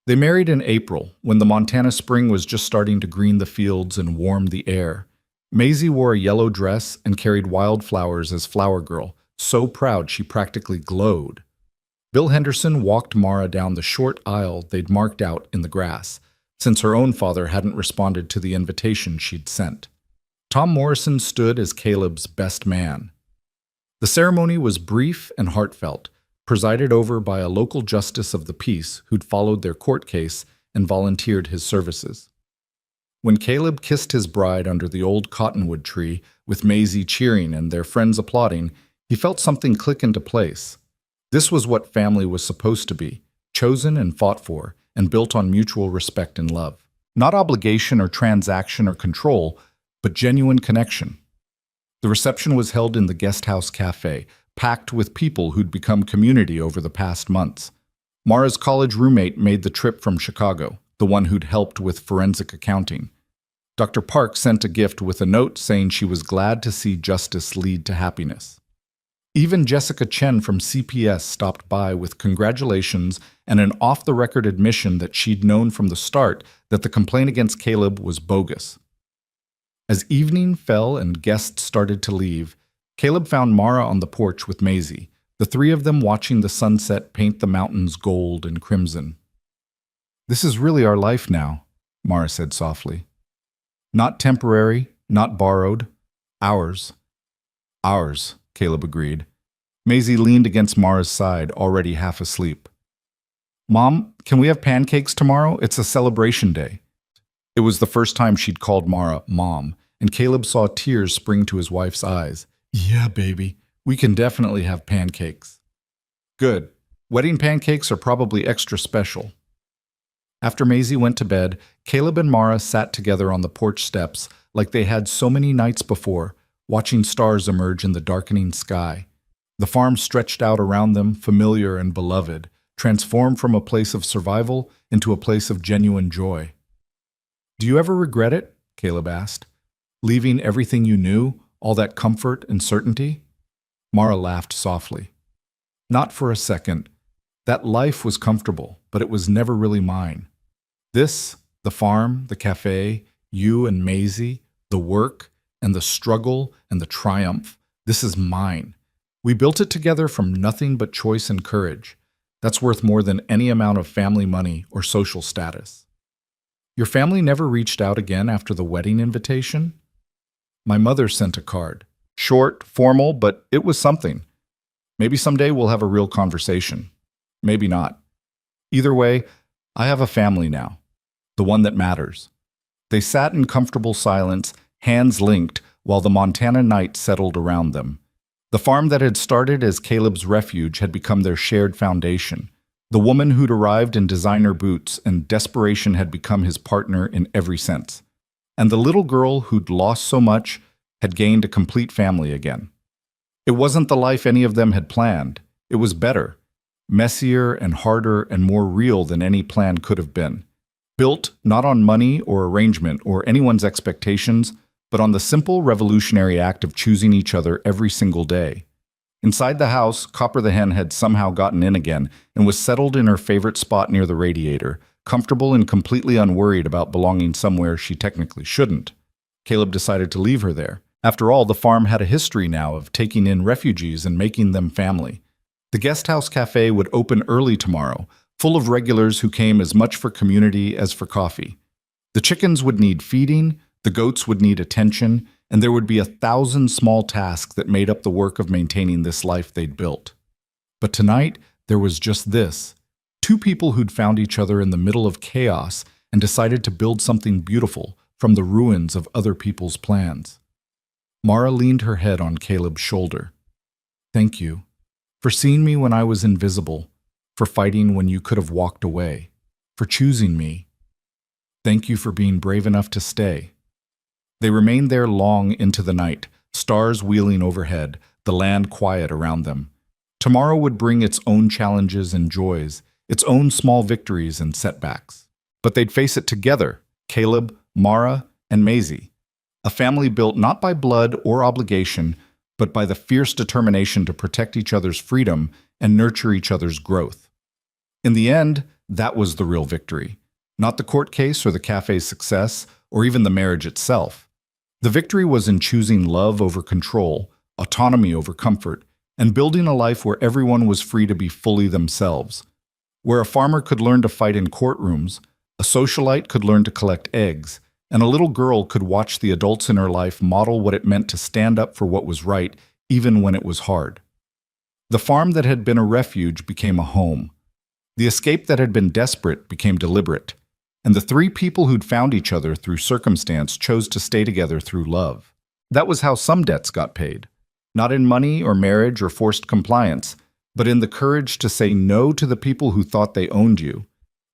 They married in April, when the Montana spring was just starting to green the fields and warm the air. Maisie wore a yellow dress and carried wildflowers as flower girl, so proud she practically glowed. Bill Henderson walked Mara down the short aisle they'd marked out in the grass, since her own father hadn't responded to the invitation she'd sent. Tom Morrison stood as Caleb's best man. The ceremony was brief and heartfelt, presided over by a local justice of the peace who'd followed their court case and volunteered his services. When Caleb kissed his bride under the old cottonwood tree, with Maisie cheering and their friends applauding, he felt something click into place. This was what family was supposed to be, chosen and fought for, and built on mutual respect and love. Not obligation or transaction or control, but genuine connection. The reception was held in the Guest House Cafe, packed with people who'd become community over the past months. Mara's college roommate made the trip from Chicago, the one who'd helped with forensic accounting. Dr. Park sent a gift with a note saying she was glad to see justice lead to happiness. Even Jessica Chen from CPS stopped by with congratulations and an off-the-record admission that she'd known from the start that the complaint against Caleb was bogus. As evening fell and guests started to leave, Caleb found Mara on the porch with Maisie, the three of them watching the sunset paint the mountains gold and crimson. "This is really our life now," Mara said softly. "Not temporary, not borrowed. Ours." "Ours," Caleb agreed. Maisie leaned against Mara's side, already half asleep. "Mom, can we have pancakes tomorrow? It's a celebration day." It was the first time she'd called Mara Mom, and Caleb saw tears spring to his wife's eyes. "Yeah, baby, we can definitely have pancakes." "Good. Wedding pancakes are probably extra special." After Maisie went to bed, Caleb and Mara sat together on the porch steps like they had so many nights before, watching stars emerge in the darkening sky. The farm stretched out around them, familiar and beloved, transformed from a place of survival into a place of genuine joy. "Do you ever regret it?" Caleb asked. "Leaving everything you knew, all that comfort and certainty?" Mara laughed softly. "Not for a second. That life was comfortable, but it was never really mine. This, the farm, the cafe, you and Maisie, the work, and the struggle and the triumph, this is mine. We built it together from nothing but choice and courage. That's worth more than any amount of family money or social status." "Your family never reached out again after the wedding invitation?" "My mother sent a card. Short, formal, but it was something. Maybe someday we'll have a real conversation. Maybe not. Either way, I have a family now. The one that matters." They sat in comfortable silence, hands linked, while the Montana night settled around them. The farm that had started as Caleb's refuge had become their shared foundation. The woman who'd arrived in designer boots and desperation had become his partner in every sense. And the little girl who'd lost so much had gained a complete family again. It wasn't the life any of them had planned. It was better, messier and harder and more real than any plan could have been. Built not on money or arrangement or anyone's expectations, but on the simple revolutionary act of choosing each other every single day. Inside the house, Copper the hen had somehow gotten in again and was settled in her favorite spot near the radiator, comfortable and completely unworried about belonging somewhere she technically shouldn't. Caleb decided to leave her there. After all, the farm had a history now of taking in refugees and making them family. The guest house cafe would open early tomorrow, full of regulars who came as much for community as for coffee. The chickens would need feeding, the goats would need attention, and there would be 1,000 small tasks that made up the work of maintaining this life they'd built. But tonight, there was just this. Two people who'd found each other in the middle of chaos and decided to build something beautiful from the ruins of other people's plans. Mara leaned her head on Caleb's shoulder. Thank you for seeing me when I was invisible, for fighting when you could have walked away, for choosing me. Thank you for being brave enough to stay. They remained there long into the night, stars wheeling overhead, the land quiet around them. Tomorrow would bring its own challenges and joys, its own small victories and setbacks. But they'd face it together, Caleb, Mara, and Maisie. A family built not by blood or obligation, but by the fierce determination to protect each other's freedom and nurture each other's growth. In the end, that was the real victory. Not the court case or the cafe's success, or even the marriage itself. The victory was in choosing love over control, autonomy over comfort, and building a life where everyone was free to be fully themselves. Where a farmer could learn to fight in courtrooms, a socialite could learn to collect eggs, and a little girl could watch the adults in her life model what it meant to stand up for what was right, even when it was hard. The farm that had been a refuge became a home. The escape that had been desperate became deliberate. And the three people who'd found each other through circumstance chose to stay together through love. That was how some debts got paid. Not in money or marriage or forced compliance, but in the courage to say no to the people who thought they owned you,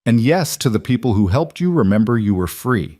and yes to the people who helped you remember you were free.